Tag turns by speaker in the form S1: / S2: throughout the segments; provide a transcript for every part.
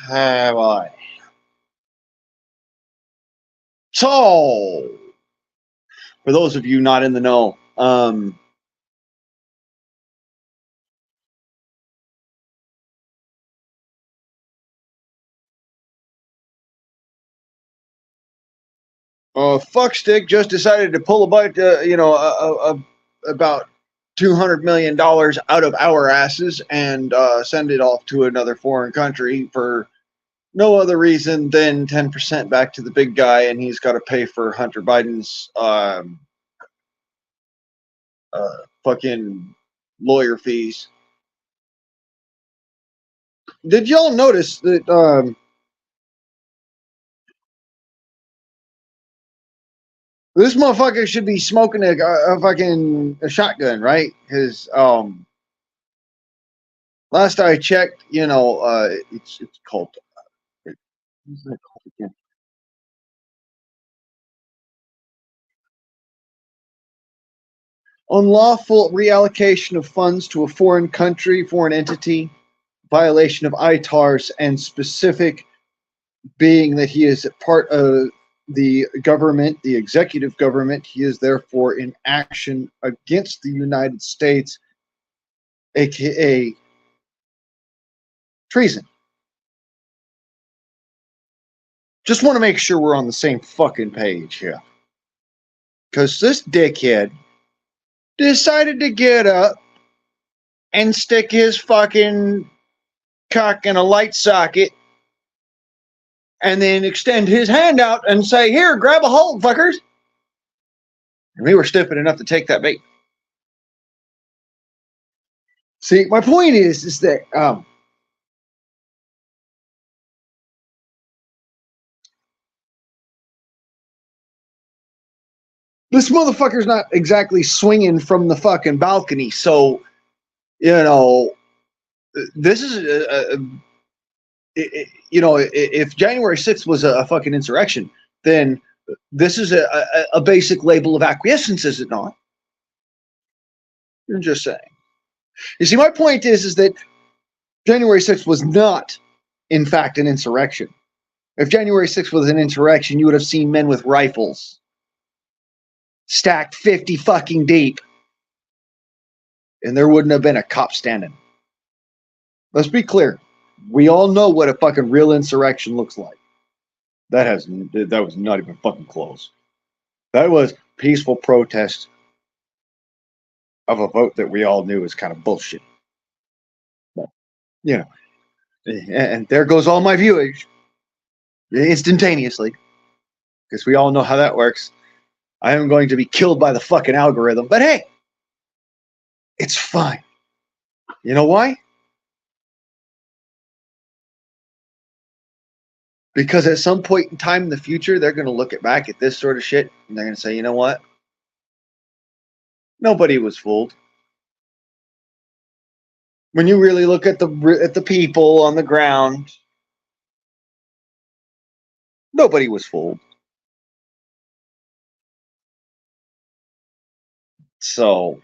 S1: Well, so, for those of you not in the know, Fuckstick just decided to pull about $200 million out of our asses and send it off to another foreign country for no other reason than 10% back to the big guy, and he's got to pay for Hunter Biden's fucking lawyer fees. Did y'all notice that this motherfucker should be smoking a fucking shotgun, right? Because last I checked, it's called. What's that called again? Unlawful reallocation of funds to a foreign country, foreign entity, violation of ITARs, and specific being that he is part of the government, the executive government. He is therefore in action against the United States, aka treason. Just want to make sure we're on the same fucking page here. Because this dickhead decided to get up and stick his fucking cock in a light socket and then extend his hand out and say, "Here, grab a hold, fuckers." And we were stupid enough to take that bait. See, my point is that this motherfucker's not exactly swinging from the fucking balcony. So, this is, if January 6th was a fucking insurrection, then this is a basic label of acquiescence, is it not? I'm just saying. You see, my point is that January 6th was not, in fact, an insurrection. If January 6th was an insurrection, you would have seen men with rifles stacked 50 fucking deep, and there wouldn't have been a cop standing. Let's be clear. We all know what a fucking real insurrection looks like. That was not even fucking close. That was peaceful protest of a vote that we all knew was kind of bullshit. But, and there goes all my viewage instantaneously, because we all know how that works. I am going to be killed by the fucking algorithm, but hey, it's fine. You know why? Because at some point in time in the future, they're going to look back at this sort of shit and they're going to say, you know what? Nobody was fooled. When you really look at the people on the ground, nobody was fooled. So,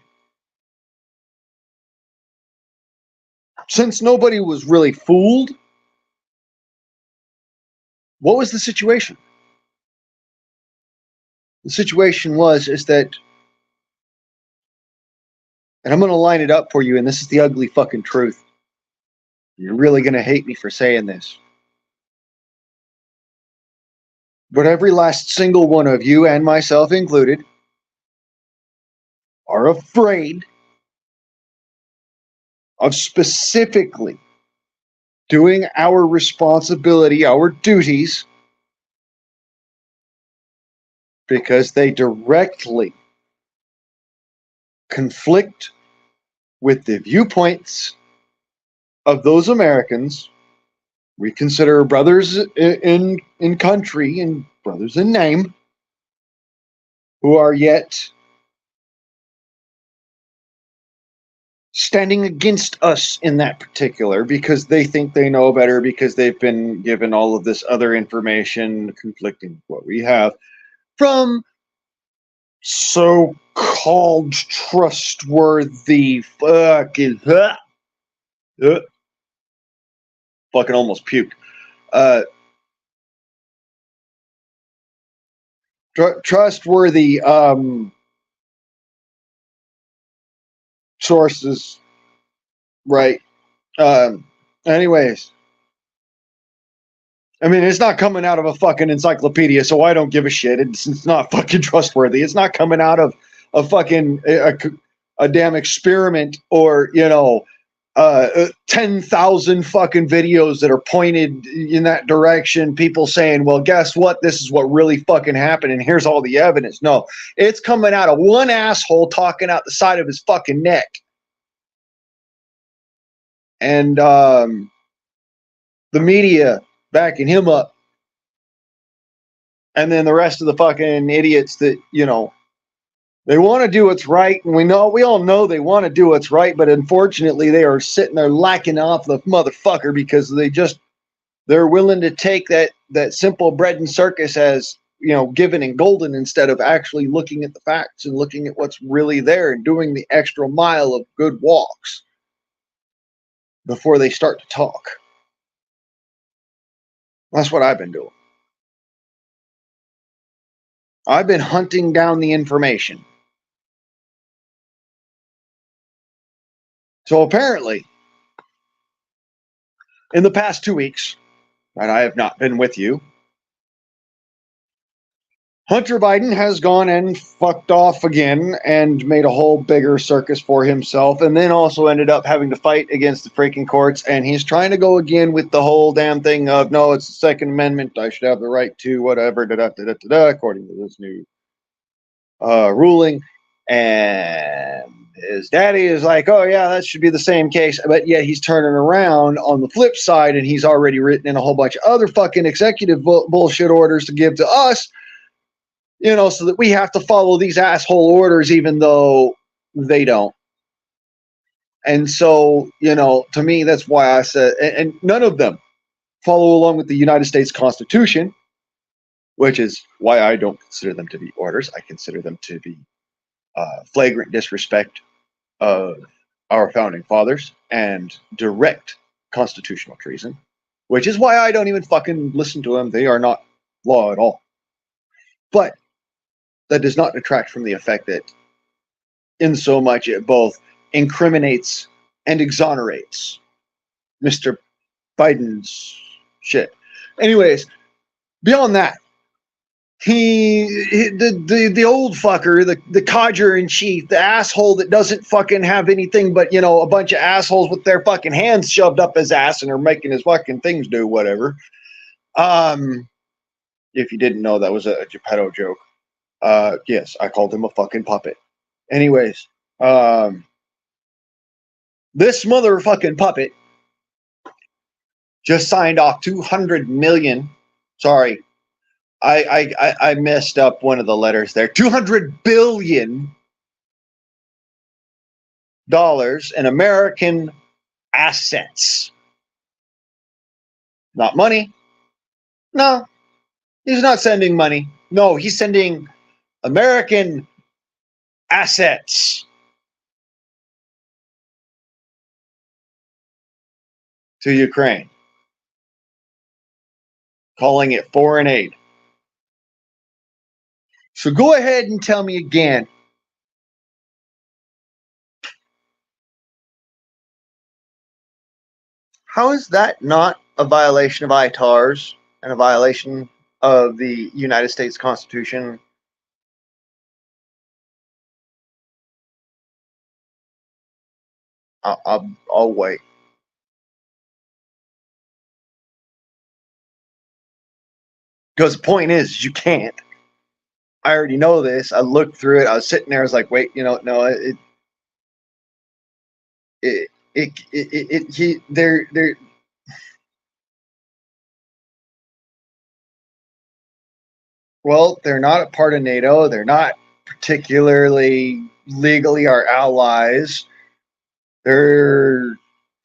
S1: since nobody was really fooled, what was the situation? The situation is that, and I'm going to line it up for you, and this is the ugly fucking truth. You're really going to hate me for saying this. But every last single one of you, and myself included, are afraid of specifically doing our responsibility, our duties, because they directly conflict with the viewpoints of those Americans we consider brothers in country and brothers in name, who are yet standing against us in that particular, because they think they know better, because they've been given all of this other information conflicting with what we have from so-called trustworthy fucking almost puked. trustworthy sources, right? Anyways, I mean, it's not coming out of a fucking encyclopedia, so I don't give a shit. It's not fucking trustworthy. It's not coming out of a fucking a damn experiment or 10,000 fucking videos that are pointed in that direction. People saying, "Well, guess what? This is what really fucking happened, and here's all the evidence." No, it's coming out of one asshole talking out the side of his fucking neck, and the media backing him up. And then the rest of the fucking idiots that, they want to do what's right. And we all know they want to do what's right. But unfortunately, they are sitting there lacking off the motherfucker because they're willing to take that simple bread and circus as, given and golden instead of actually looking at the facts and looking at what's really there and doing the extra mile of good walks before they start to talk. That's what I've been doing. I've been hunting down the information. So apparently, in the past 2 weeks, and I have not been with you, Hunter Biden has gone and fucked off again and made a whole bigger circus for himself, and then also ended up having to fight against the freaking courts, and he's trying to go again with the whole damn thing of, no, it's the Second Amendment, I should have the right to whatever, according to this new ruling. And his daddy is like, oh yeah, that should be the same case. But yet he's turning around on the flip side, and he's already written in a whole bunch of other fucking executive bullshit orders to give to us, so that we have to follow these asshole orders even though they don't. And so, to me, that's why I said, and none of them follow along with the United States Constitution, which is why I don't consider them to be orders. I consider them to be flagrant disrespect of our founding fathers and direct constitutional treason, which is why I don't even fucking listen to them. They are not law at all. But that does not detract from the effect that in so much it both incriminates and exonerates Mr. Biden's shit. Anyways, beyond that, the old fucker, the codger in chief, the asshole that doesn't fucking have anything but, a bunch of assholes with their fucking hands shoved up his ass and are making his fucking things do whatever. If you didn't know, that was a Geppetto joke. Yes, I called him a fucking puppet. Anyways, this motherfucking puppet just signed off 200 million. Sorry, I messed up one of the letters there. $200 billion in American assets. Not money. No, he's not sending money. No, he's sending American assets to Ukraine, calling it foreign aid. So go ahead and tell me again, how is that not a violation of ITARs and a violation of the United States Constitution? I'll wait. Because the point is, you can't. I already know this. I looked through it. I was sitting there. I was like, wait, no, they're well, they're not a part of NATO. They're not particularly legally our allies. They're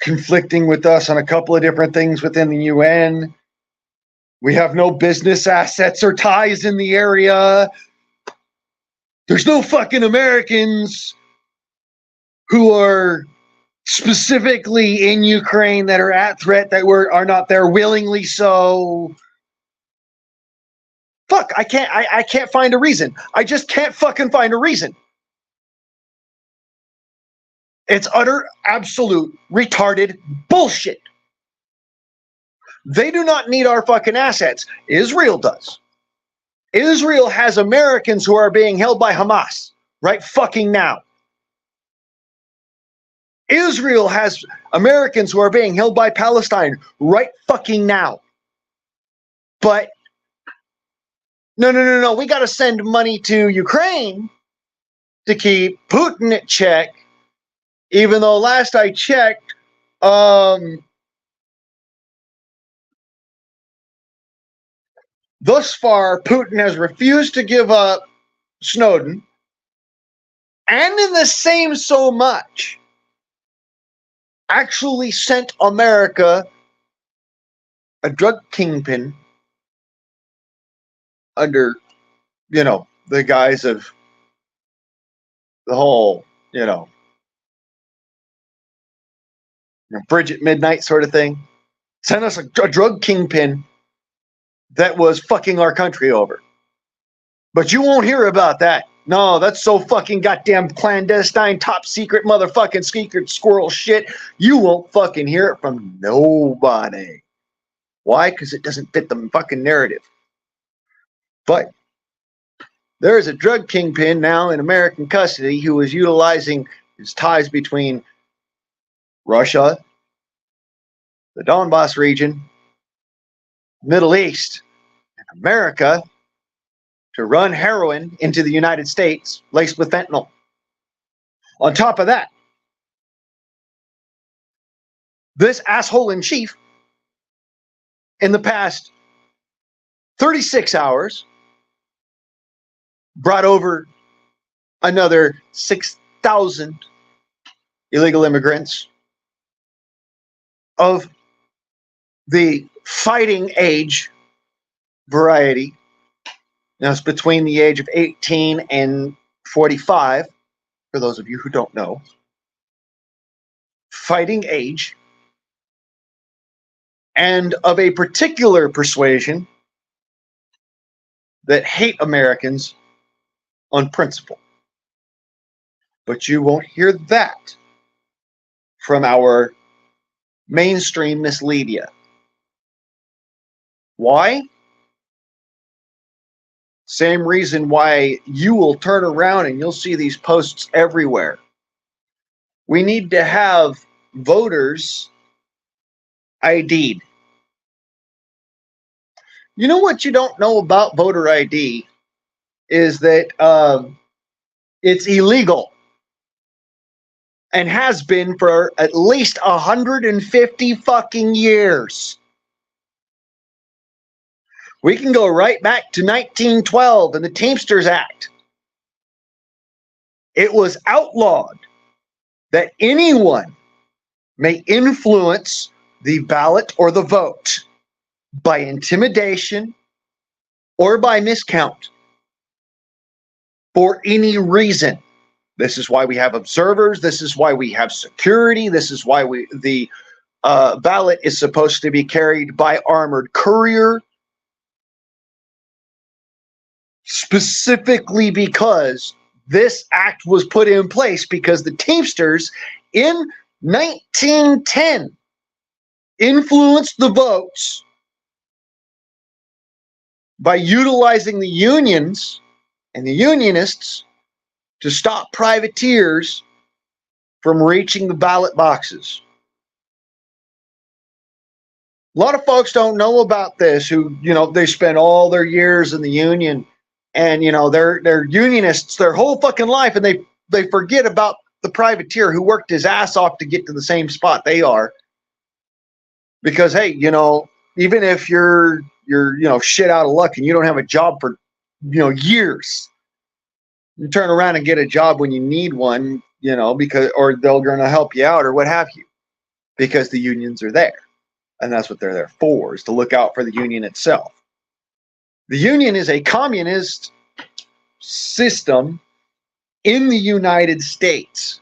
S1: conflicting with us on a couple of different things within the UN. We have no business assets or ties in the area. There's no fucking Americans who are specifically in Ukraine that are at threat that are not there willingly. So fuck, I can't find a reason. I just can't fucking find a reason. It's utter, absolute, retarded bullshit. They do not need our fucking assets. Israel does. Israel has Americans who are being held by Hamas right fucking now. Israel has Americans who are being held by Palestine right fucking now. But no. We got to send money to Ukraine to keep Putin at check. Even though last I checked, thus far, Putin has refused to give up Snowden. And in the same so much, actually sent America a drug kingpin under, the guise of the whole, Bridget Midnight sort of thing. Sent us a drug kingpin that was fucking our country over. But you won't hear about that. No, that's so fucking goddamn clandestine, top secret motherfucking secret squirrel shit. You won't fucking hear it from nobody. Why? Because it doesn't fit the fucking narrative. But there is a drug kingpin now in American custody who is utilizing his ties between Russia, the Donbass region, Middle East, and America to run heroin into the United States laced with fentanyl. On top of that, this asshole in chief, in the past 36 hours, brought over another 6,000 illegal immigrants of the fighting age variety. Now, it's between the age of 18 and 45, for those of you who don't know. Fighting age. And of a particular persuasion that hate Americans on principle. But you won't hear that from our mainstream misleadia. Why? Same reason why you will turn around and you'll see these posts everywhere. We need to have voters ID'd. You know what you don't know about voter ID is that it's illegal and has been for at least 150 fucking years. We can go right back to 1912 and the Teamsters Act. It was outlawed that anyone may influence the ballot or the vote by intimidation or by miscount for any reason. This is why we have observers. This is why we have security. This is why the ballot is supposed to be carried by armored courier. Specifically because this act was put in place because the Teamsters in 1910 influenced the votes by utilizing the unions and the unionists to stop privateers from reaching the ballot boxes. A lot of folks don't know about this who, they spend all their years in the union and, they're unionists their whole fucking life and they forget about the privateer who worked his ass off to get to the same spot they are. Because, hey, even if you're shit out of luck and you don't have a job for, years, you turn around and get a job when you need one, because, or they're going to help you out or what have you, because the unions are there. And that's what they're there for, is to look out for the union itself. The union is a communist system in the United States.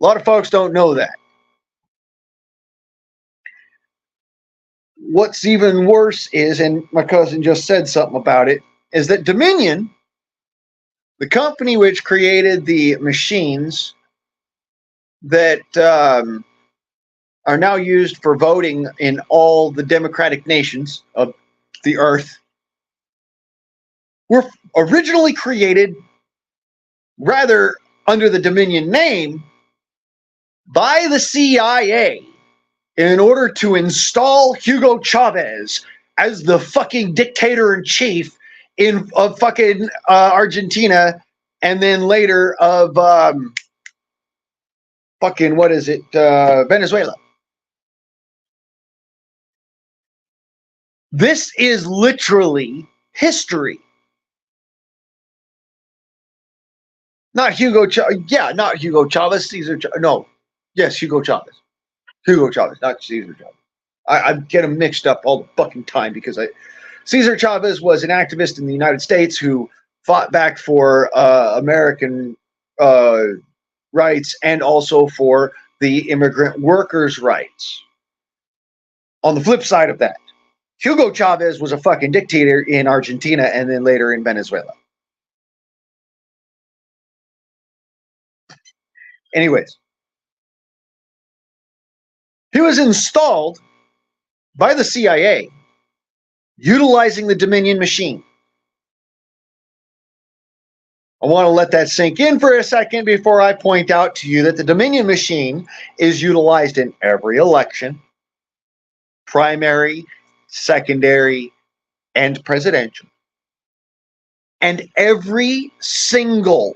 S1: A lot of folks don't know that. what's even worse is, and my cousin just said something about it, is that Dominion, the company which created the machines that are now used for voting in all the democratic nations of the earth, were originally created rather under the Dominion name by the CIA in order to install Hugo Chavez as the fucking dictator in chief of fucking Argentina, and then later of fucking what is it, Venezuela. This is literally history. Not Hugo Chavez. Yeah, not Hugo Chavez. Hugo Chavez. Hugo Chavez, not Cesar Chavez. I get them mixed up all the fucking time because Cesar Chavez was an activist in the United States who fought back for American rights and also for the immigrant workers' rights. On the flip side of that, Hugo Chavez was a fucking dictator in Argentina and then later in Venezuela. Anyways, he was installed by the CIA utilizing the Dominion machine. I want to let that sink in for a second before I point out to you that the Dominion machine is utilized in every election, primary, secondary, and presidential. And every single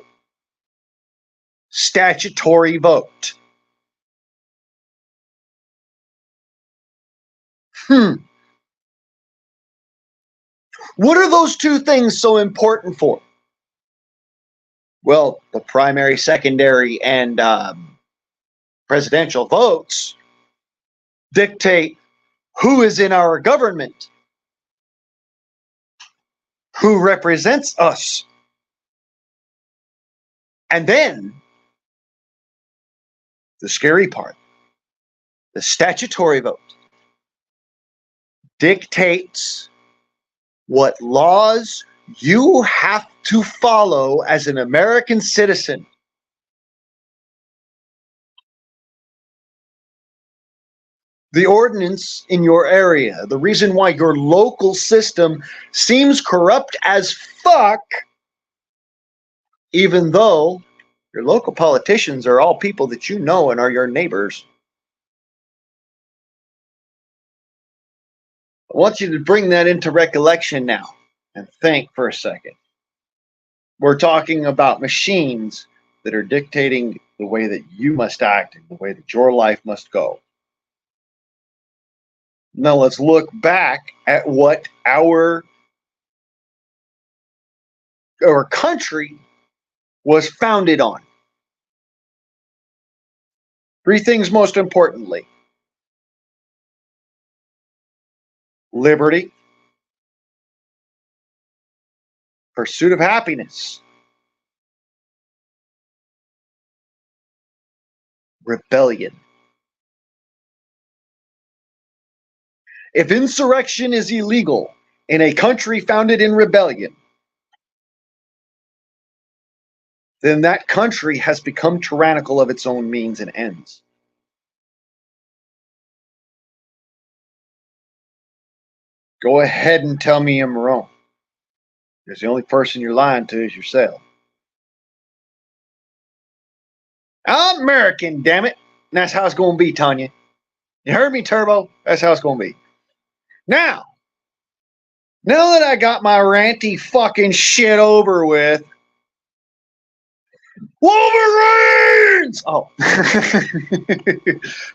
S1: statutory vote. What are those two things so important for? Well, the primary, secondary, and presidential votes dictate who is in our government, who represents us. And then, the scary part, the statutory vote dictates what laws you have to follow as an American citizen. The ordinance in your area, the reason why your local system seems corrupt as fuck, even though your local politicians are all people that you know and are your neighbors. I want you to bring that into recollection now and think for a second. We're talking about machines that are dictating the way that you must act and the way that your life must go. Now let's look back at what our country was founded on. Three things most importantly: liberty, pursuit of happiness, rebellion. If insurrection is illegal in a country founded in rebellion, then that country has become tyrannical of its own means and ends. Go ahead and tell me I'm wrong, because the only person you're lying to is yourself. I'm American, damn it. And that's how it's going to be, Tanya. You heard me, Turbo? That's how it's going to be. Now that I got my ranty fucking shit over with, Wolverines! Oh.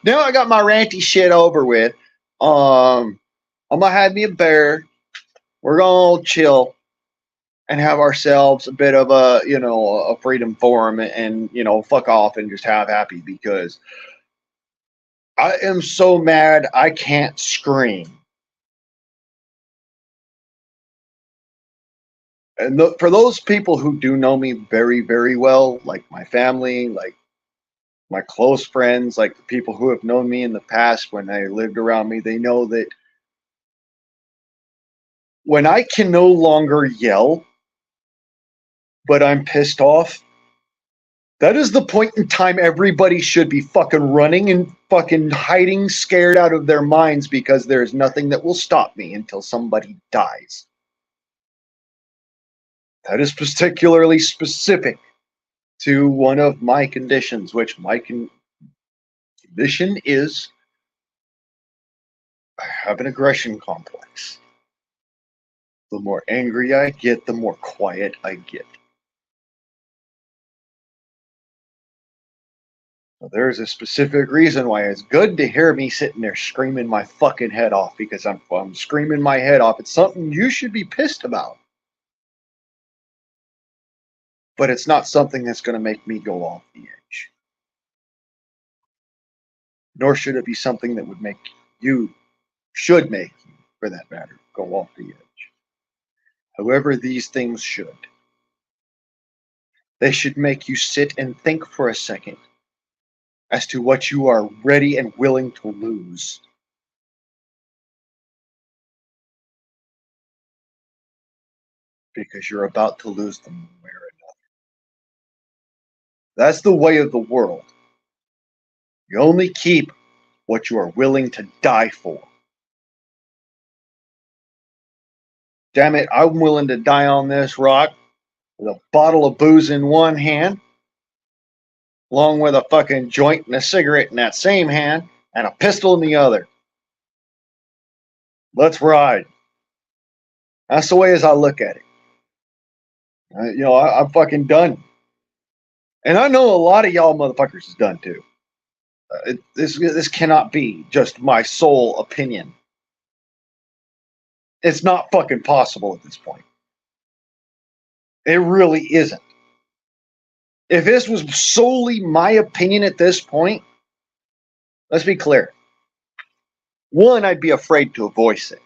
S1: Now I got my ranty shit over with. I'm going to have me a bear. We're going to chill and have ourselves a bit of a freedom forum and, fuck off and just have happy, because I am so mad I can't scream. And for those people who do know me very, very well, like my family, like my close friends, like the people who have known me in the past when they lived around me, they know that when I can no longer yell, but I'm pissed off, that is the point in time everybody should be fucking running and fucking hiding, scared out of their minds, because there's nothing that will stop me until somebody dies. That is particularly specific to one of my conditions, which my condition is I have an aggression complex. The more angry I get, the more quiet I get. Now, there's a specific reason why it's good to hear me sitting there screaming my fucking head off, because I'm screaming my head off. It's something you should be pissed about. But it's not something that's going to make me go off the edge. Nor should it be something that would make you, should make you, for that matter, go off the edge. However, these things should. They should make you sit and think for a second as to what you are ready and willing to lose. Because you're about to lose them one way or another. That's the way of the world. You only keep what you are willing to die for. Damn it, I'm willing to die on this rock with a bottle of booze in one hand, along with a fucking joint and a cigarette in that same hand, and a pistol in the other. Let's ride. That's the way as I look at it. I'm fucking done. And I know a lot of y'all motherfuckers is done too. This cannot be just my sole opinion. It's not fucking possible at this point. It really isn't. If this was solely my opinion at this point, let's be clear. One, I'd be afraid to voice it.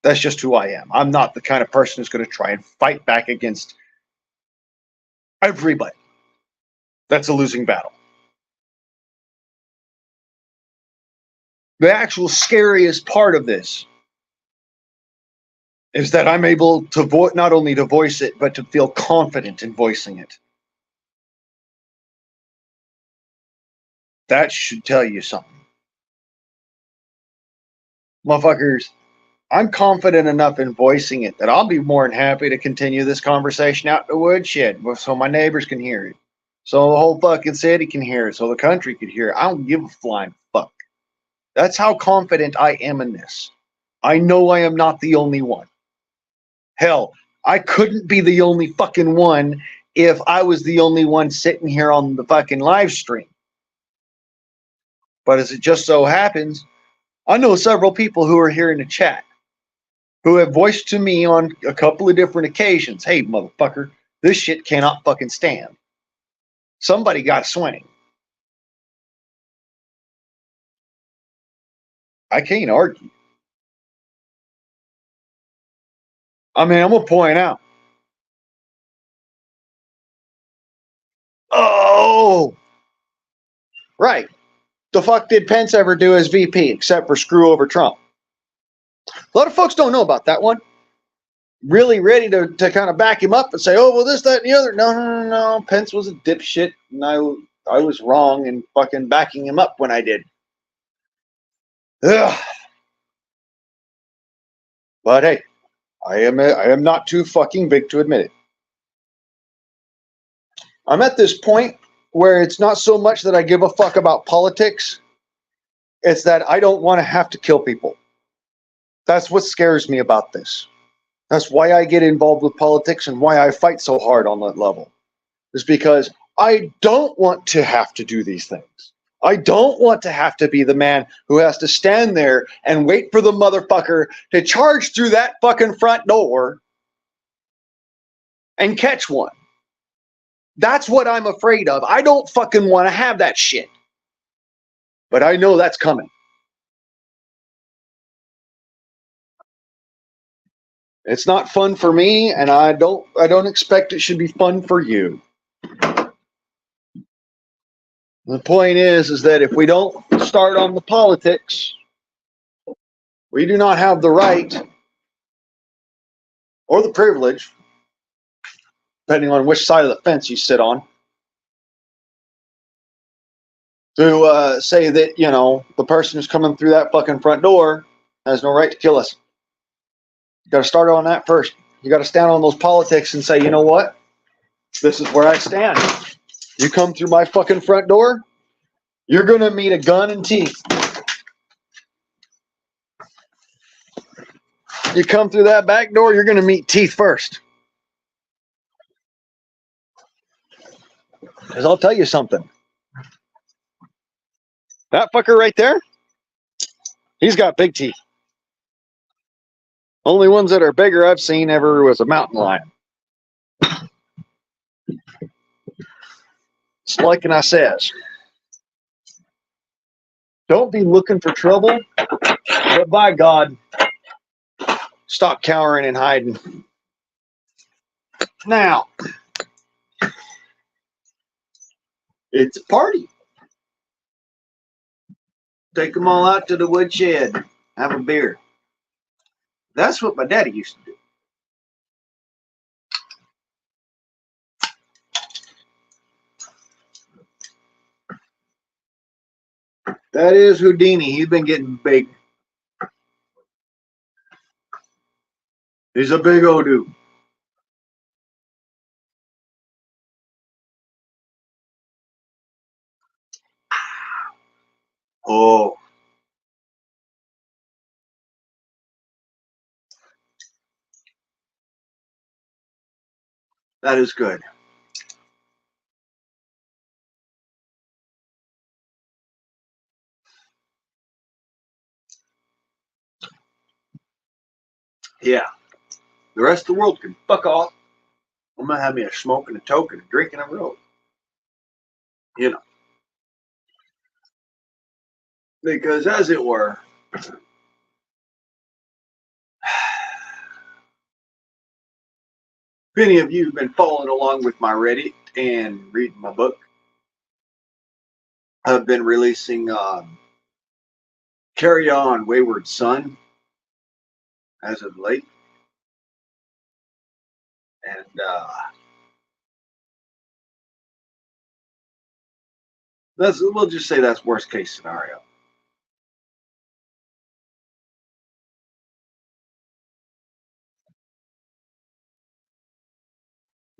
S1: That's just who I am. I'm not the kind of person who's going to try and fight back against everybody. That's a losing battle. The actual scariest part of this is that I'm able to not only to voice it, but to feel confident in voicing it. That should tell you something. Motherfuckers, I'm confident enough in voicing it that I'll be more than happy to continue this conversation out in the woodshed so my neighbors can hear it. So the whole fucking city can hear it. So the country can hear it. I don't give a flying fuck. That's how confident I am in this. I know I am not the only one. Hell, I couldn't be the only fucking one if I was the only one sitting here on the fucking live stream. But as it just so happens, I know several people who are here in the chat who have voiced to me on a couple of different occasions, hey, motherfucker, this shit cannot fucking stand. Somebody got swing. I can't argue. I mean, I'm going to point out. Oh, right. The fuck did Pence ever do as VP except for screw over Trump? A lot of folks don't know about that one. Really ready to kind of back him up and say, oh, well, this, that, and the other. No. Pence was a dipshit, and I was wrong in fucking backing him up when I did. Ugh. But hey, I am not too fucking big to admit it. I'm at this point where it's not so much that I give a fuck about politics. It's that I don't want to have to kill people. That's what scares me about this. That's why I get involved with politics and why I fight so hard on that level. Is because I don't want to have to do these things. I don't want to have to be the man who has to stand there and wait for the motherfucker to charge through that fucking front door and catch one. That's what I'm afraid of. I don't fucking want to have that shit. But I know that's coming. It's not fun for me, and I don't expect it should be fun for you. The point is that if we don't start on the politics, we do not have the right or the privilege, depending on which side of the fence you sit on, to say that, you know, the person who's coming through that fucking front door has no right to kill us. You got to start on that first. You got to stand on those politics and say, you know what? This is where I stand. You come through my fucking front door, you're going to meet a gun and teeth. You come through that back door, you're going to meet teeth first. Because I'll tell you something. That fucker right there, he's got big teeth. Only ones that are bigger I've seen ever was a mountain lion. It's like I says, don't be looking for trouble, but by God, stop cowering and hiding. Now, it's a party. Take them all out to the woodshed, have a beer. That's what my daddy used to do. That is Houdini. He's been getting big. He's a big old dude. Oh. That is good. Yeah. The rest of the world can fuck off. I'm going to have me a smoke and a toke and a drink and a roll. You know. Because as it were, if any of you have been following along with my Reddit and reading my book, I've been releasing Carry On Wayward Son as of late. And we'll just say that's worst case scenario.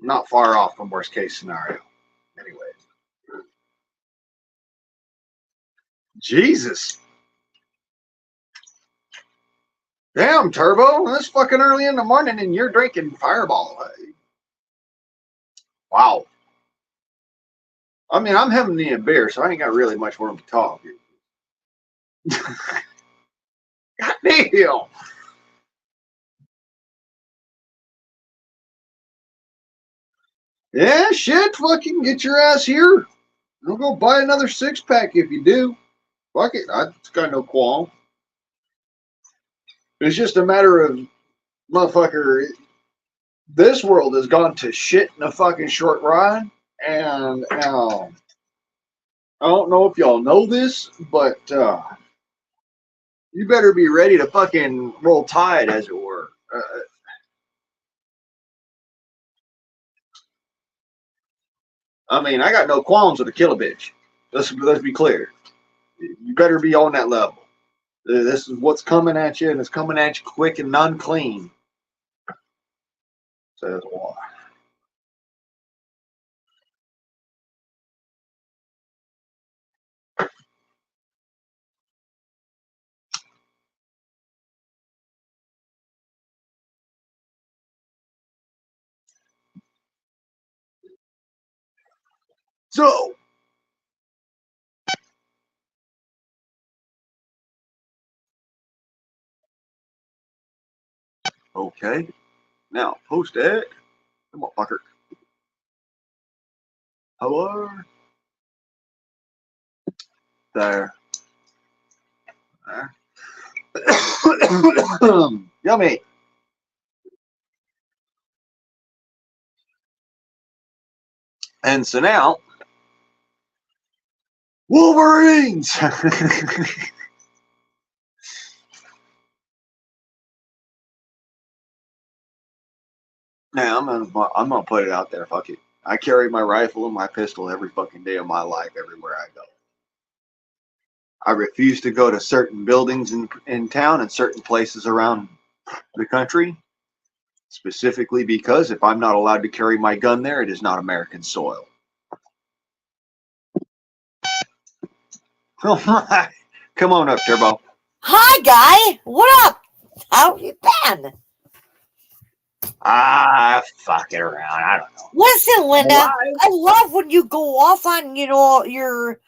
S1: Not far off from worst case scenario. Anyways. Jesus. Damn, Turbo. It's fucking early in the morning and you're drinking Fireball. Wow. I mean, I'm having me a beer, so I ain't got really much room to talk. God damn. Yeah, shit. Fucking get your ass here. I'll go buy another 6-pack if you do. Fuck it. I got no qualm. It's just a matter of, motherfucker, this world has gone to shit in a fucking short ride. And I don't know if y'all know this, but you better be ready to fucking roll tide, as it were. I mean, I got no qualms with a kill a bitch. Let's be clear. You better be on that level. This is what's coming at you, and it's coming at you quick and unclean. Says why. So, okay. Now, post it. Come on, fucker. Hello? There. There. Yummy. And so now, Wolverines!
S2: Now I'm gonna put it out there. Fuck it. I carry my rifle and my pistol every fucking day of my life, everywhere I go. I refuse to go to certain buildings in town and certain places around the country, specifically because if I'm not allowed to carry my gun there, it is not American soil. Come on up, Turbo.
S3: Hi, guy. What up? How you been?
S2: Fuck it around. I don't know.
S3: Listen, Linda,
S2: Alive?
S3: I love when you go off on, your,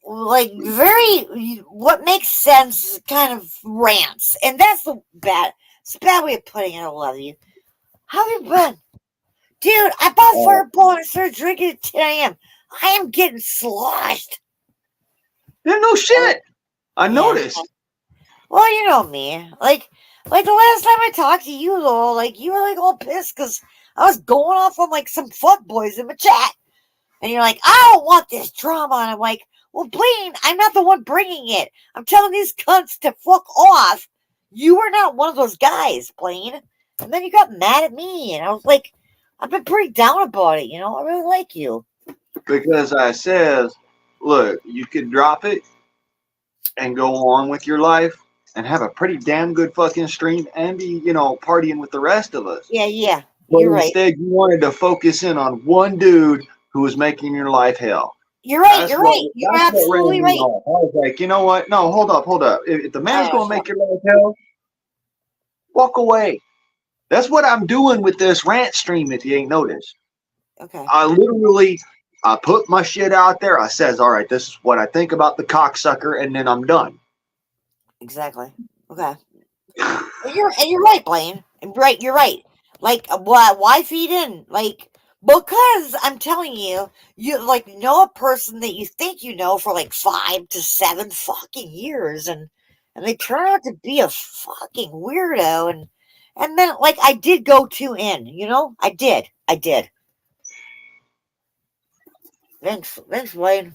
S3: like, very, what makes sense kind of rants. And that's it's a bad way of putting it. I love you. How have you been? Dude, I bought Fireball and I started drinking at 10 a.m. I am getting sloshed.
S2: Yeah, no shit. I
S3: Yeah.
S2: noticed.
S3: Well, you know me. Like the last time I talked to you, though, like, you were, like, all pissed because I was going off on, like, some fuckboys in my chat. And you're like, I don't want this drama. And I'm like, well, Blaine, I'm not the one bringing it. I'm telling these cunts to fuck off. You are not one of those guys, Blaine. And then you got mad at me. And I was like, I've been pretty down about it, I really like you.
S2: Because I says, look, you could drop it and go on with your life and have a pretty damn good fucking stream and be, partying with the rest of us.
S3: Yeah.
S2: But
S3: You're right.
S2: instead, you wanted to focus in on one dude who was making your life hell.
S3: You're right. You're absolutely right.
S2: I was like, you know what? No, hold up. If the man's going to make your life hell, walk away. That's what I'm doing with this rant stream, if you ain't noticed.
S3: Okay.
S2: I put my shit out there. I says, all right, this is what I think about the cocksucker, and then I'm done.
S3: Exactly. Okay. And you're right, Blaine. You're right. Like, why feed in? Like, because I'm telling you, you like know a person that you think you know for like 5 to 7 fucking years, and they turn out to be a fucking weirdo, and then like I did go too in, I did. Thanks, Blaine.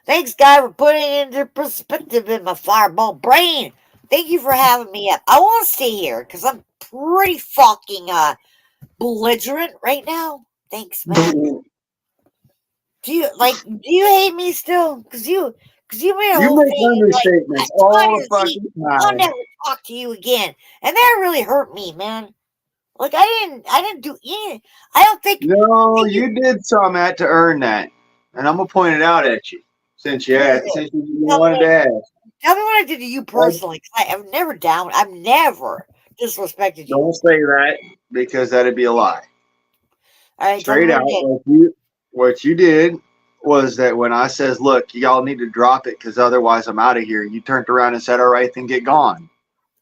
S3: Thanks, guy, for putting it into perspective in my fireball brain. Thank you for having me up. I want to stay here because I'm pretty fucking belligerent right now. Thanks, man. Do you hate me still? Because you made a whole thing.
S2: Understatements all the fucking time.
S3: I'll never talk to you again, and that really hurt me, man. Like I didn't do anything. I don't think.
S2: No, you did some at to earn that, and I'm gonna point it out at you since you wanted to ask.
S3: Tell me what I did to you personally, because I've never disrespected you.
S2: Don't say that because that'd be a lie.
S3: All right,
S2: straight out, what you did was that when I says, look, y'all need to drop it because otherwise I'm out of here, you turned around and said, all right, then get gone.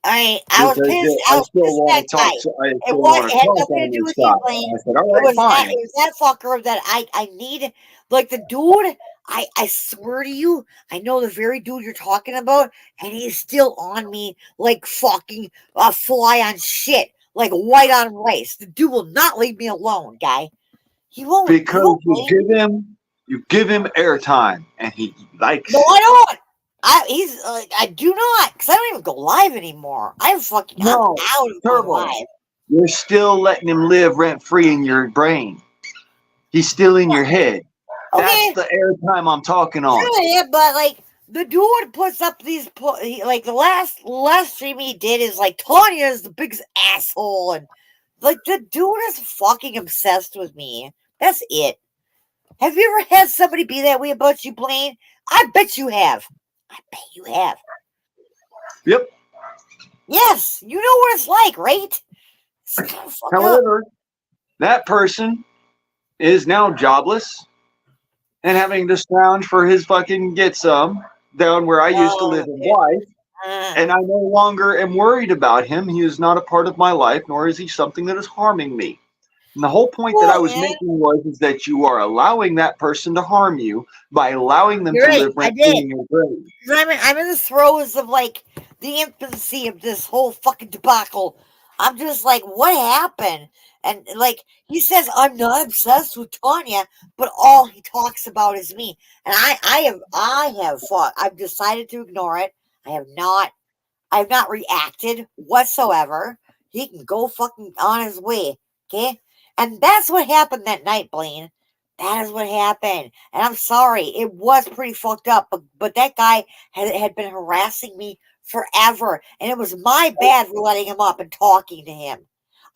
S3: I was pissed. I was pissed at that guy. It had nothing to do with you, Blaine.
S2: I said, all right, fine.
S3: It was that fucker that I need. Like the dude, I swear to you, I know the very dude you're talking about, and he's still on me like fucking a fly on shit, like white on rice. The dude will not leave me alone, guy. He won't.
S2: Because you give him airtime, and he likes.
S3: No, I don't. I do not, because I don't even go live anymore. I'm out of
S2: Turbo.
S3: live.
S2: You're still letting him live rent free in your brain. He's still in your head.
S3: Okay.
S2: That's the airtime I'm talking on.
S3: Yeah, but like the dude puts up these like the last stream he did is like Tanya's the biggest asshole, and like the dude is fucking obsessed with me. That's it. Have you ever had somebody be that way about you, Blaine? I bet you have.
S2: Yep.
S3: Yes, you know what it's like, right? It's kind of
S2: However, that person is now jobless and having to scrounge for his fucking get some down where I used to live in life. And I no longer am worried about him. He is not a part of my life, nor is he something that is harming me. And the whole point that I was making is that you are allowing that person to harm you by allowing them to live rent free in your brain.
S3: I'm in the throes of like the infancy of this whole fucking debacle. I'm just like, what happened? And like he says, I'm not obsessed with Tanya, but all he talks about is me. And I have fought. I've decided to ignore it. I have not. I've not reacted whatsoever. He can go fucking on his way. Okay? And that's what happened that night, Blaine. That is what happened. And I'm sorry. It was pretty fucked up. But that guy had been harassing me forever. And it was my bad for letting him up and talking to him.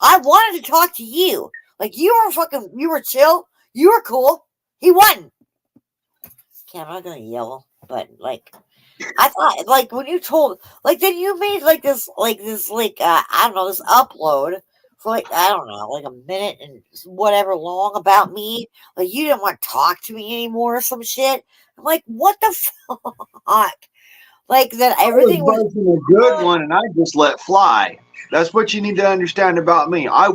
S3: I wanted to talk to you. Like, you were chill. You were cool. He wasn't. Okay, I'm not going to yell. But, like, I thought, like, when you told, like, then you made, like, this, I don't know, this upload for, like, I don't know, like a minute and whatever long about me. Like, you didn't want to talk to me anymore or some shit. I'm like, what the fuck? Like, that everything was
S2: a good one, and I just let fly. That's what you need to understand about me. I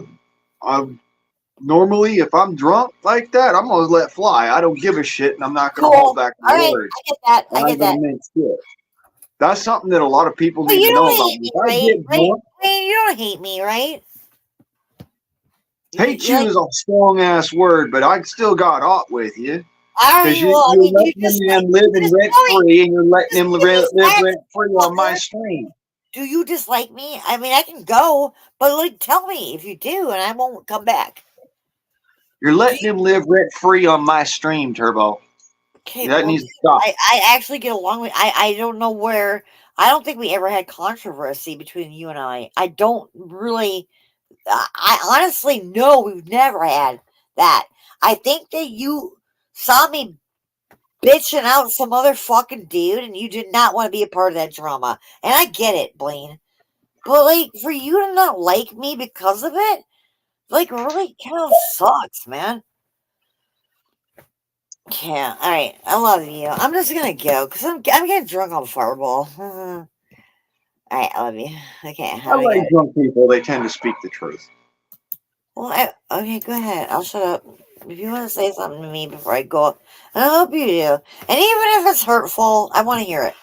S2: normally, if I'm drunk like that, I'm gonna let fly. I don't give a shit, and I'm not gonna hold back my words.
S3: I get that. I get that.
S2: Shit. That's something that a lot of people
S3: But
S2: need
S3: you
S2: to know
S3: don't
S2: about
S3: hate
S2: me.
S3: me, right? Right? You don't hate me, right?
S2: Hate you is a strong ass word, but I still got aught with you.
S3: Because
S2: you're letting them live rent free, and you're letting them live rent free on my stream.
S3: Do you dislike me? I mean, I can go, but like, tell me if you do, and I won't come back.
S2: You're letting him live rent free on my stream, Turbo.
S3: Okay,
S2: that needs to stop.
S3: I actually get along with. I don't know where. I don't think we ever had controversy between you and I. I don't really. I honestly know we've never had that. I think that you saw me bitching out some other fucking dude, and you did not want to be a part of that drama. And I get it, Blaine. But like, for you to not like me because of it, like, really kind of sucks, man. Yeah, all right. I love you. I'm just gonna go because I'm getting drunk on Fireball. All right, I love you. Okay,
S2: I like drunk people. They tend to speak the truth.
S3: Well, okay, go ahead. I'll shut up. If you want to say something to me before I go, and I hope you do. And even if it's hurtful, I want to hear it.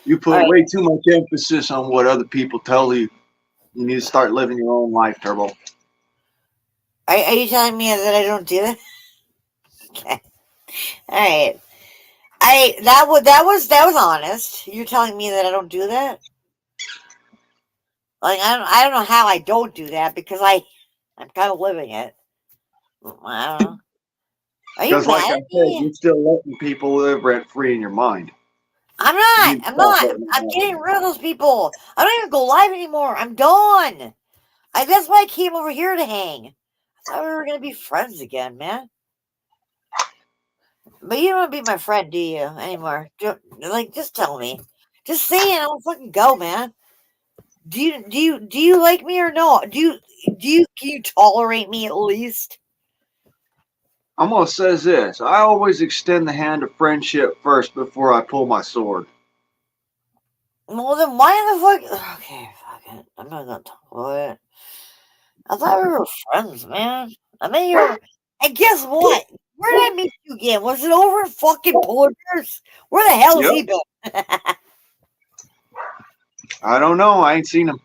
S2: You put way too much emphasis on what other people tell you. You need to start living your own life, Turbo.
S3: Are you telling me that I don't do that? Okay. All right. That was honest. You're telling me that I don't do that? Like, I don't know how I don't do that because I'm kind of living it. I don't know. Are you
S2: Because, like I
S3: mad
S2: said,
S3: at me?
S2: you're still letting people live rent free in your mind.
S3: I'm not. I'm getting rid of those people. I don't even go live anymore. I'm done. That's why I came over here to hang. I thought we were gonna be friends again, man. But you don't want to be my friend, do you, anymore? Just tell me. Just say it. I'll fucking go, man. Do you like me or no? Can you tolerate me at least?
S2: I'm gonna say this: I always extend the hand of friendship first before I pull my sword.
S3: Well, then why the fuck? Okay, fuck it. I'm not gonna talk about it. I thought we were friends, man. I met you. And guess what? Where did I meet you again? Was it over in fucking Porter's? Where the hell has he been?
S2: I don't know. I ain't seen him.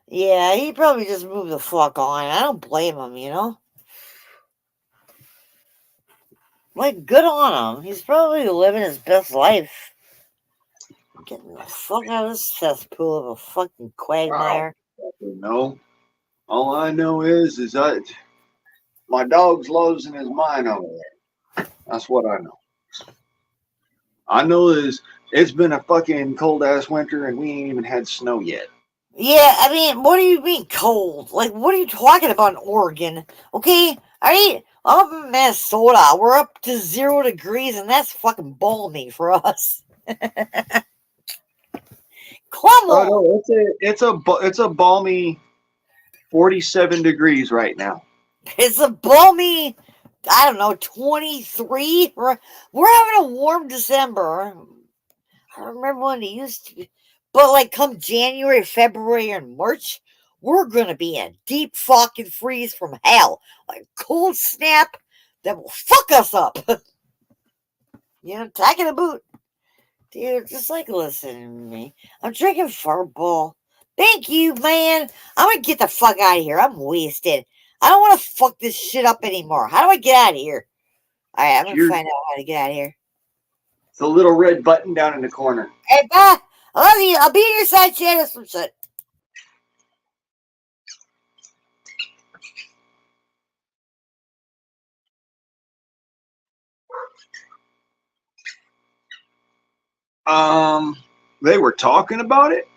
S3: Yeah, he probably just moved the fuck on. I don't blame him, you know? Like, good on him. He's probably living his best life. Getting the fuck out of this cesspool of a fucking quagmire.
S2: No. All I know is my dog's losing his mind over there. That's what I know. I know is it's been a fucking cold ass winter and we ain't even had snow yet.
S3: Yeah, I mean, what do you mean cold? Like, what are you talking about in Oregon? Okay, I'm up in Minnesota. We're up to 0 degrees, and that's fucking balmy for us. Come on.
S2: Oh no, it's a balmy 47 degrees right now.
S3: It's a balmy, I don't know, 23. We're having a warm December. I don't remember when it used to be. But like come January, February, and March, we're gonna be in a deep fucking freeze from hell. Like cold snap that will fuck us up. You know, taking a boot. Dude, just like listen to me. I'm drinking Fireball. Thank you, man. I'm gonna get the fuck out of here. I'm wasted. I don't want to fuck this shit up anymore. How do I get out of here? All right, I'm going to
S2: Cheers.
S3: find out how to get out of here.
S2: It's a little red button down in the corner.
S3: Hey, bye. I love you. I'll be in your side chat or some shit.
S2: They were talking about it.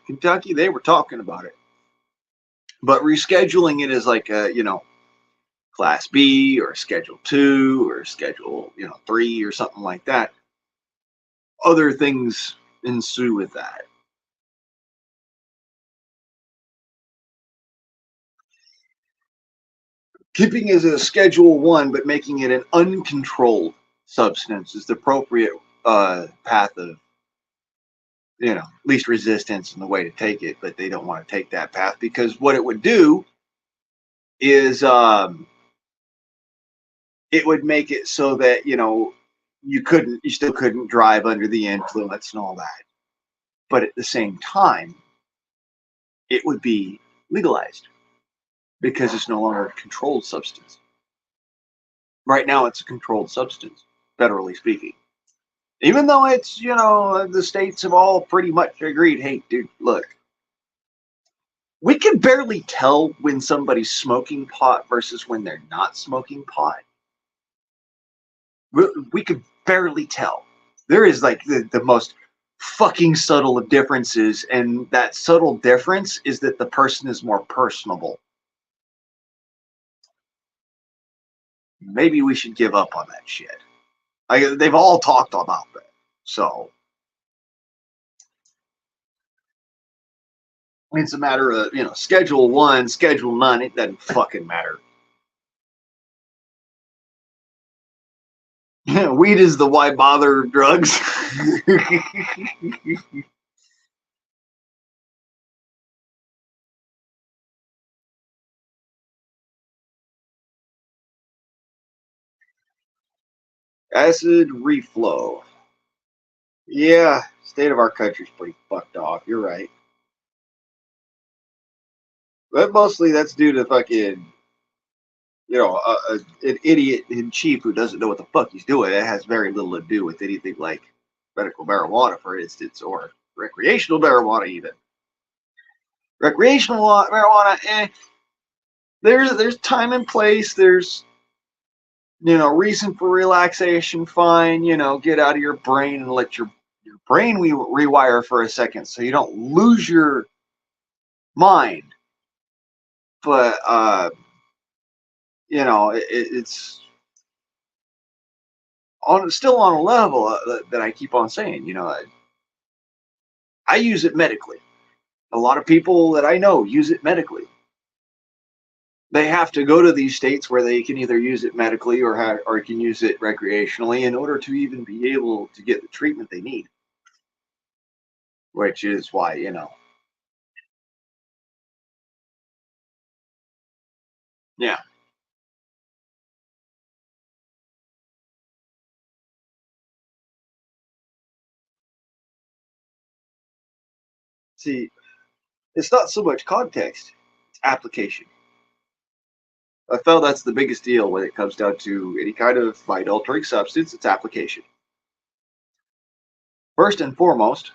S2: Kentucky, they were talking about it. But rescheduling it as like a, Class B or Schedule 2 or Schedule, 3 or something like that. Other things ensue with that. Keeping it as a Schedule 1, but making it an uncontrolled substance is the appropriate path of, least resistance and the way to take it. But they don't want to take that path because what it would do is it would make it so that, you still couldn't drive under the influence and all that. But at the same time, it would be legalized because it's no longer a controlled substance. Right now, it's a controlled substance, federally speaking. Even though it's, the states have all pretty much agreed, hey, dude, look, we can barely tell when somebody's smoking pot versus when they're not smoking pot. We could barely tell. There is like the most fucking subtle of differences, and that subtle difference is that the person is more personable. Maybe we should give up on that shit. They've all talked about that. So it's a matter of, Schedule 1, Schedule 9, it doesn't fucking matter. Weed is the why bother drugs. Acid reflow. Yeah, state of our country's pretty fucked off. You're right. But mostly that's due to fucking, an idiot and cheap who doesn't know what the fuck he's doing. It has very little to do with anything like medical marijuana, for instance, or recreational marijuana even. Recreational marijuana, there's time and place. There's, reason for relaxation. Fine, get out of your brain and let your brain rewire for a second so you don't lose your mind. But it's still on a level that I keep on saying. I use it medically. A lot of people that I know use it medically. They have to go to these states where they can either use it medically or can use it recreationally in order to even be able to get the treatment they need. Which is why, yeah. See, it's not so much context, it's application. I felt that's the biggest deal when it comes down to any kind of light-altering substance, it's application. First and foremost,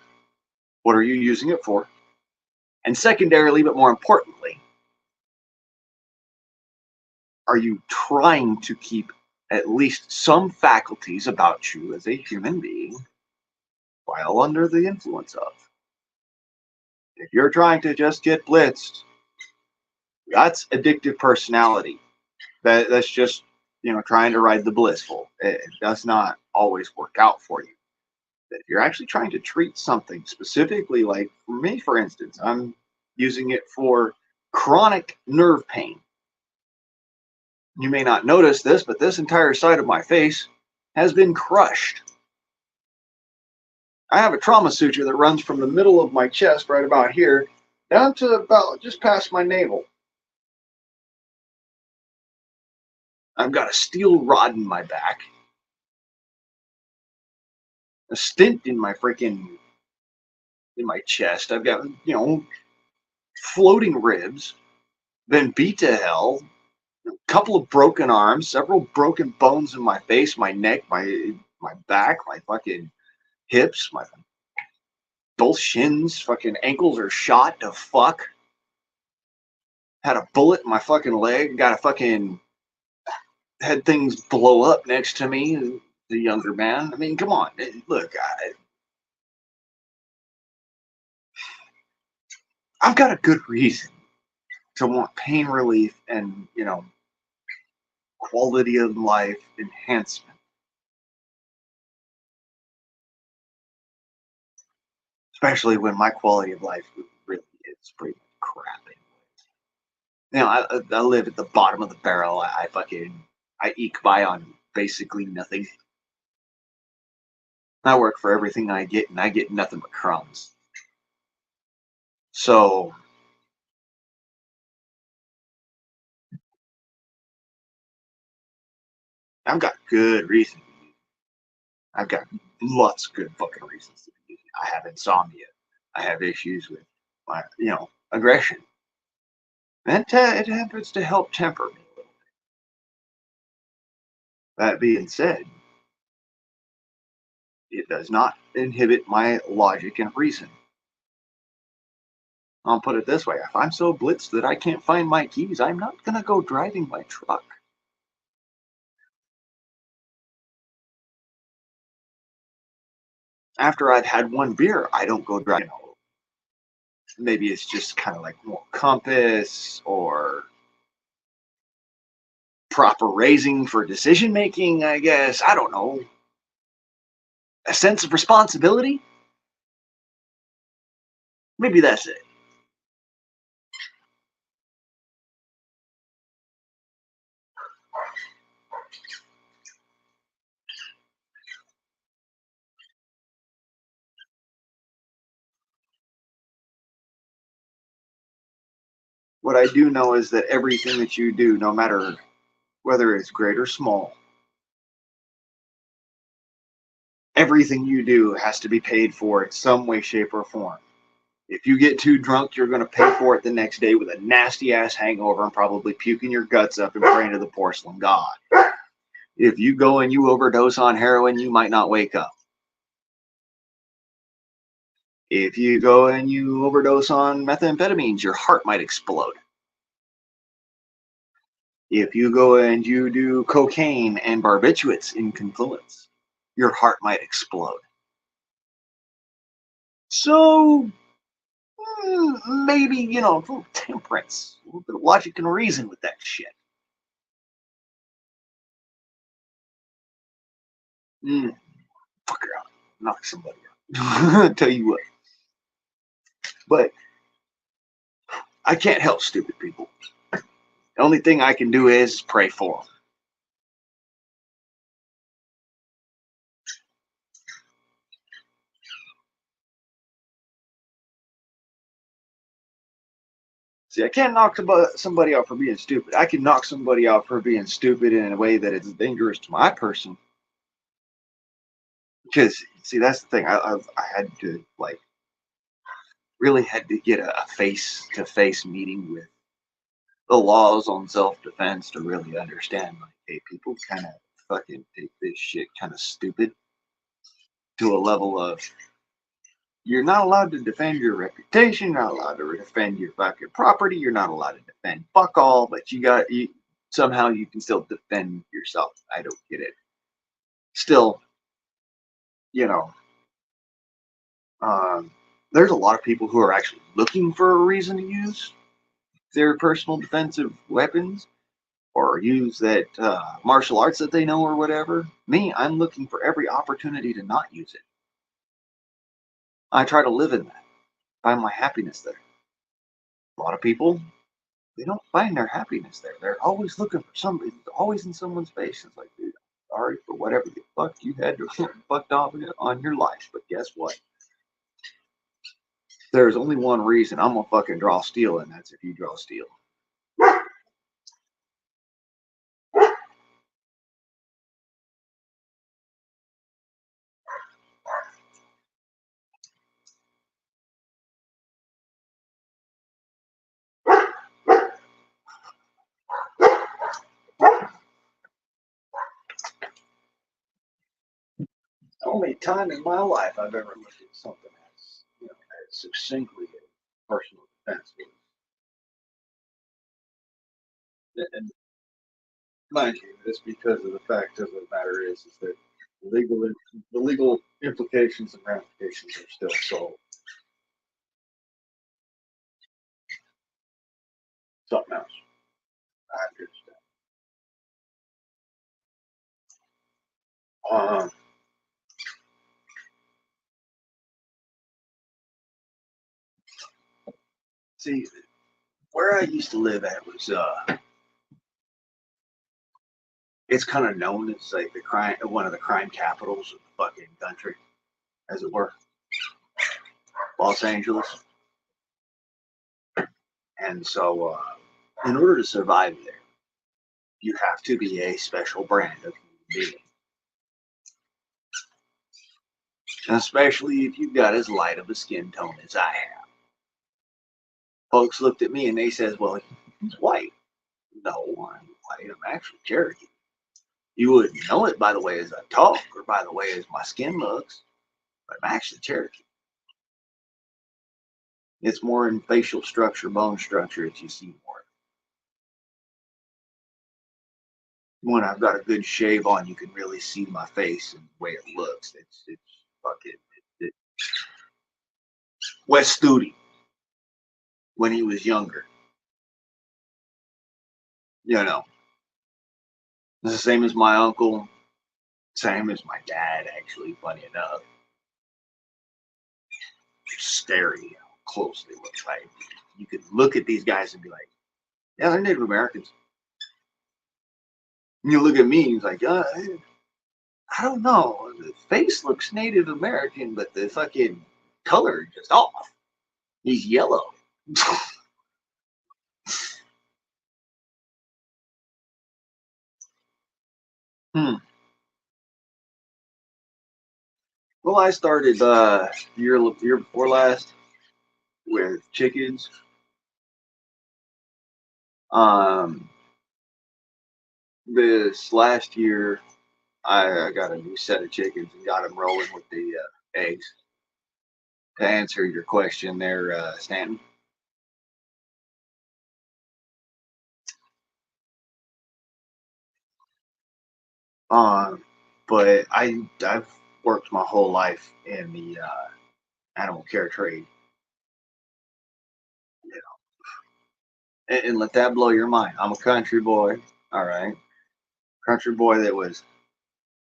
S2: what are you using it for? And secondarily, but more importantly, are you trying to keep at least some faculties about you as a human being while under the influence of? If you're trying to just get blitzed, that's addictive personality. That's just, trying to ride the blissful. It does not always work out for you. But if you're actually trying to treat something specifically, like for me, for instance, I'm using it for chronic nerve pain. You may not notice this, but this entire side of my face has been crushed. I have a trauma suture that runs from the middle of my chest, right about here, down to about just past my navel. I've got a steel rod in my back, a stent in my in my chest. I've got, floating ribs, been beat to hell, couple of broken arms, several broken bones in my face, my neck, my back, my fucking hips, my both shins, fucking ankles are shot to fuck. Had a bullet in my fucking leg, got a fucking had things blow up next to me, the younger man. I mean, come on. Look, I've got a good reason to want pain relief and, quality of life enhancement. Especially when my quality of life really is pretty crappy. I live at the bottom of the barrel. I eke by on basically nothing. I work for everything I get, and I get nothing but crumbs. So I've got good reason. I've got lots of good fucking reasons to be. I have insomnia. I have issues with my, aggression. And it happens to help temper me a little bit. That being said, it does not inhibit my logic and reason. I'll put it this way. If I'm so blitzed that I can't find my keys, I'm not going to go driving my truck. After I've had one beer, I don't go driving. Maybe it's just kind of like more compass or proper raising for decision making, I guess. I don't know. A sense of responsibility? Maybe that's it. What I do know is that everything that you do, no matter whether it's great or small, everything you do has to be paid for in some way, shape, or form. If you get too drunk, you're going to pay for it the next day with a nasty ass hangover and probably puking your guts up and praying to the porcelain god. If you go and you overdose on heroin, you might not wake up. If you go and you overdose on methamphetamines, your heart might explode. If you go and you do cocaine and barbiturates in confluence, your heart might explode. So maybe, a little temperance, a little bit of logic and reason with that shit. Fuck around, knock somebody out. Tell you what. But I can't help stupid people. The only thing I can do is pray for them. See, I can't knock somebody out for being stupid. I can knock somebody out for being stupid in a way that is dangerous to my person. Because, see, that's the thing. I had to, really had to get a face-to-face meeting with the laws on self-defense to really understand, hey, people kind of fucking take this shit kind of stupid to a level of you're not allowed to defend your reputation, you're not allowed to defend your fucking property, you're not allowed to defend fuck all, but somehow you can still defend yourself. I don't get it. Still, you know, there's a lot of people who are actually looking for a reason to use their personal defensive weapons or use that martial arts that they know or whatever. Me, I'm looking for every opportunity to not use it. I try to live in that, find my happiness there. A lot of people, they don't find their happiness there. They're always looking for somebody, always in someone's face. It's like, dude, I'm sorry for whatever the fuck you had to fucked off on your life, but guess what? There's only one reason I'm gonna fucking draw steel, and that's if you draw steel. only time in my life I've ever looked at something as succinctly as personal defense was. And mind you, it's because of the fact of the matter is that the legal implications and ramifications are still so something else. I understand. See, where I used to live at was it's kind of known as like one of the crime capitals of the fucking country, as it were, Los Angeles. And so, in order to survive there, you have to be a special brand of human being. And especially if you've got as light of a skin tone as I have. Folks looked at me and they says, well, he's white. No, I'm white. I'm actually Cherokee. You wouldn't know it by the way as I talk or by the way as my skin looks, but I'm actually Cherokee. It's more in facial structure, bone structure that you see more. When I've got a good shave on, you can really see my face and the way it looks. It's fucking Wes Studi when he was younger. You know, it's the same as my uncle, same as my dad. Actually, funny enough, it's scary how close they look. Like you could look at these guys and be like, "Yeah, they're Native Americans." And you look at me, and he's like, I don't know. The face looks Native American, but the fucking color is just off. He's yellow. Hmm. Well, I started year before last with chickens. Um, this last year, I got a new set of chickens and got them rolling with the eggs. To answer your question there, Stanton. Um, but I've worked my whole life in the animal care trade, you know, and let that blow your mind. I'm a country boy, all right, country boy that was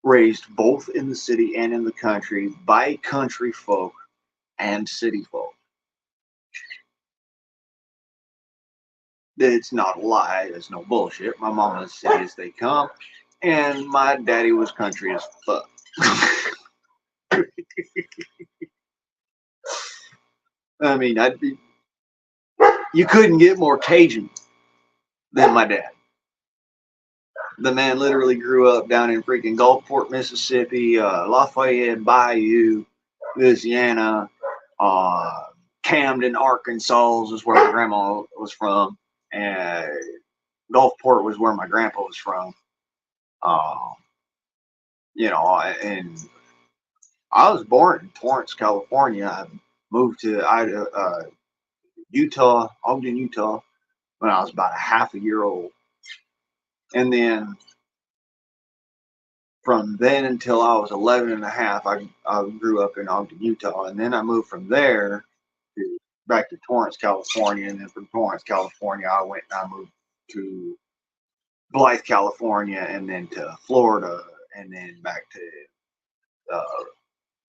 S2: raised both in the city and in the country by country folk and city folk. It's not a lie. It's no bullshit. My mom was city as they come, and my daddy was country as fuck. I mean, you couldn't get more Cajun than my dad. The man literally grew up down in freaking Gulfport, Mississippi, Lafayette Bayou, Louisiana, Camden, Arkansas is where my grandma was from, and Gulfport was where my grandpa was from. Uh, and I was born in Torrance, California. I moved to Ogden, Utah, when I was about a half a year old. And then from then until I was 11 and a half, I grew up in Ogden, Utah. And then I moved from there back to Torrance, California. And then from Torrance, California, I moved to Blythe, California, and then to Florida, and then back to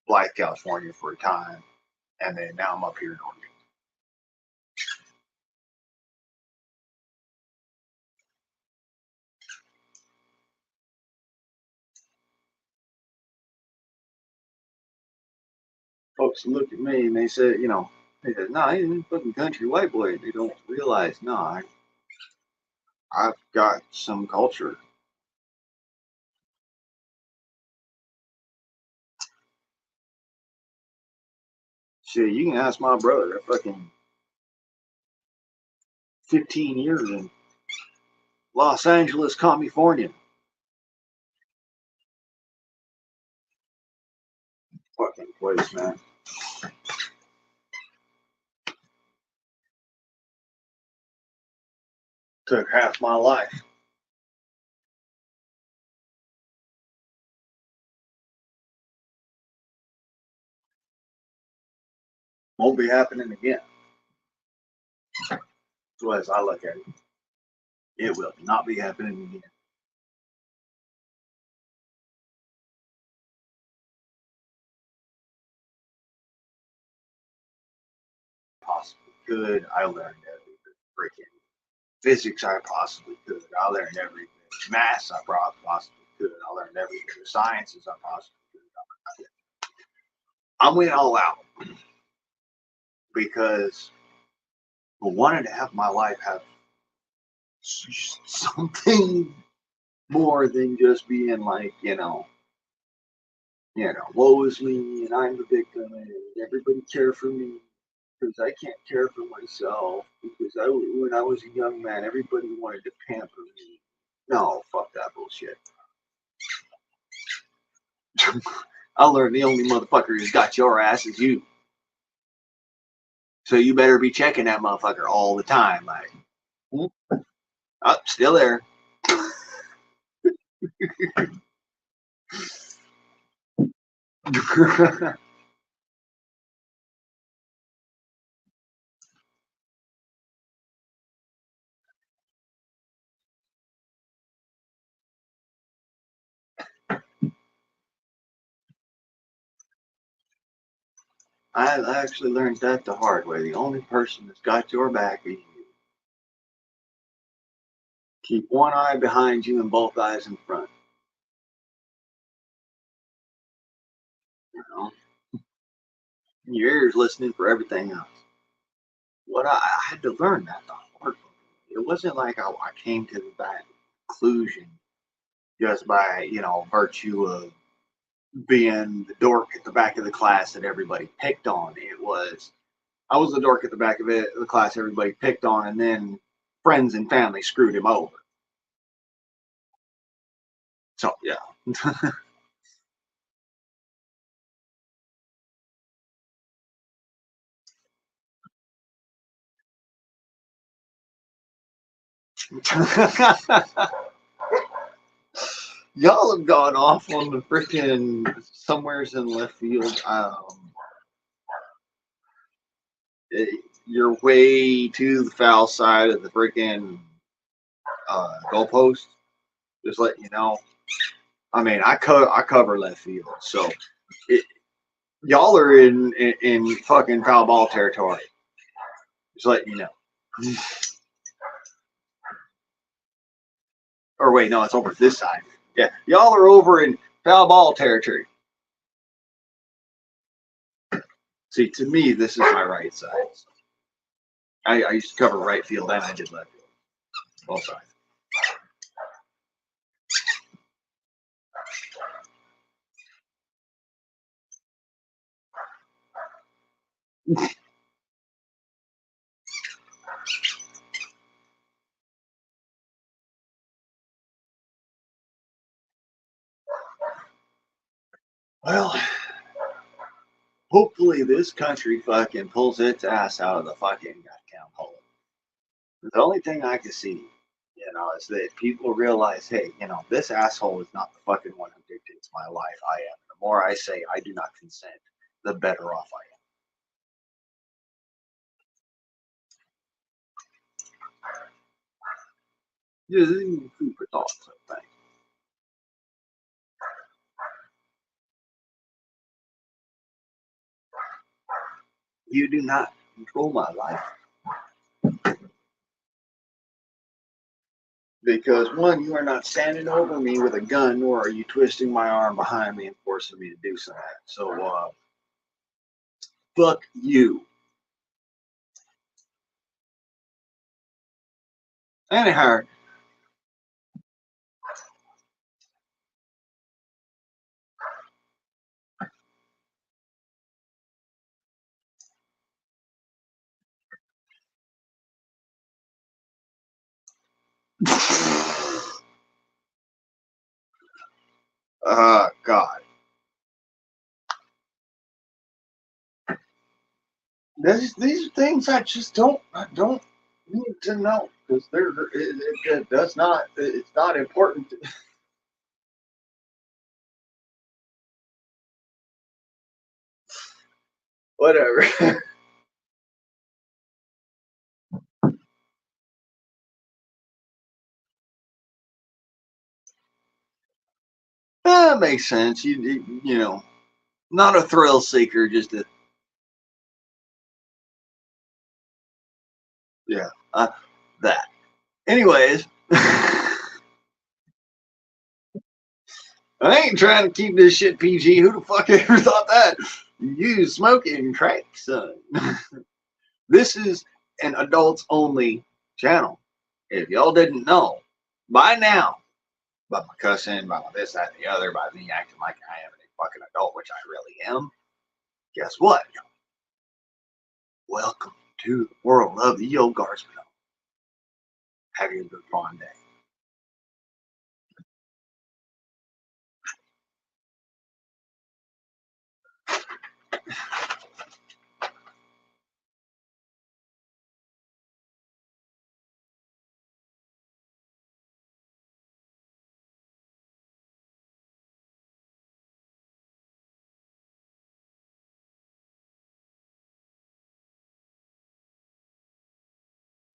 S2: Blythe, California for a time. And then now I'm up here in Oregon. Folks look at me and they said, they said, no, he's a fucking country white boy. They don't realize, no, I've got some culture. Shit, you can ask my brother. Fucking 15 years in Los Angeles, California. place, man. Took half my life. Won't be happening again. So as I look at it, it will not be happening again. Possibly could. I learned every freaking physics I possibly could. I learned every math I possibly could. I learned every sciences I possibly could. I went all out because I wanted to have my life have something more than just being like, woe is me and I'm the victim and everybody care for me because I can't care for myself because when I was a young man, everybody wanted to pamper me. No, fuck that bullshit. I learned the only motherfucker who's got your ass is you. So you better be checking that motherfucker all the time. Like, oh, still there. I actually learned that the hard way. The only person that's got your back is you. Keep one eye behind you and both eyes in front. You know, your ears listening for everything else. What I had to learn that the hard way. It wasn't like I came to that conclusion just by virtue of being the dork at the back of the class that everybody picked on. It was I was the dork at the back of the class everybody picked on, and then friends and family screwed him over. So yeah. Y'all have gone off on the freaking somewheres in left field. You're way to the foul side of the freaking goalpost. Just letting you know. I mean, I cover left field, so y'all are in fucking foul ball territory. Just letting you know. Or wait, no, it's over this side. Yeah, y'all are over in foul ball territory. See, to me, this is my right side. I used to cover right field and I did left field. Both sides. Well, hopefully this country fucking pulls its ass out of the fucking goddamn hole. The only thing I can see, is that people realize, hey, this asshole is not the fucking one who dictates my life. I am. The more I say I do not consent, the better off I am. Just food for thought, I think. You do not control my life. Because one, you are not standing over me with a gun, nor are you twisting my arm behind me and forcing me to do something. So, fuck you. Anyhow, God. these things I don't need to know because that's not it's not important. Whatever. That makes sense. You know, not a thrill seeker, just a yeah. That. Anyways, I ain't trying to keep this shit PG. Who the fuck ever thought that? You smoking crack, son. This is an adults only channel. If y'all didn't know by now, by my cussing, by my this, that, and the other, by me acting like I am a fucking adult, which I really am, guess what? Welcome to the world of the Yo Guardsman. Have you a good fun day.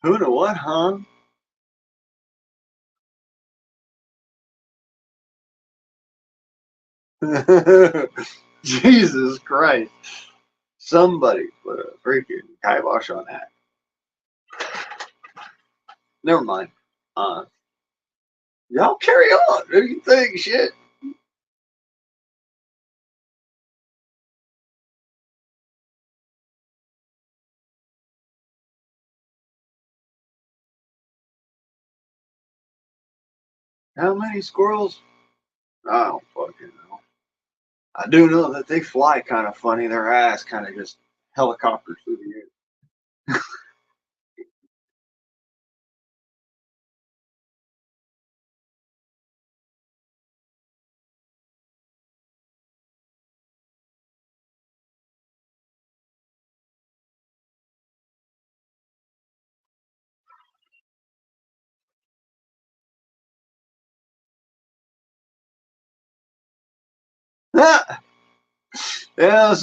S2: Who to what, huh? Jesus Christ. Somebody put a freaking kibosh on that. Never mind. Uh, y'all carry on. Do you think shit? How many squirrels? I don't fucking know. I do know that they fly kind of funny. Their ass kind of just helicopters through the air. Yeah, the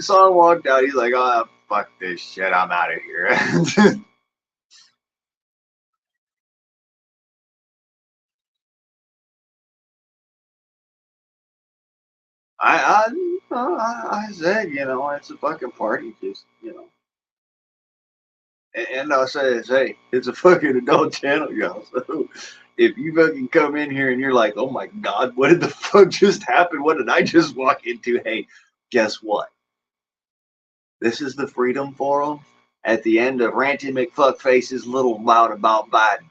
S2: song walked out. He's like, "Oh fuck this shit, I'm out of here." I said, it's a fucking party, just and I said, hey, it's a fucking adult channel, y'all. So if you fucking come in here and you're like, oh my god, what did the fuck just happen? What did I just walk into? Hey, guess what? This is the Freedom Forum at the end of Ranty Mcfuckface's little bout about Biden.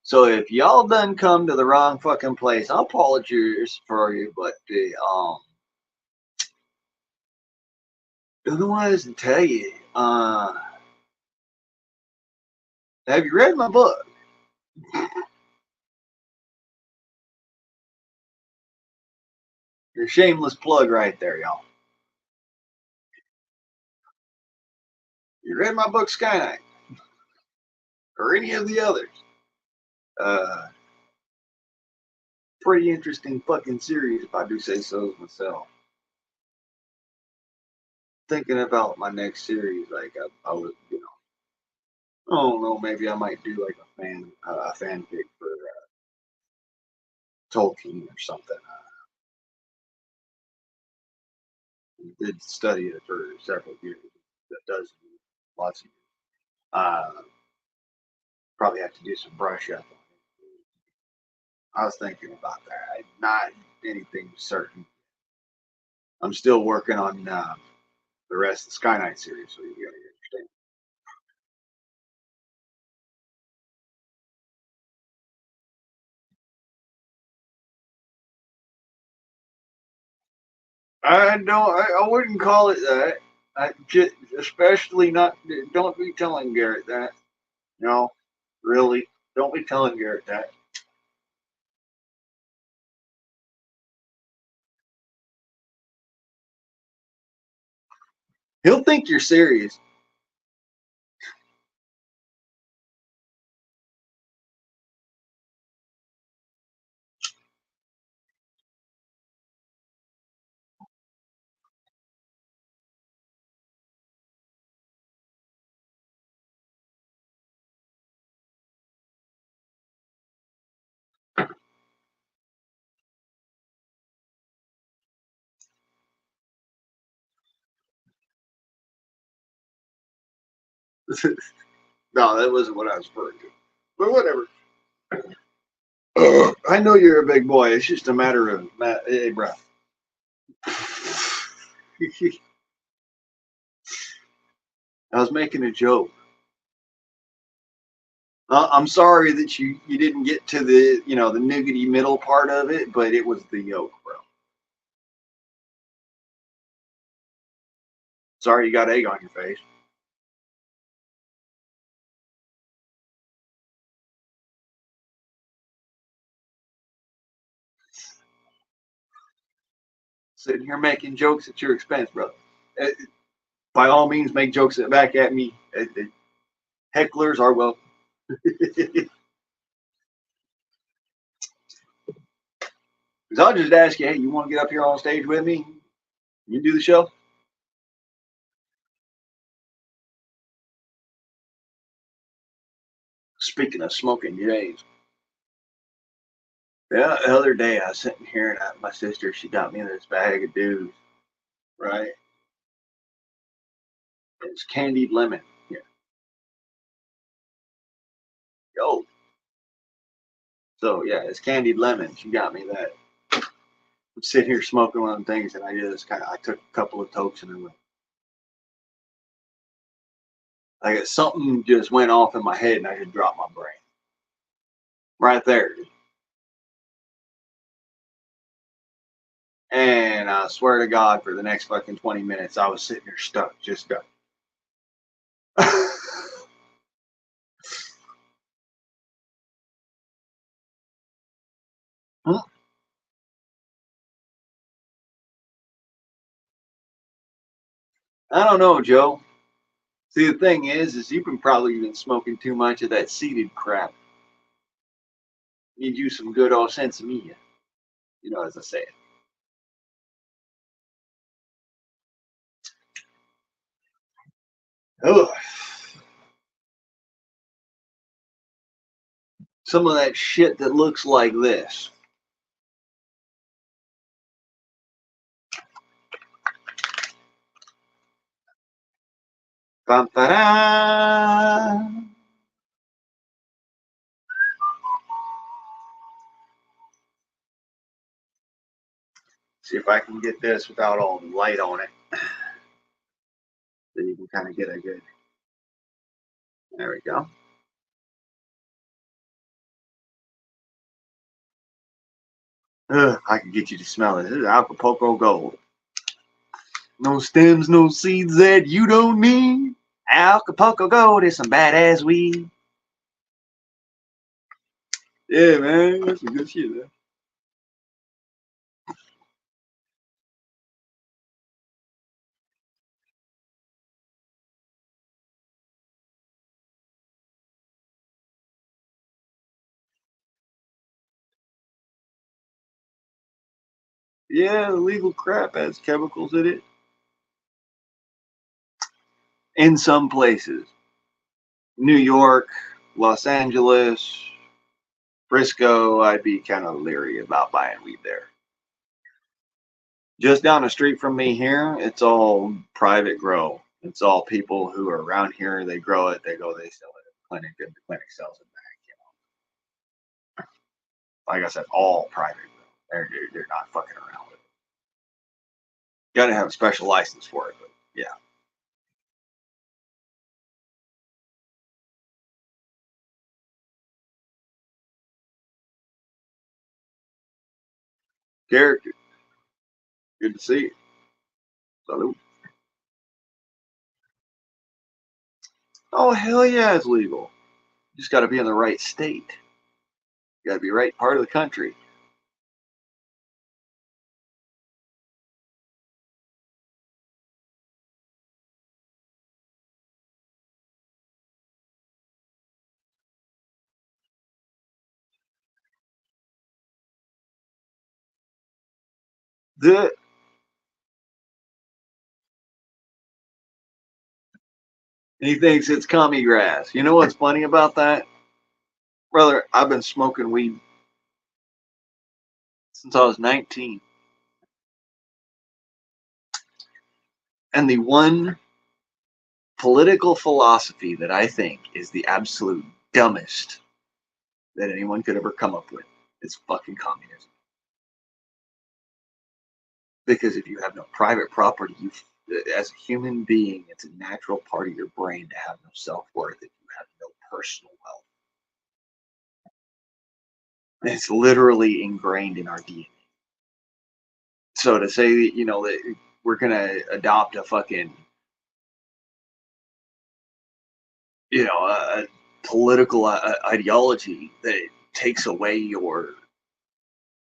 S2: So if y'all done come to the wrong fucking place, I apologize for you, but otherwise to tell you, have you read my book? Your shameless plug right there, y'all. You read my book Skynight or any of the others? Uh, Pretty interesting fucking series, if I do say so myself. Thinking about my next series, like I was, I don't know, maybe I might do like a fanfic for Tolkien or something. Did study it for several years. That does lots of years. Probably have to do some brush up on it. I was thinking about that. Not anything certain. I'm still working on the rest of the Sky Knight series, so you gotta understand. I don't. I wouldn't call it that. Especially not. Don't be telling Garrett that. No, really. Don't be telling Garrett that. He'll think you're serious. No, that wasn't what I was referring to. But whatever. I know you're a big boy. It's just a matter of, hey, bro. I was making a joke. I'm sorry that you didn't get to the the nougaty middle part of it, but it was the yolk, bro. Sorry you got egg on your face. Sitting here making jokes at your expense, bro. Uh, By all means, make jokes back at me. Hecklers are welcome. Because I'll just ask you, hey, you want to get up here on stage with me? You do the show? Speaking of smoking J's, the other day I was sitting here and my sister, she got me this bag of dews, right? It's candied lemon. Yeah. Yo. So, yeah, it's candied lemon. She got me that. I'm sitting here smoking one of the things and I took a couple of tokes and then like something just went off in my head and I just dropped my brain. Right there. And I swear to God, for the next fucking 20 minutes, I was sitting there stuck, just stuck. Huh? I don't know, Joe. See, the thing is you've been probably been smoking too much of that seeded crap. Need you some good old sensimilla, as I say. Ugh. Some of that shit that looks like this. Dun, da, da. See if I can get this without all the light on it. Then you can kind of get a good. There we go. Ugh, I can get you to smell it. This is Acapulco Gold. No stems, no seeds that you don't need. Acapulco Gold is some badass weed. Yeah, man, that's some good shit, man. Yeah, the legal crap has chemicals in it. In some places. New York, Los Angeles, Frisco, I'd be kind of leery about buying weed there. Just down the street from me here, it's all private grow. It's all people who are around here. They grow it, they go, they sell it at the clinic, and the clinic sells it back. Like I said, all private grow. They're not fucking around with it. Got to have a special license for it, but yeah. Character. Good to see you. Salute. Oh, hell yeah, it's legal. You just got to be in the right state. You got to be right part of the country. The, he thinks it's commie grass. You know what's funny about that? Brother, I've been smoking weed since I was 19. And the one political philosophy that I think is the absolute dumbest that anyone could ever come up with is fucking communism. Because if you have no private property, you, as a human being, it's a natural part of your brain to have no self-worth if you have no personal wealth. And it's literally ingrained in our DNA. So to say, you know, that we're gonna adopt a fucking, you know, a political ideology that takes away your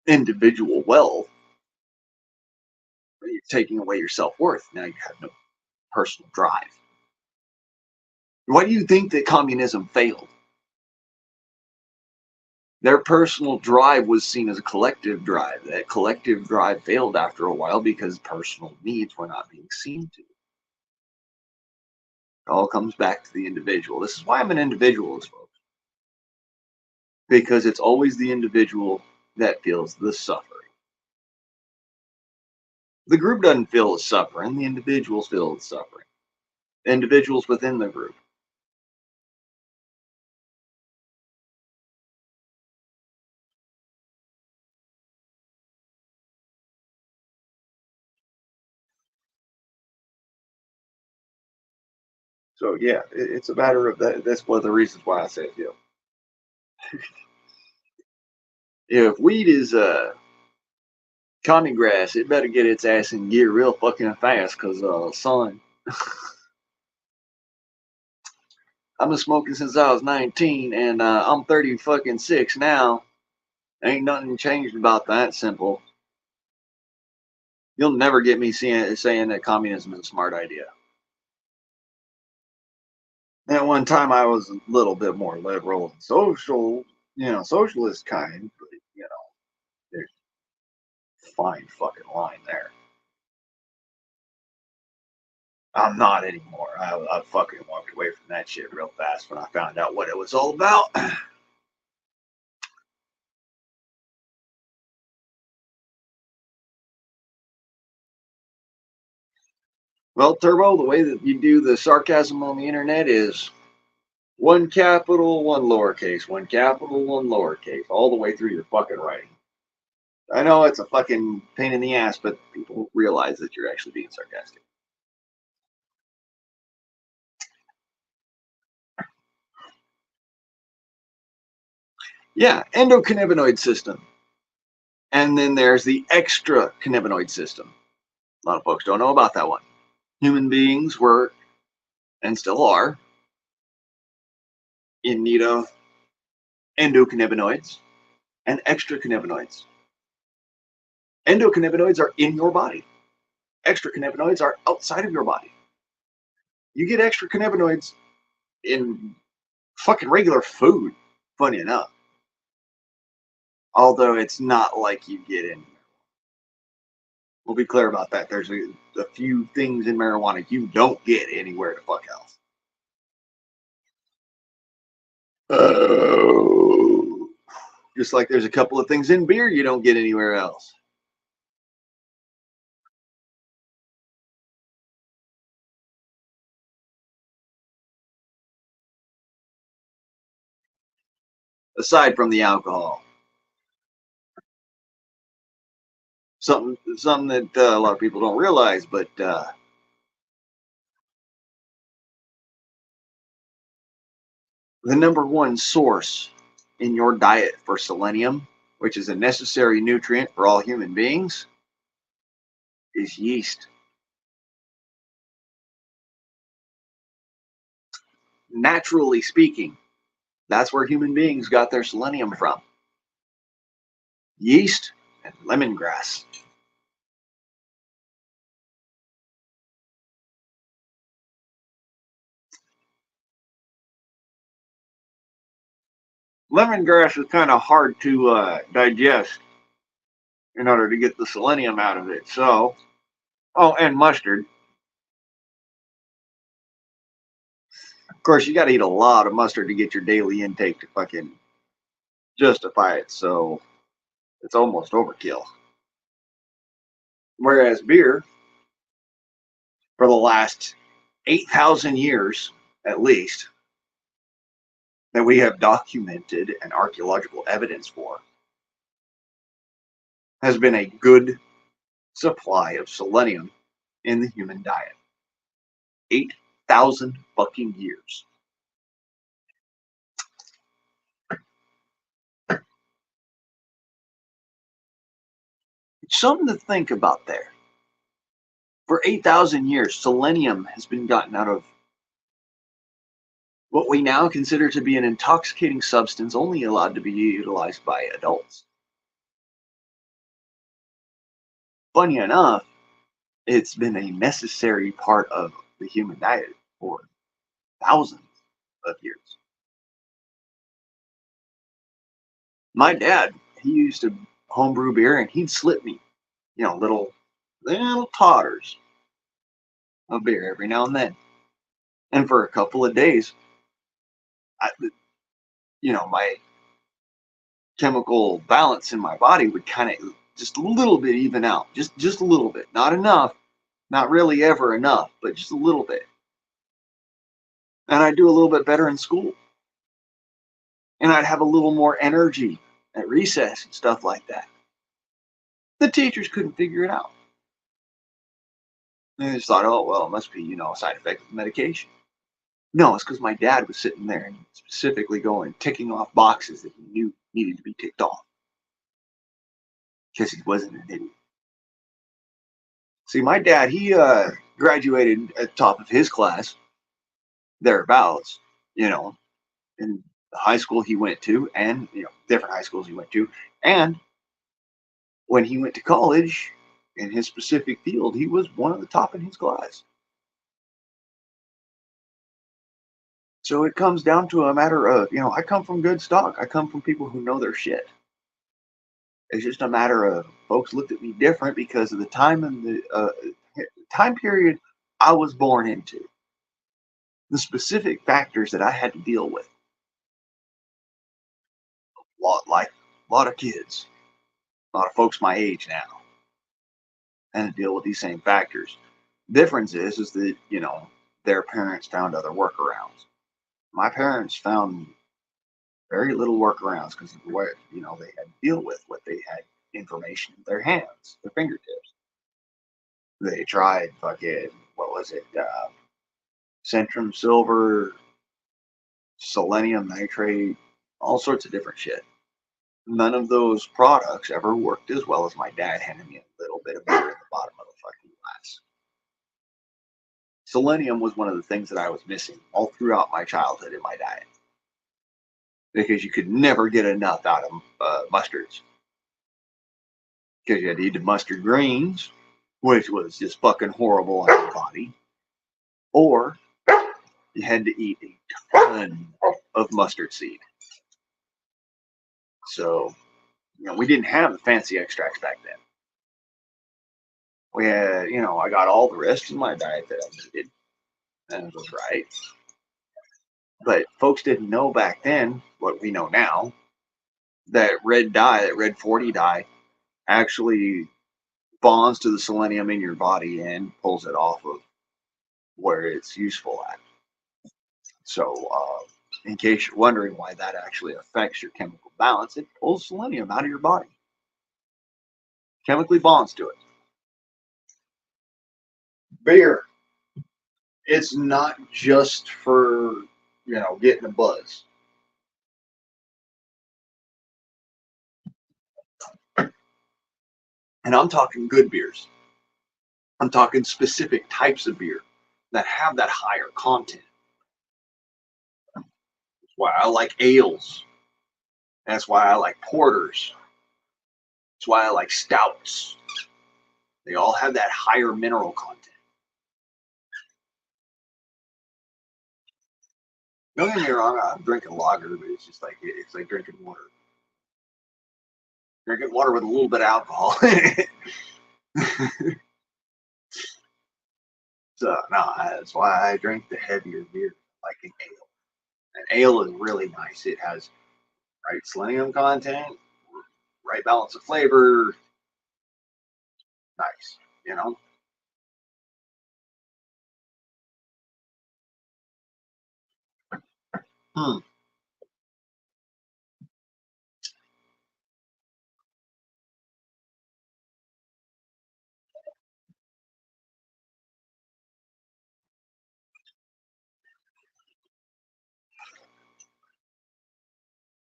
S2: individual wealth, you're taking away your self-worth. Now you have no personal drive. Why do you think that communism failed? Their personal drive was seen as a collective drive. That collective drive failed after a while because personal needs were not being seen to. It all comes back to the individual. This is why I'm an individualist, folks. Because it's always the individual that feels the suffering. The group doesn't feel the suffering, the individuals feel the suffering. The individuals within the group. So yeah, it's a matter of that. That's one of the reasons why I say, you know, if weed is common grass, it better get its ass in gear real fucking fast, cause son, I've been smoking since I was 19, and I'm 30 fucking 6 now. Ain't nothing changed about that. Simple. You'll never get me saying that communism is a smart idea. At one time, I was a little bit more liberal and social, you know, socialist kind, but you know, there's a fine fucking line there. I'm not anymore. I fucking walked away from that shit real fast when I found out what it was all about. Well, Turbo, the way that you do the sarcasm on the internet is one capital, one lowercase, one capital, one lowercase, all the way through your fucking writing. I know it's a fucking pain in the ass, but people realize that you're actually being sarcastic. Yeah, endocannabinoid system. And then there's the extra cannabinoid system. A lot of folks don't know about that one. Human beings were, and still are, in need of endocannabinoids and extra cannabinoids. Endocannabinoids are in your body. Extra cannabinoids are outside of your body. You get extra cannabinoids in fucking regular food, funny enough. Although it's not like you get in. We'll be clear about that. There's a few things in marijuana you don't get anywhere the fuck else. Oh. Just like there's a couple of things in beer you don't get anywhere else. Aside from the alcohol. Something that a lot of people don't realize, but the number one source in your diet for selenium, which is a necessary nutrient for all human beings, is yeast. Naturally speaking, that's where human beings got their selenium from. Yeast and lemongrass. Lemongrass is kind of hard to digest in order to get the selenium out of it. So, oh, and mustard. Of course, you got to eat a lot of mustard to get your daily intake to fucking justify it. So, it's almost overkill. Whereas beer, for the last 8,000 years at least that we have documented and archaeological evidence for has been a good supply of selenium in the human diet. 8,000 fucking years. It's something to think about there. For 8,000 years, selenium has been gotten out of what we now consider to be an intoxicating substance only allowed to be utilized by adults. Funny enough, it's been a necessary part of the human diet for thousands of years. My dad, he used to homebrew beer and he'd slip me, little totters of beer every now and then. And for a couple of days, my chemical balance in my body would kind of just a little bit even out, just a little bit, not enough, not really ever enough, but just a little bit. And I'd do a little bit better in school. And I'd have a little more energy at recess and stuff like that. The teachers couldn't figure it out. They just thought, oh, well, it must be, a side effect of the medication. No, it's because my dad was sitting there and specifically ticking off boxes that he knew needed to be ticked off. Because he wasn't an idiot. See, my dad, he graduated at the top of his class, thereabouts, in the high school he went to, and, different high schools he went to. And when he went to college, in his specific field, he was one of the top in his class. So it comes down to a matter of, I come from good stock. I come from people who know their shit. It's just a matter of folks looked at me different because of the time and the time period I was born into. The specific factors that I had to deal with. A lot of kids, a lot of folks my age now, and to deal with these same factors. Difference is that, their parents found other workarounds. My parents found very little workarounds because of the way, they had to deal with what they had information in their hands, their fingertips. They tried fucking, what was it? Centrum silver, selenium nitrate, all sorts of different shit. None of those products ever worked as well as my dad handed me a little bit of beer at the bottom of the fucking glass. Selenium was one of the things that I was missing all throughout my childhood in my diet. Because you could never get enough out of mustards. Because you had to eat the mustard greens, which was just fucking horrible on your body. Or you had to eat a ton of mustard seed. So, we didn't have the fancy extracts back then. We had, I got all the rest of my diet that I needed. And it was right. But folks didn't know back then, what we know now, that red dye, that red 40 dye, actually bonds to the selenium in your body and pulls it off of where it's useful at. So, in case you're wondering why that actually affects your chemical balance, it pulls selenium out of your body. Chemically bonds to it. Beer. It's not just for, getting a buzz. And I'm talking good beers. I'm talking specific types of beer that have that higher content. That's why I like ales. That's why I like porters. That's why I like stouts. They all have that higher mineral content. Don't get me wrong, I'm drinking lager, but it's just it's like drinking water. Drinking water with a little bit of alcohol in it. So, no, that's why I drink the heavier beer, like an ale. An ale is really nice. It has right selenium content, right balance of flavor. Nice, Hmm.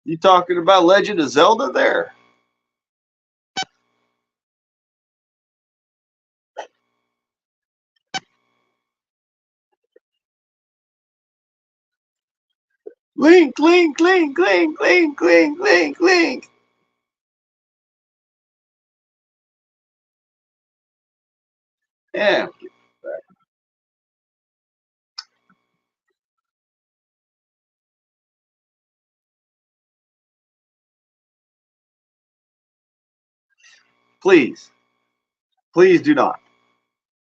S2: You talking about Legend of Zelda there? Link, link, link, link, link, link, link, link. Yeah. Please. Please do not.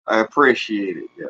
S2: I appreciate it. Yeah.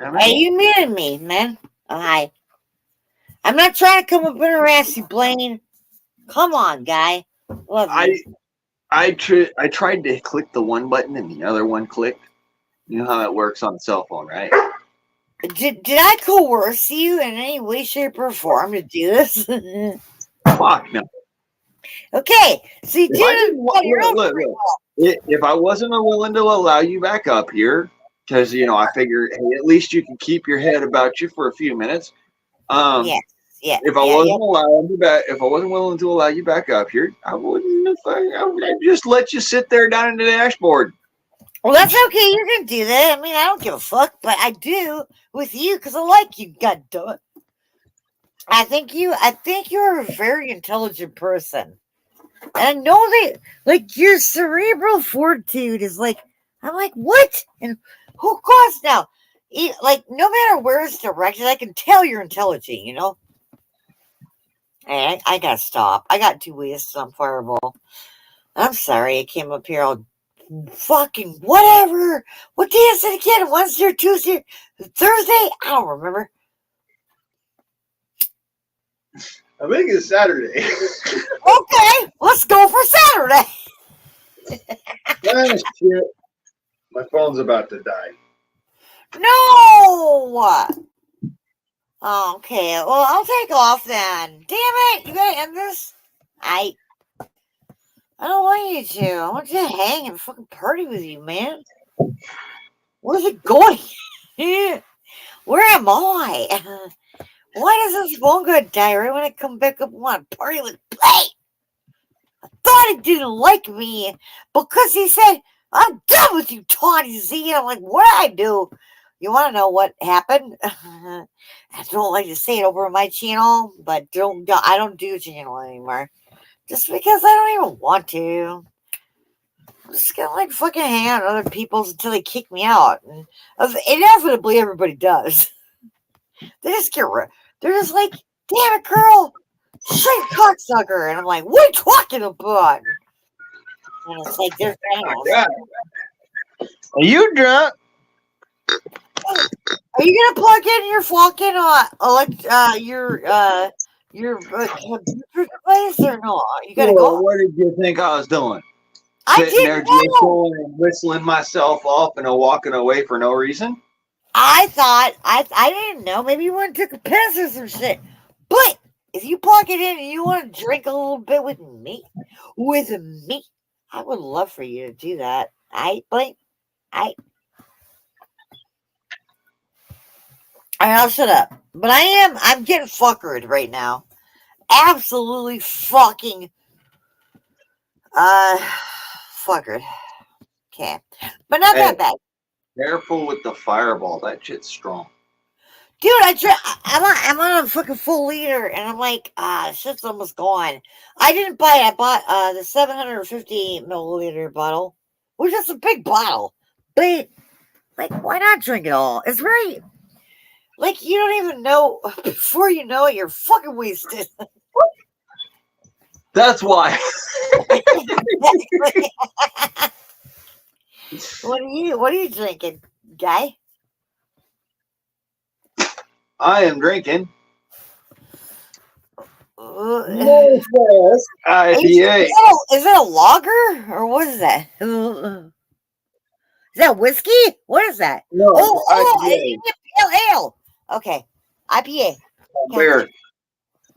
S2: I
S3: Hey,
S2: mean,
S3: you muted me, man. Oh, hi. I'm not trying to come up and harass you, Blaine. Come on, guy. Love you.
S2: I tried to click the one button and the other one clicked. You know how that works on a cell phone, right?
S3: Did I coerce you in any way, shape, or form to do this?
S2: Fuck no.
S3: Okay, so you
S2: If I
S3: didn't
S2: didn't
S3: follow your own
S2: look,
S3: free
S2: look.
S3: will.
S2: If I wasn't willing to allow you back up here, because I figure, hey, at least you can keep your head about you for a few minutes.
S3: Yes, yeah,
S2: If I
S3: yeah,
S2: wasn't
S3: yeah.
S2: allowing you back, if I wasn't willing to allow you back up here, I wouldn't have. I would just let you sit there down in the dashboard.
S3: Well, that's okay. You can do that. I mean, I don't give a fuck, but I do with you because I like you. God damn it. I think you're a very intelligent person. And I know that, like, your cerebral fortitude is like, I'm like, what? And who caused now? Like, no matter where it's directed, I can tell you're intelligent, you know? Hey, I gotta stop. I got too wasted on Fireball. I'm sorry I came up here all fucking whatever. What day is it again? Wednesday or Tuesday? Thursday? I don't remember.
S1: I think it's Saturday.
S3: Okay, let's go for Saturday.
S1: Ah, shit. My phone's about to die.
S3: No! Okay, well, I'll take off then. Damn it, you gotta end this? I don't want you to. I want you to hang and fucking party with you, man. Where's it going? Where am I? Why does this phone go die right when I come back up and want to party with Blake? I thought he didn't like me because he said, I'm done with you, Tawny Z. And I'm like, what did I do? You want to know what happened? I don't like to say it over on my channel, but I don't do channel anymore. Just because I don't even want to. I'm just gonna like fucking hang out at other people's until they kick me out. And inevitably everybody does. They just they're just like, damn it, girl, straight cocksucker. And I'm like, what are you talking about? And it's like, there's
S1: God. Are you drunk?
S3: are you gonna plug in your fucking your computer device or no? You gotta
S2: Well,
S3: go.
S2: what did you think I was doing?
S3: I
S2: Sitting there
S3: didn't know.
S2: giggling and whistling myself off and walking away for no reason?
S3: I thought I didn't know. Maybe you went and took a piss or some shit. But if you plug it in and you want to drink a little bit with me, I would love for you to do that. I'll shut up. But I'm getting fuckered right now. Absolutely fucking fuckered. Okay. But not
S2: Hey,
S3: that bad.
S2: careful with the fireball. That shit's strong.
S3: Dude, I'm on a fucking full liter and I'm like, shit's almost gone. I didn't buy it. I bought the 750 milliliter bottle, which is a big bottle. But like, why not drink it all? It's very Like, you don't even know. Before you know it, you're fucking wasted.
S2: That's why.
S3: Exactly. What are you drinking, guy?
S2: I am drinking
S3: Uh,
S2: Northwest IPA.
S3: is it a lager or what is that? Is that whiskey? What is that?
S2: No,
S3: It's
S2: IPA.
S3: pale ale. Okay, IPA.
S2: Beer.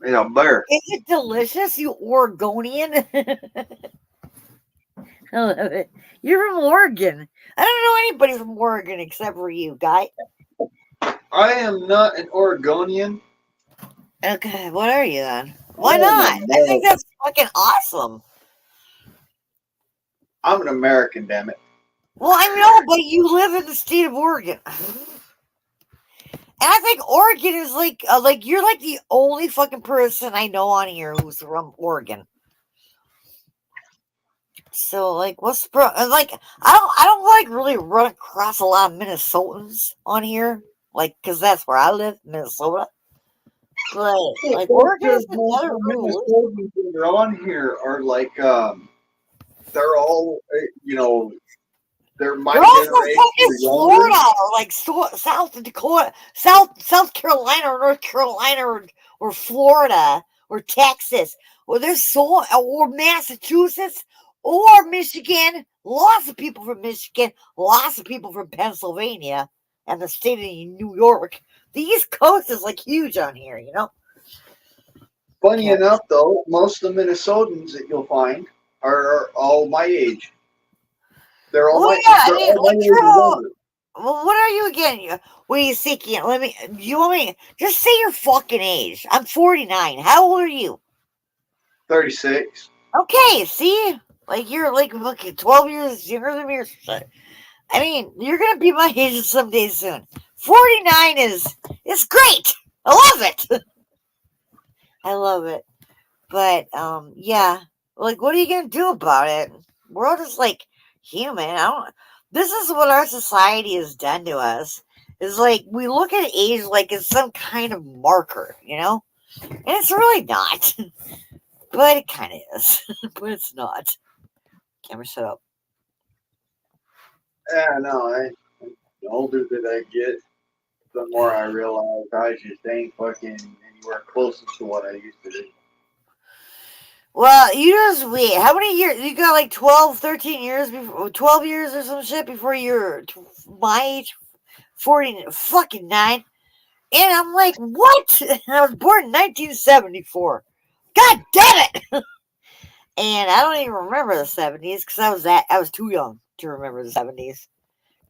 S2: It's a beer.
S3: Is it delicious, you Oregonian? I love it. You're from Oregon. I don't know anybody from Oregon except for you, guy.
S2: I am not an Oregonian.
S3: Okay, what are you then?
S2: I
S3: Why
S2: am
S3: not? I think
S2: American.
S3: that's fucking awesome.
S2: I'm an American, damn it.
S3: Well, I know, but you live in the state of Oregon. And I think Oregon is like you're like the only fucking person I know on here who's from Oregon. So like, like I don't like really run across a lot of Minnesotans on here, like because that's where I live, Minnesota. But like Oregon is
S2: Most
S3: another
S2: of the
S3: rule.
S2: Minnesotans that are on here are like, they're all, they're my
S3: They're all from
S2: generation
S3: fucking
S2: or younger.
S3: Florida or like South Dakota, South Carolina or North Carolina or Florida or Texas. Or or Massachusetts or Michigan. Lots of people from Michigan. Lots of people from Pennsylvania and the state of New York. The East Coast is like huge on here, you know.
S2: Funny
S3: Yeah.
S2: enough, though, most of the Minnesotans that you'll find are all my age. They're all
S3: Well,
S2: my,
S3: yeah, I
S2: they're
S3: mean,
S2: all my
S3: like
S2: age
S3: you're
S2: and
S3: all.
S2: younger.
S3: Well, what are you again? What are you seeking? You want me? Just say your fucking age. I'm 49. How old are you?
S2: 36.
S3: Okay, see? Like, you're like fucking 12 years younger than me or something. I mean, you're gonna be my age someday soon. 49 it's great. I love it. I love it. But, yeah. Like, what are you gonna do about it? We're all just like human. This is what our society has done to us. Is like we look at age like it's some kind of marker, you know? And it's really not. But it kind of is. But it's not. Camera, shut up.
S2: Yeah, no, the older that I get, the more I realize I just ain't fucking anywhere close to what I used to do.
S3: Well, you just wait. How many years? You got like 12, 13 years before, 12 years or some shit before you're my age, 40, fucking 9. And I'm like, what? I was born in 1974. God damn it! And I don't even remember the 70s because I was too young to remember the 70s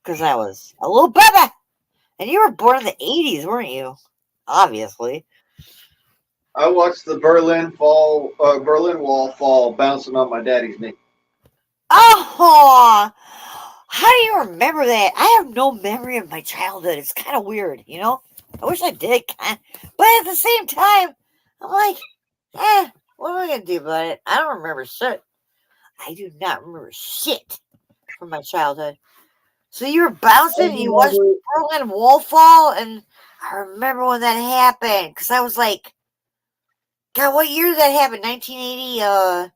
S3: because I was a little baby. And you were born in the 80s, weren't you? Obviously.
S2: I watched the Berlin Wall fall, bouncing on my daddy's knee.
S3: Oh, how do you remember that? I have no memory of my childhood. It's kind of weird, you know? I wish I did, but at the same time, I'm like, what am I going to do about it? I don't remember shit. I do not remember shit from my childhood. So you were bouncing and you watched the Berlin Wall fall, and I remember when that happened because I was like, God, what year did that happen? 1980.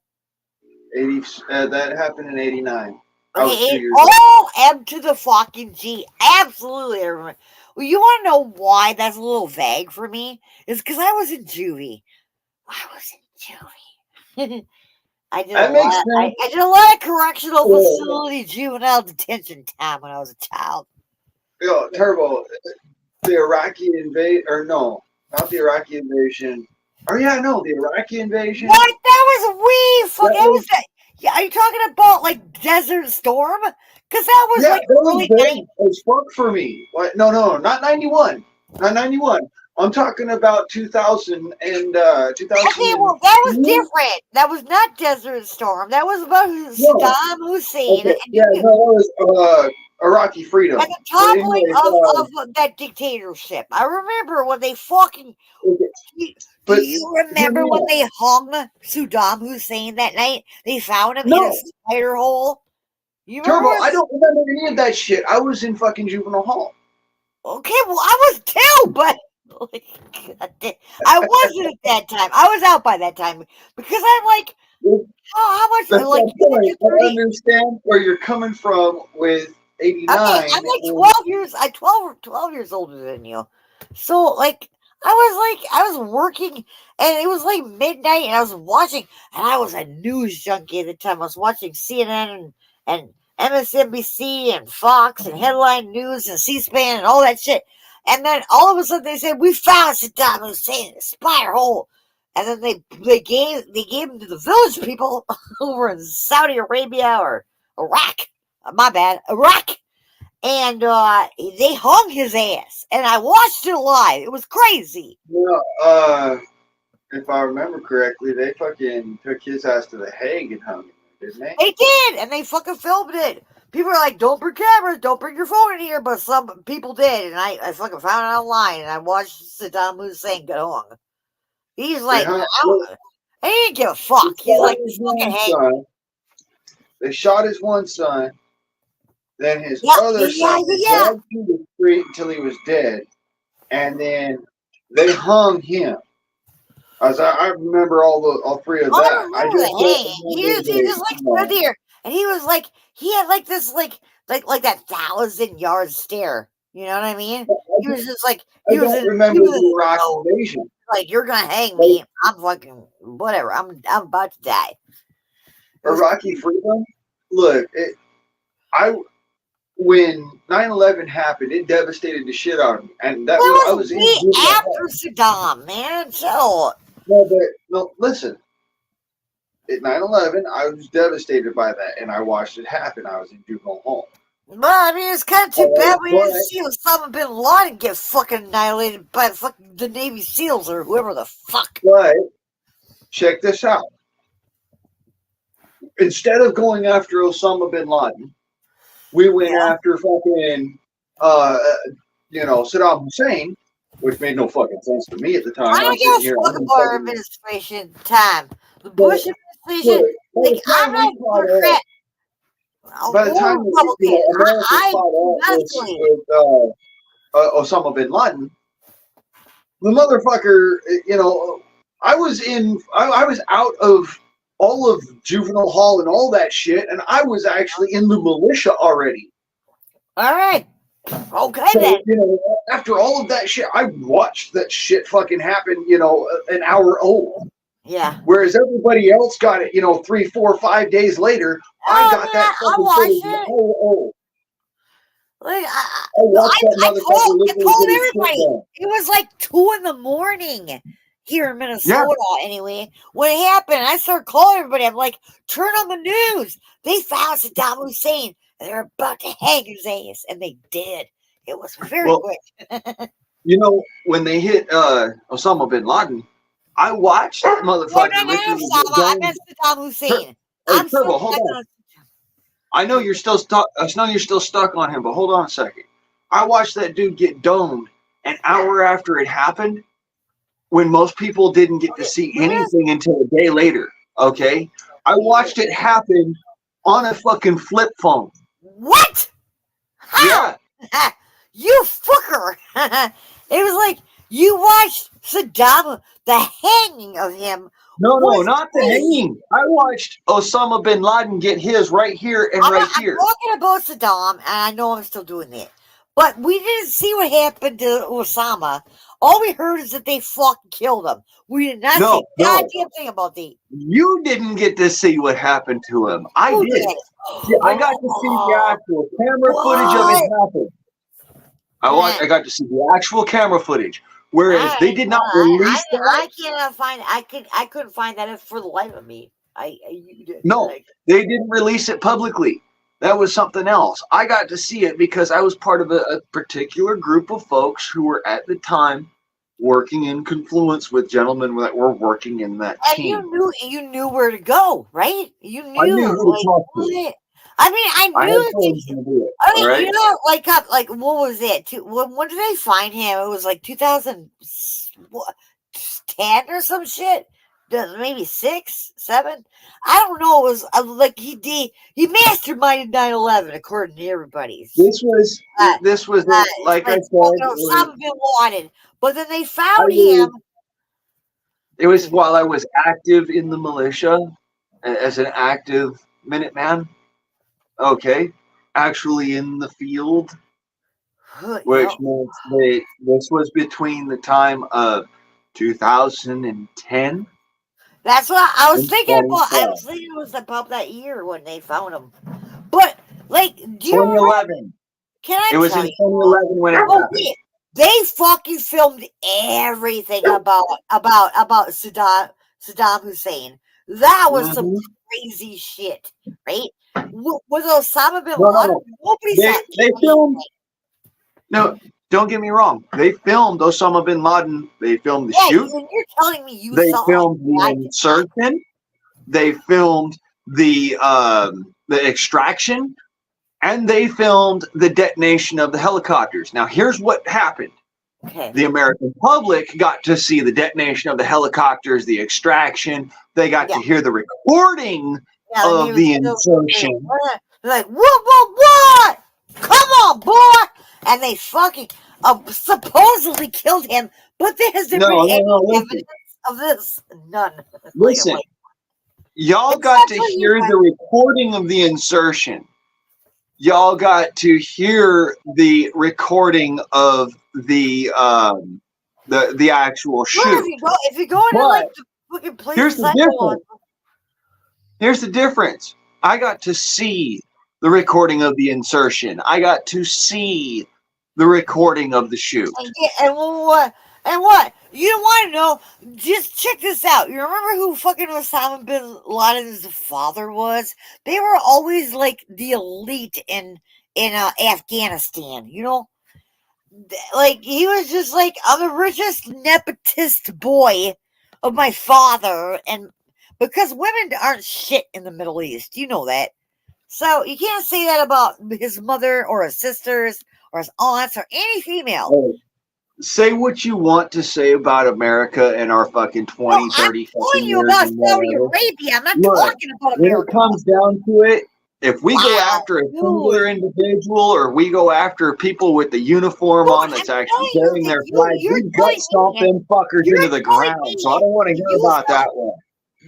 S2: 80. That happened in '89. I was 2
S3: Okay,
S2: years old.
S3: all M to the fucking G. Absolutely, I remember. Well, you want to know why that's a little vague for me? It's because I was in juvie. I was in juvie. I did a
S2: That makes
S3: lot.
S2: sense.
S3: I did a lot of correctional facility juvenile detention time when I was a child.
S2: Yo, Turbo, the Iraqi invasion, or no, not the Iraqi invasion. Oh yeah, no, the Iraqi invasion.
S3: What? That was way fuck. That was that. Yeah, are you talking about like Desert Storm? Because that was
S2: Yeah,
S3: like
S2: that was
S3: early
S2: big as fuck for me. What? No, not 91. Not 91. I'm talking about 2000 and 2000.
S3: Okay, well, that was different. That was not Desert Storm. That was about Saddam Hussein
S2: Okay. Yeah, no, that was Iraqi freedom.
S3: and the toppling of that dictatorship. I remember when they fucking.
S2: Okay.
S3: Do you remember when they hung Saddam Hussein that night? They found him in a spider hole. You remember?
S2: Turbo, I don't remember any of that shit. I was in fucking juvenile hall.
S3: Okay, well, I was too, but like, I wasn't at that time. I was out by that time because I'm like, how much?
S2: That's
S3: Like,
S2: my point. I understand where you're coming from with 89.
S3: okay, I'm like 12 years. I 12 years older than you, so like, I was working, and it was like midnight, and I was watching, and I was a news junkie at the time. I was watching CNN and MSNBC and Fox and Headline News and C-SPAN and all that shit. And then all of a sudden they said, "We found Saddam Hussein in a spider hole." And then they gave him to the village people over in Saudi Arabia or Iraq. My bad, Iraq. And they hung his ass, and I watched it live. It was crazy.
S2: If I remember correctly, they fucking took his ass to the Hague and hung him, didn't they?
S3: They did, and they fucking filmed it. People are like, "Don't bring cameras, don't bring your phone in here," but some people did, and I fucking found it online, and I watched Saddam Hussein get hung. He's like, he didn't give a fuck. He's like, fucking hang.
S2: They shot his one son, then his other son dragged through the street until he was dead, and then they hung him. As I remember all three of that.
S3: I just he just like stood there, and he was like, he had like this like that 1,000-yard stare. You know what I mean? He was just like,
S2: I don't remember the Iraq invasion.
S3: Like, you're gonna hang me. I'm fucking whatever. I'm about to die.
S2: Iraqi freedom. Look, when 9/11 happened, it devastated the shit out of me, and that was
S3: after Saddam, man. So
S2: no, listen. At 9/11, I was devastated by that, and I watched it happen. I was in juvenile home.
S3: Well, I mean, it's kind of too bad we didn't see Osama bin Laden get fucking annihilated by the Navy SEALs or whoever the fuck.
S2: But check this out. Instead of going after Osama bin Laden, we went after fucking, Saddam Hussein, which made no fucking sense to me at the time.
S3: I don't give a fuck about our administration time. The Bush administration, I'm not Democrat.
S2: By the time America fought with Osama bin Laden, the motherfucker, I was out of all of juvenile hall and all that shit, and I was actually in the militia already.
S3: All right. Okay,
S2: so,
S3: then.
S2: After all of that shit, I watched that shit fucking happen, an hour old.
S3: Yeah.
S2: Whereas everybody else got it, 3, 4, 5 days later. I got that fucking footage an hour old.
S3: Like, I told everybody. It was like 2 a.m. here in Minnesota, anyway. When it happened, I started calling everybody. I'm like, turn on the news. They found Saddam Hussein, and they're about to hang his ass. And they did. It was very quick.
S2: When they hit Osama bin Laden, I watched that motherfucker.
S3: I meant Saddam Hussein.
S2: I'm Turbo, hold on. I know you're still stuck. I know you're still stuck on him, but hold on a second. I watched that dude get domed an hour after it happened, when most people didn't get to see anything until a day later. Okay, I watched it happen on a fucking flip phone.
S3: What? How? Yeah. You fucker! It was like you watched Saddam, the hanging of him.
S2: No, not the hanging. I watched Osama bin Laden get his right here and right here.
S3: I'm talking about Saddam, and I know I'm still doing it. But we didn't see what happened to Osama. All we heard is that they fucking killed him. We did not see a goddamn thing about that.
S2: You didn't get to see what happened to him. I did. Yeah, I got to see the actual camera footage of it happen. I got to see the actual camera footage. Whereas they did not release that.
S3: I couldn't find that for the life of me.
S2: No, they didn't release it publicly. That was something else. I got to see it because I was part of a particular group of folks who were at the time working in confluence with gentlemen that were working in that team.
S3: And you knew where to go, right? You knew.
S2: I knew who to talk to.
S3: I mean, I knew.
S2: Right?
S3: Like what was it? When did they find him? It was like 2010 or some shit. maybe 6, 7. I don't know. It was like he masterminded 9/11, according to everybody.
S2: This was like I said.
S3: Osama bin Laden. But then they found him.
S2: It was while I was active in the militia as an active Minuteman. Okay, actually in the field, which means this was between the time of 2010.
S3: That's what I was thinking about. I was thinking it was about that year when they found him. But like, do you
S2: 2011?
S3: Can I?
S2: It was in 2011 when it happened.
S3: They fucking filmed everything about Saddam Hussein. That was some crazy shit, right? Was Osama bin Laden? Nobody said
S2: they filmed. No, don't get me wrong. They filmed Osama bin Laden. They filmed the shoot.
S3: You're telling me
S2: they filmed the insertion. They filmed the extraction, and they filmed the detonation of the helicopters. Now, here's what happened.
S3: Okay.
S2: The American public got to see the detonation of the helicopters, the extraction. They got to hear the recording of the insertion.
S3: Like, what? Come on, boy! And they fucking supposedly killed him, but there hasn't been any evidence of this. None.
S2: Listen, y'all got to hear the recording of the insertion. Y'all got to hear the recording of the actual shoot.
S3: If you go into like the fucking place,
S2: here's the difference. Here's the difference. I got to see the recording of the insertion. I got to see the recording of the shoot.
S3: And what? You don't want to know? Just check this out. You remember who fucking Osama bin Laden's father was? They were always like the elite in Afghanistan. You know, like he was just like, I'm the richest nepotist boy of my father, and because women aren't shit in the Middle East, you know that. So you can't say that about his mother or his sisters or his aunts or any female.
S2: Oh, say what you want to say about America and our fucking 20, 30
S3: fucking years. I'm telling you about Saudi Arabia. I'm not talking about America.
S2: When it comes down to it, if we go after a singular individual or we go after people with the uniform on that's actually carrying their flag, we gut stomp them fuckers into the ground. So I don't want to hear about that one.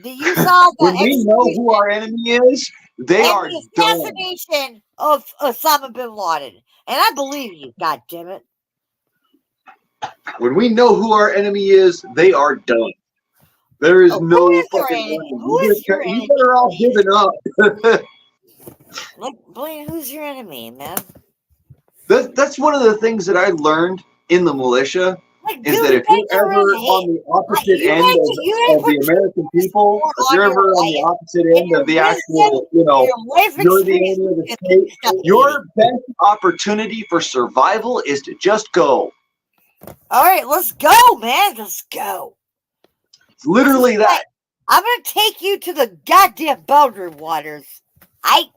S3: You saw
S2: when we know who our enemy is, they are
S3: the assassination of Osama bin Laden. And I believe you, God damn it.
S2: When we know who our enemy is, they are done. There is no fucking way. You better all give it up.
S3: Like, Blaine, who's your enemy, man?
S2: That's one of the things that I learned in the militia. Is that if you're ever on the opposite end of the American people, if you're ever on the opposite end of the actual, you're the enemy of the state, your best opportunity for survival is to just go.
S3: All right, let's go, man. Let's go.
S2: It's literally that.
S3: I'm going to take you to the goddamn boundary waters. I'll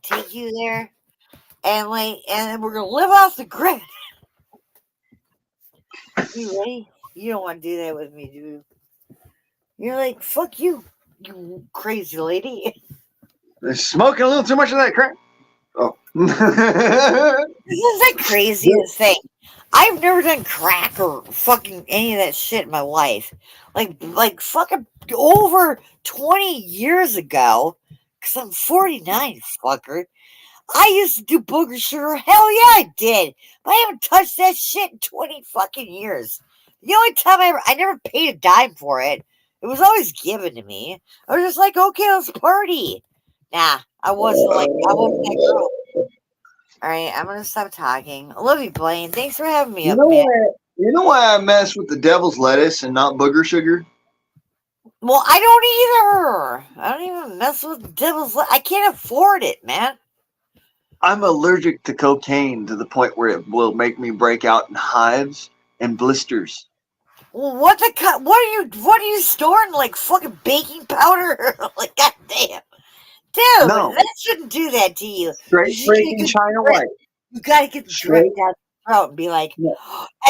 S3: take you there, and we're going to live off the grid. You ready? You don't want to do that with me, do you? You're like, fuck you, you crazy lady.
S2: They're smoking a little too much of that crap. Oh.
S3: This is the craziest thing. I've never done crack or fucking any of that shit in my life. Like fucking over 20 years ago, because I'm 49, fucker. I used to do booger sugar. Hell yeah, I did. But I haven't touched that shit in 20 fucking years. The only time I never paid a dime for it. It was always given to me. I was just like, okay, let's party. Nah, I wasn't that girl. All right, I'm going to stop talking. I love you, Blaine. Thanks for having me up, man.
S2: You know why I mess with the devil's lettuce and not booger sugar?
S3: Well, I don't either. I don't even mess with devil's lettuce. I can't afford it, man.
S2: I'm allergic to cocaine to the point where it will make me break out in hives and blisters.
S3: Well, what are you storing, like fucking baking powder? Like, goddamn. Dude, that shouldn't do that to you.
S2: Straight freaking China White.
S3: You gotta get the drip down the throat and be like, and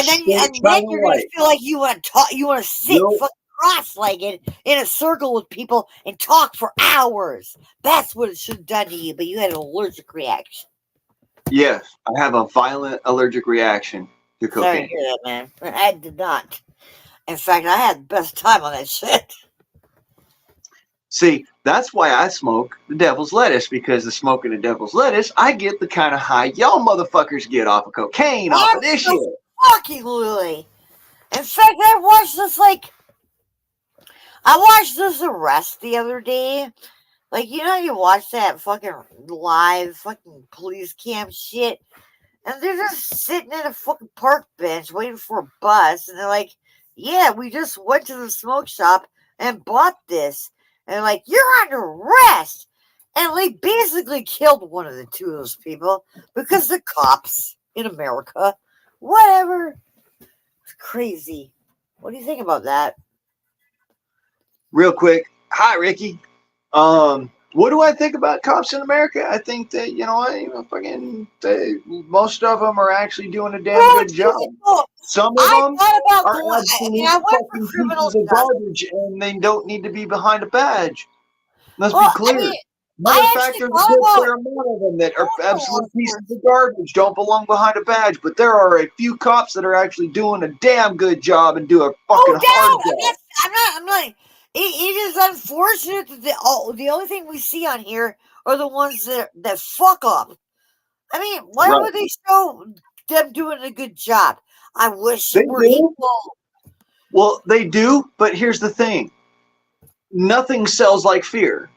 S3: then you're gonna feel like you want to talk, you want to sit, fucking cross-legged in a circle with people and talk for hours. That's what it should have done to you, but you had an allergic reaction.
S2: Yes, I have a violent allergic reaction to
S3: Sorry to
S2: cocaine.
S3: hear that, man. I did not. In fact, I had the best time on that shit.
S2: See, that's why I smoke the devil's lettuce, because the smoking the devil's lettuce, I get the kind of high y'all motherfuckers get off of cocaine, off of this shit.
S3: Fucking Lily. In fact, I watched this arrest the other day. Like, you know, you watch that fucking live fucking police cam shit, and they're just sitting in a fucking park bench waiting for a bus, and they're like, yeah, we just went to the smoke shop and bought this. And like, you're under arrest. And they basically killed one of the two of those people because the cops in America, whatever. It's crazy. What do you think about that?
S2: Real quick, hi Ricky. What do I think about cops in America? I think that most of them are actually doing a damn good job. Some of them are absolute fucking pieces of garbage, and they don't need to be behind a badge. Let's be clear. Matter of fact, there's a good fair amount of them that are absolute pieces of garbage, don't belong behind a badge. But there are a few cops that are actually doing a damn good job and do a fucking hard job.
S3: I'm not. It is unfortunate that the only thing we see on here are the ones that fuck up. I mean, why would they show them doing a good job? I wish it were equal.
S2: Well, they do, but here's the thing. Nothing sells like fear.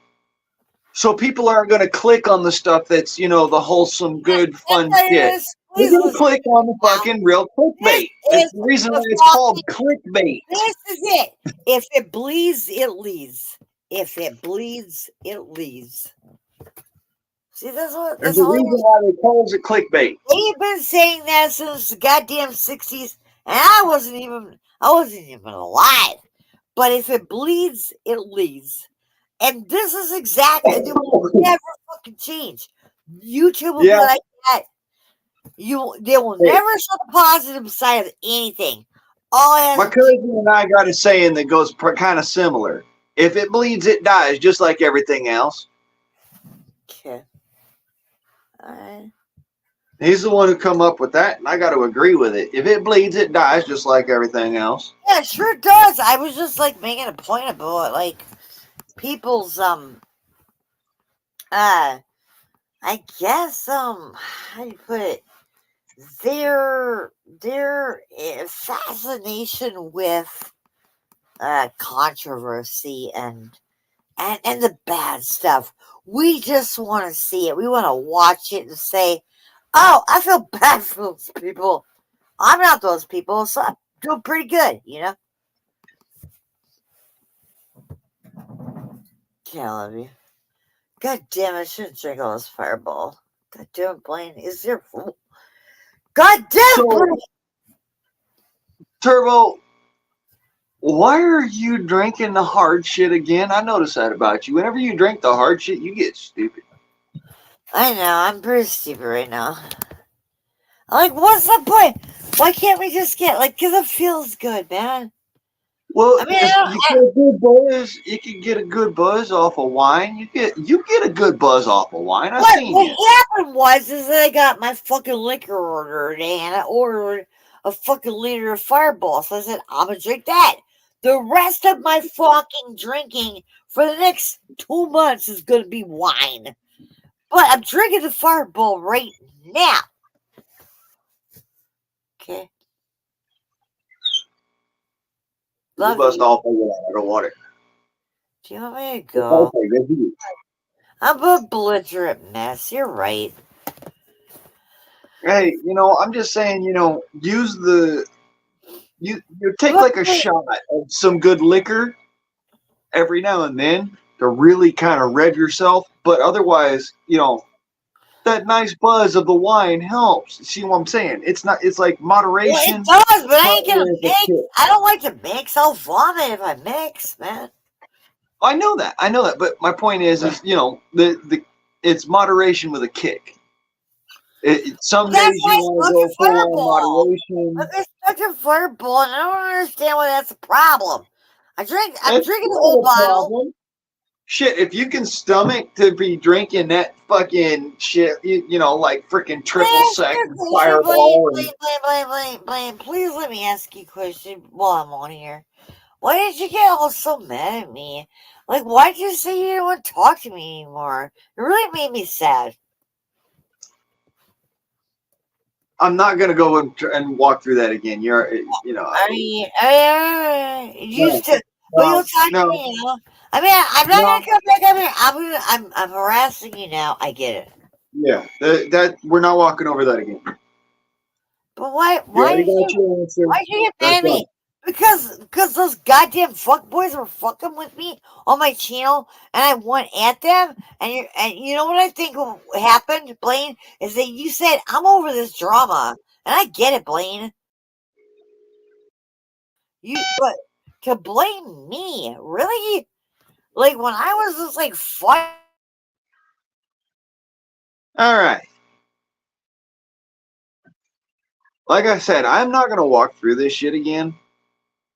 S2: So people aren't going to click on the stuff that's, the wholesome, good, fun shit. They're going to click on the fucking real clickbait. That's the reason why it's called clickbait.
S3: This is it. If it bleeds, it leads. If it bleeds, it leads. See, that's
S2: There's a reason why they call it clickbait.
S3: They've been saying that since the goddamn 60s, and I wasn't even alive. But if it bleeds, it leads. And this is exactly, it will never fucking change. YouTube will be like that. They will never show the positive side of anything.
S2: My cousin and I got a saying that goes kind of similar. If it bleeds, it dies, just like everything else.
S3: Okay. All right.
S2: He's the one who come up with that, and I got to agree with it. If it bleeds, it dies, just like everything else.
S3: Yeah, it sure does. I was just like making a point about it, like people's I guess how do you put it? Their fascination with controversy and the bad stuff. We just want to see it. We want to watch it and say, "Oh, I feel bad for those people. I'm not those people, so I'm doing pretty good." Can't love you. God damn, I shouldn't drink all this Fireball. God damn it, Blaine. Is there... God damn it,
S2: Turbo, why are you drinking the hard shit again? I noticed that about you. Whenever you drink the hard shit, you get stupid.
S3: I know, I'm pretty stupid right now. Like, what's the point? Why can't we just get, because it feels good, man.
S2: Well, you can get a good buzz off of wine. You get a good buzz off of wine. What
S3: happened was that I got my fucking liquor ordered, and I ordered a fucking liter of Fireball. So I said, I'm gonna drink that. The rest of my fucking drinking for the next 2 months is gonna be wine. But I'm drinking the Fireball right now. Okay.
S2: You bust off over that. I don't want it.
S3: Do you want me to go? I'm a belligerent mess. You're right.
S2: Hey, I'm just saying, use you take like a shot of some good liquor every now and then to really kind of rev yourself. But otherwise, that nice buzz of the wine helps. See what I'm saying? It's like moderation.
S3: Well, it does, but I ain't gonna mix. I don't like to mix. I'll vomit if I mix, man.
S2: I know that. But my point is it's moderation with a kick. Some days you want to go full on moderation.
S3: But there's such a Fireball, and I don't understand why that's a problem. I'm
S2: That's
S3: drinking the
S2: not
S3: whole
S2: a
S3: bottle.
S2: problem. Shit, if you can stomach to be drinking that fucking shit, you know, like freaking triple sec and fireball and
S3: Blaine, please let me ask you a question while I'm on here. Why did you get all so mad at me? Like, why did you say you didn't want to talk to me anymore? It really made me sad.
S2: I'm not gonna go and walk through that again. You know,
S3: I mean, you
S2: no,
S3: still, but you'll
S2: no,
S3: talk to
S2: no,
S3: me, you know. I mean, I'm not
S2: no.
S3: gonna come back up here. I'm harassing you now. I get it.
S2: Yeah, that we're not walking over that again.
S3: But why?
S2: You already got your answer.
S3: Why did you get mad
S2: That's
S3: at me?
S2: right.
S3: Because those goddamn fuckboys were fucking with me on my channel, and I went at them. And you know what I think happened, Blaine, is that you said I'm over this drama, and I get it, Blaine. But to blame me, really? Like when I was just like fight.
S2: All right. Like I said, I'm not gonna walk through this shit again.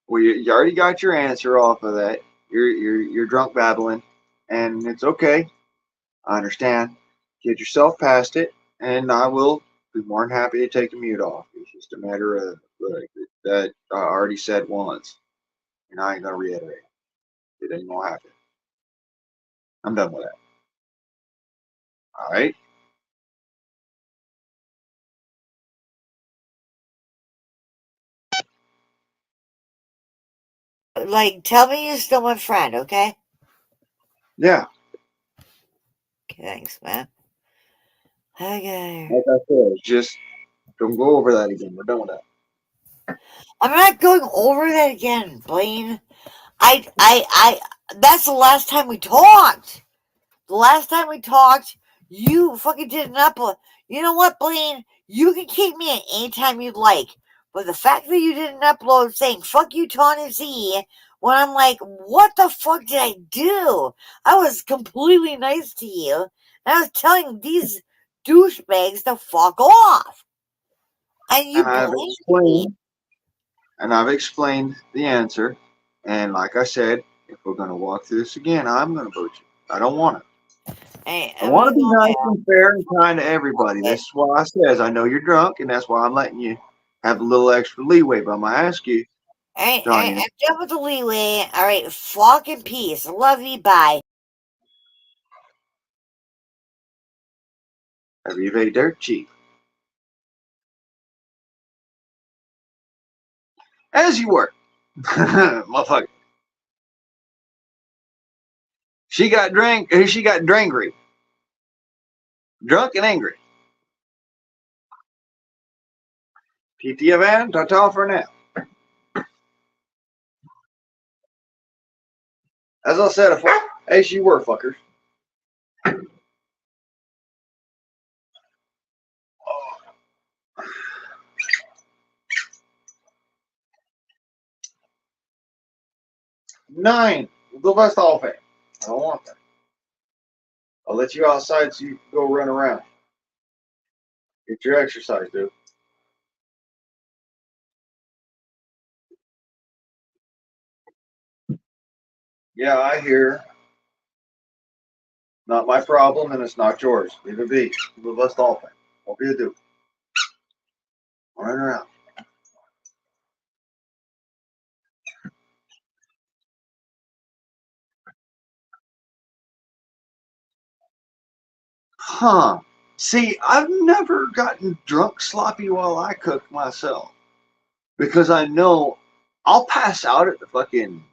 S2: Well, you already got your answer off of that. You're drunk babbling, and it's okay. I understand. Get yourself past it, and I will be more than happy to take the mute off. It's just a matter of like, that I already said once, and I ain't gonna reiterate. It ain't gonna happen. I'm done with that. All right.
S3: Like, tell me you're still my friend, okay?
S2: Yeah.
S3: Okay, thanks, man. Okay.
S2: Like I said, just don't go over that again. We're done with that.
S3: I'm not going over that again, Blaine. That's the last time we talked. The last time we talked, you fucking did an upload. You know what, Blaine? You can kick me at any time you'd like. But the fact that you did an upload saying, fuck you, Tony Z, when I'm like, what the fuck did I do? I was completely nice to you. And I was telling these douchebags to fuck off. And you
S2: And I've
S3: blamed me.
S2: explained the answer. And like I said, if we're gonna walk through this again, I'm gonna vote you. I don't want it.
S3: Hey,
S2: I
S3: I'm
S2: want
S3: gonna
S2: to be
S3: go
S2: nice
S3: now.
S2: and fair and kind to everybody.
S3: Okay.
S2: That's why I says I know you're drunk, and that's why I'm letting you have a little extra leeway. But I'm gonna ask you, Tanya,
S3: I'm done with the leeway. All right, fuck in peace. Love you. Bye.
S2: have you a dirt cheap? As you were, motherfucker. She got drangry, drunk and angry. PT van, ta for now. As I said before, as you were, fuckers. 9. We'll go bust off it. I don't want that. I'll let you outside so you can go run around. Get your exercise, dude. Yeah, I hear. Not my problem, and it's not yours. Leave it be. We'll bust off it. Won't be a dude. Run around. Huh. See, I've never gotten drunk sloppy while I cook myself. Because I know I'll pass out at the fucking,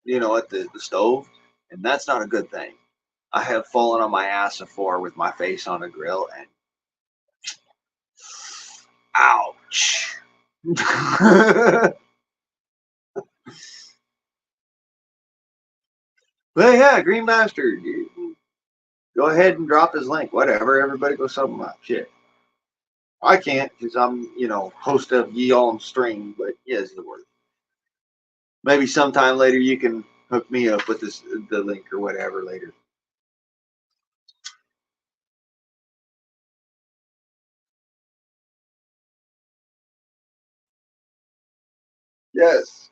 S2: at the stove, and that's not a good thing. I have fallen on my ass before with my face on a grill, and ouch. But yeah, Green Bastard, go ahead and drop his link. Whatever, everybody go sub him up. Shit. I can't because I'm, host of Ye On Stream, but yes, the word. Maybe sometime later you can hook me up with the link or whatever later. Yes.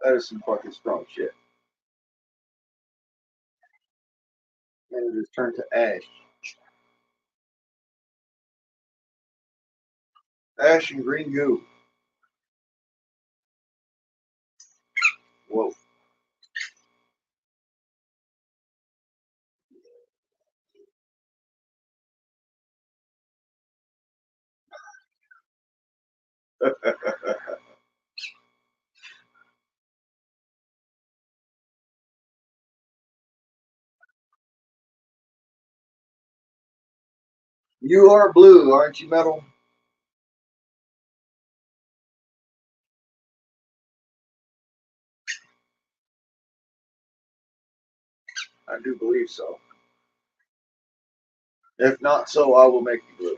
S2: That is some fucking strong shit. And it has turned to ash. Ash and green goo. Whoa. You are blue, aren't you, Metal? I do believe so. If not so, I will make you blue.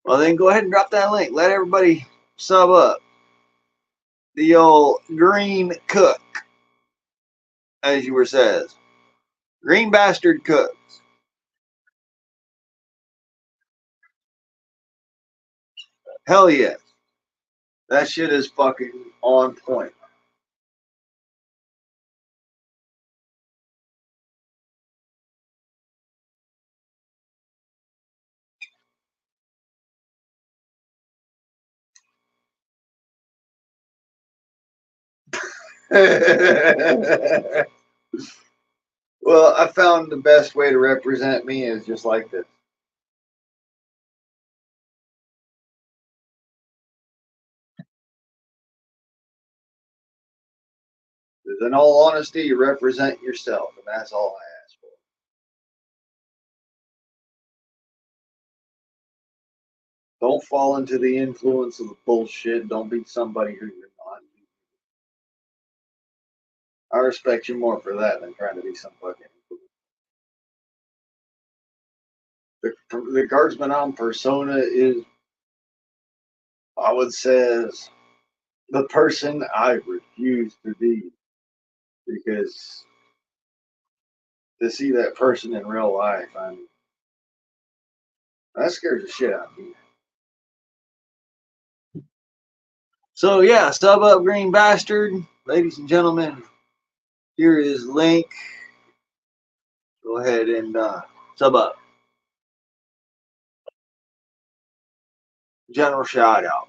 S2: Well, then go ahead and drop that link. Let everybody sub up. The old green cook, as you were says. Green bastard cooks. Hell yes. That shit is fucking on point. Well, I found the best way to represent me is just like this. Because in all honesty, you represent yourself, and that's all I ask for. Don't fall into the influence of the bullshit. Don't be somebody who you're not. I respect you more for that than trying to be some fucking. The guardsman on persona is, I would say, is the person I refuse to be, because to see that person in real life, I mean, that scares the shit out of me. So yeah, sub up, green bastard, ladies and gentlemen. Here is link. Go ahead and sub up. General shout out.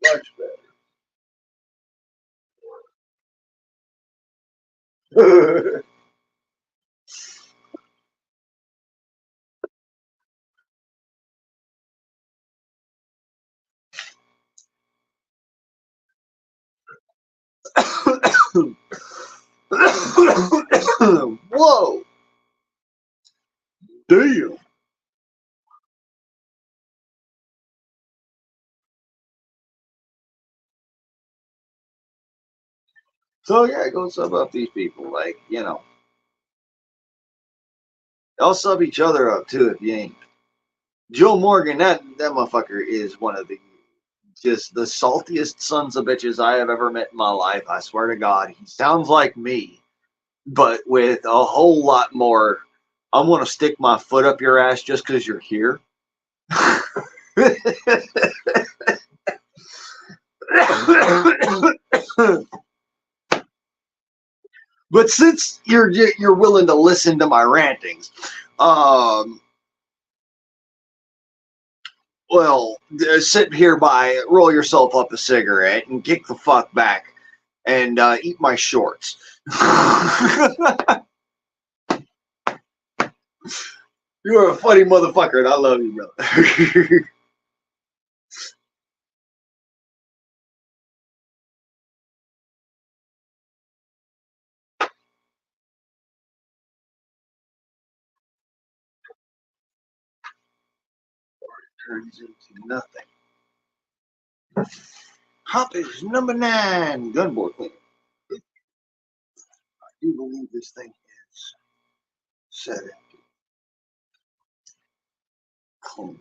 S2: Much better. Whoa! Damn! So yeah, go sub up these people. Like, you know, y'all sub each other up too if you ain't. Joe Morgan, that motherfucker is one of the just the saltiest sons of bitches I have ever met in my life. I swear to God, he sounds like me, but with a whole lot more. I'm gonna stick my foot up your ass just because you're here. But since you're willing to listen to my rantings, well, sit hereby, roll yourself up a cigarette, and kick the fuck back, and eat my shorts. You're a funny motherfucker, and I love you, brother. turns into nothing. Hop is number 9. Gunboard cleaner. I do believe this thing is set empty. Clean.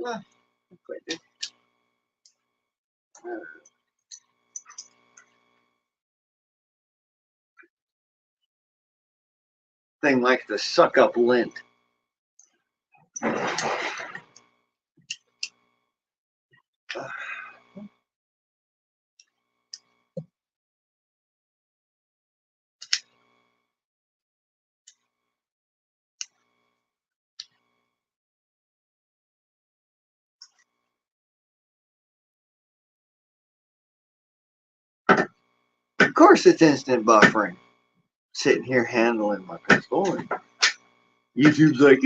S2: Yeah, quite did. Thing likes to suck up lint. Of course it's instant buffering. Sitting here handling my pistol and YouTube's like,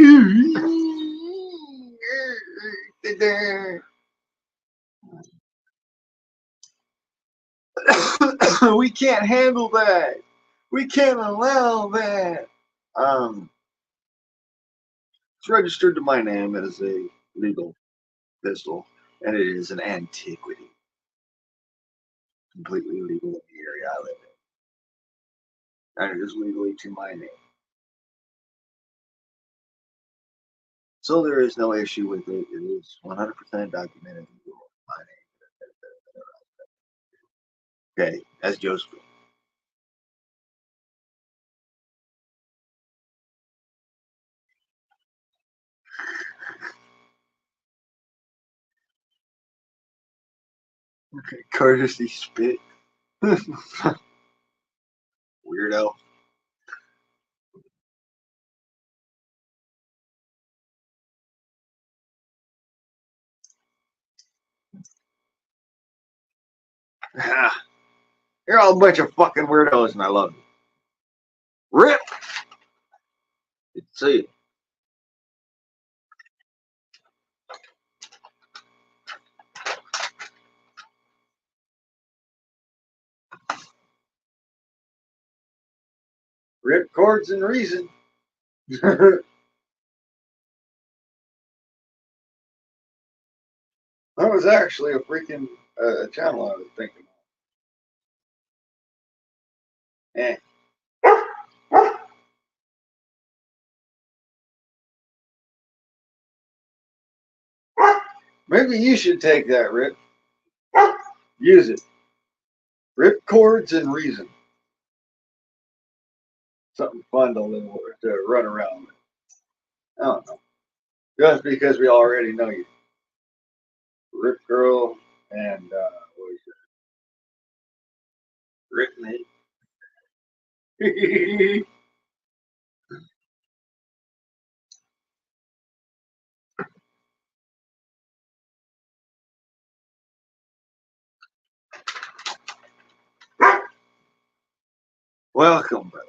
S2: we can't handle that. We can't allow that. It's registered to my name as a legal pistol, and it is an antiquity. Completely legal in the area I live in. And it is legally to my name. So there is no issue with it. It is 100% documented legal in my name. Okay, that's Josephine. Courtesy spit. Weirdo. You're all a bunch of fucking weirdos, and I love you. Rip. Good to see you. Rip chords and reason. That was actually a freaking channel I was thinking of. Eh. Maybe you should take that, Rip. Use it. Rip chords and reason. Something fun to run around with. I don't know. Just because we already know you. Rip girl and what is it? Rip me. Welcome, brother.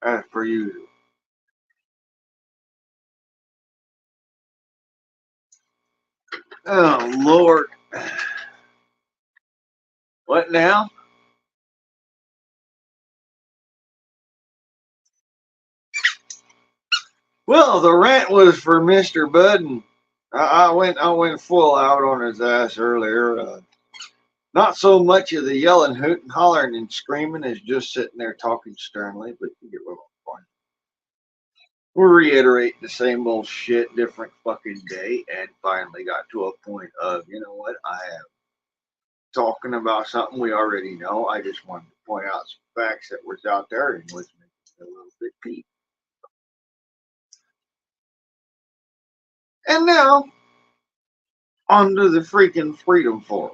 S2: As per usual. Oh, Lord. What now? Well, the rant was for Mr. Bud, and I went full out on his ass earlier. Not so much of the yelling, hooting, hollering, and screaming as just sitting there talking sternly, but you get what I'm saying. We'll reiterate the same old shit, different fucking day, and finally got to a point of, you know what, I am talking about something we already know. I just wanted to point out some facts that was out there and was making a little bit peeved. And now, onto the freaking Freedom Forum.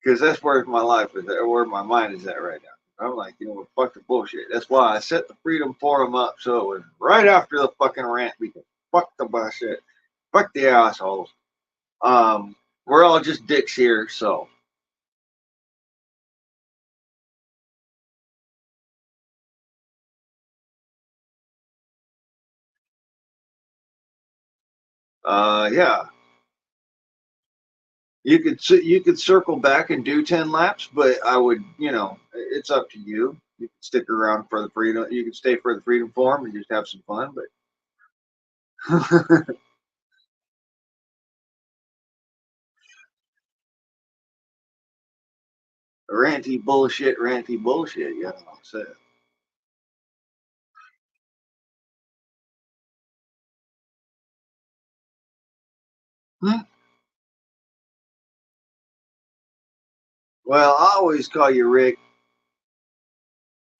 S2: Because that's where my life is at, where my mind is at right now. I'm like, you know what, fuck the bullshit. That's why I set the Freedom Forum up so it was right after the fucking rant because Fuck the bullshit. Fuck the assholes. We're all just dicks here, so. Yeah. You could circle back and do 10 laps, but I would, it's up to you. You can stick around for the freedom. You can stay for the freedom forum and just have some fun, but ranty bullshit, ranty bullshit. Yeah, I said. Hmm? Well, I always call you Rick,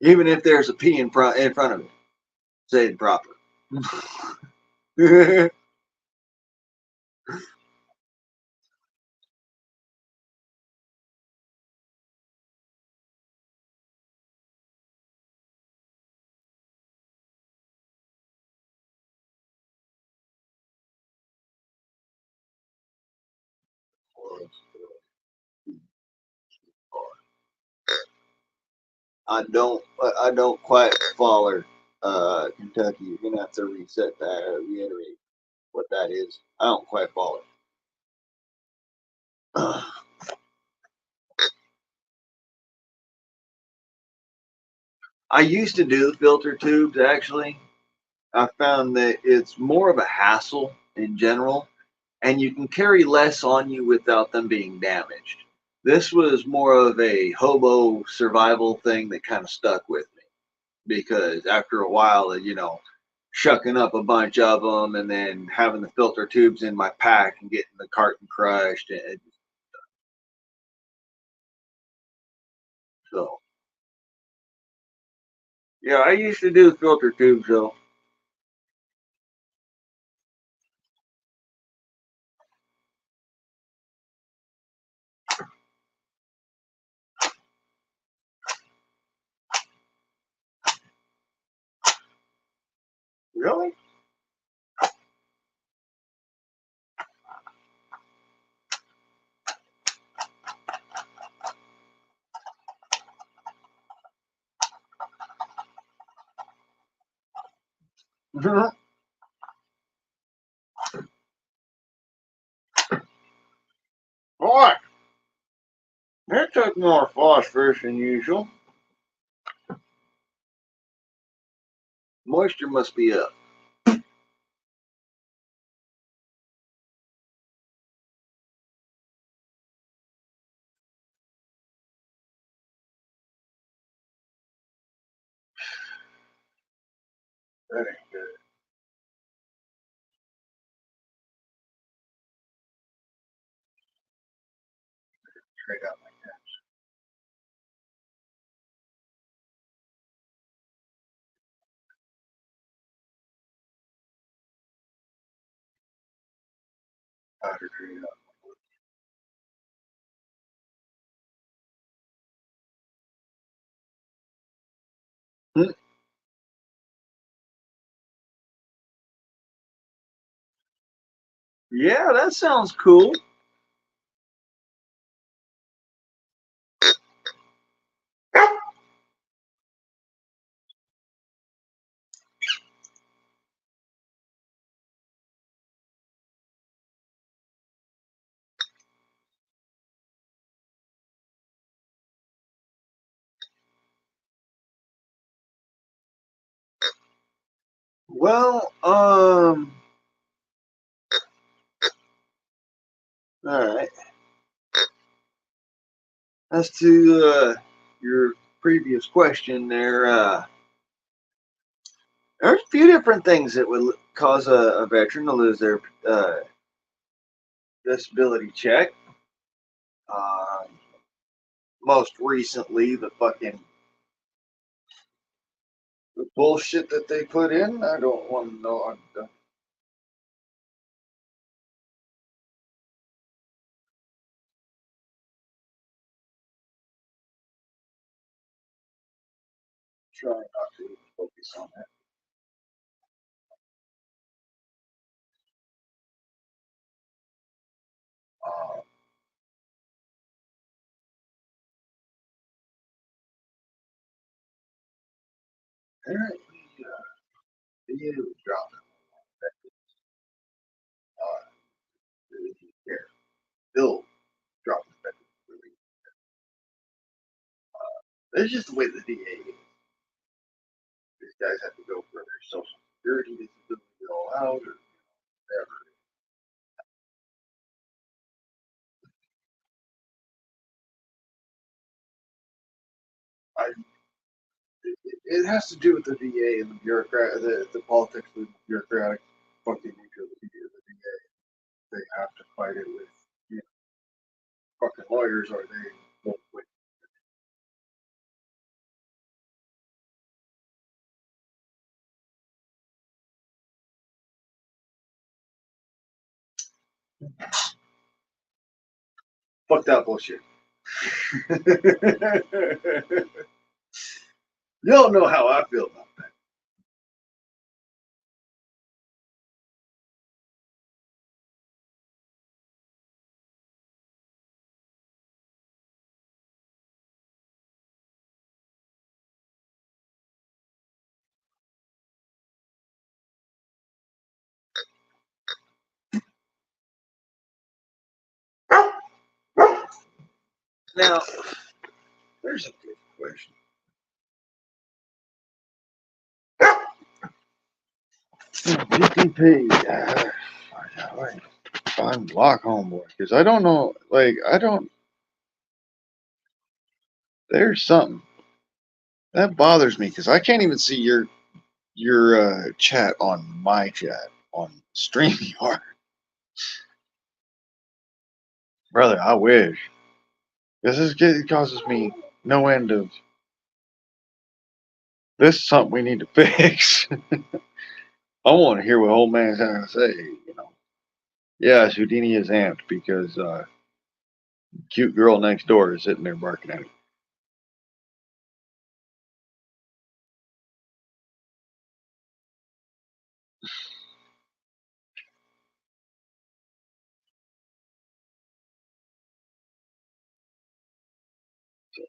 S2: even if there's a P in front of it. Say it proper. I don't quite follow Kentucky. You're gonna have to reset that or reiterate what that is. I don't quite follow. I used to do filter tubes actually. I found that it's more of a hassle in general, and you can carry less on you without them being damaged. This was more of a hobo survival thing that kind of stuck with me because after a while, shucking up a bunch of them and then having the filter tubes in my pack and getting the carton crushed. And so, yeah, I used to do filter tubes though. Really? Boy, it took more phosphorus than usual. Moisture must be up. That ain't good. Straight up. Powder straight up. Hmm. Yeah, that sounds cool. Well, all right. As to your previous question, there's a few different things that would cause a veteran to lose their disability check. Uh, Most recently, the bullshit that they put in. I don't want to know. I'm trying not to focus on that.
S1: Apparently, video was dropping. Bill dropping. That's just the way the DA is. These guys have to go for their social security disability all out or whatever. It has to do with the VA and the bureaucrat, the politics, the bureaucratic fucking nature of the VA. They have to fight it with, you know, fucking lawyers, or they won't win. Fuck that bullshit. You don't know how I feel about that. Now, there's a good question. GTP. Find block homeboy, because I don't know. Like, I don't. There's something that bothers me because I can't even see your chat on my chat on StreamYard. Brother, I wish. It causes me no end of. This is something we need to fix. I want to hear what old man's having to say. You know. Yeah, Houdini is amped because cute girl next door is sitting there barking at him.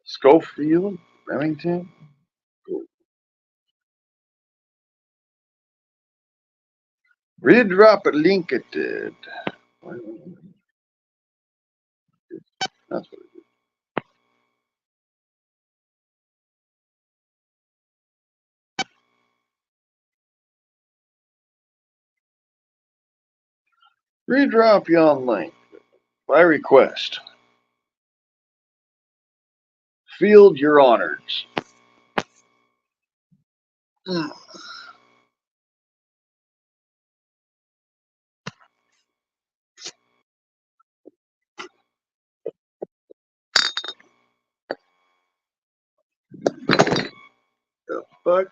S1: Schofield, Remington. Redrop a link it did. That's what it is. Redrop yon link by request. Field your honors. The fuck?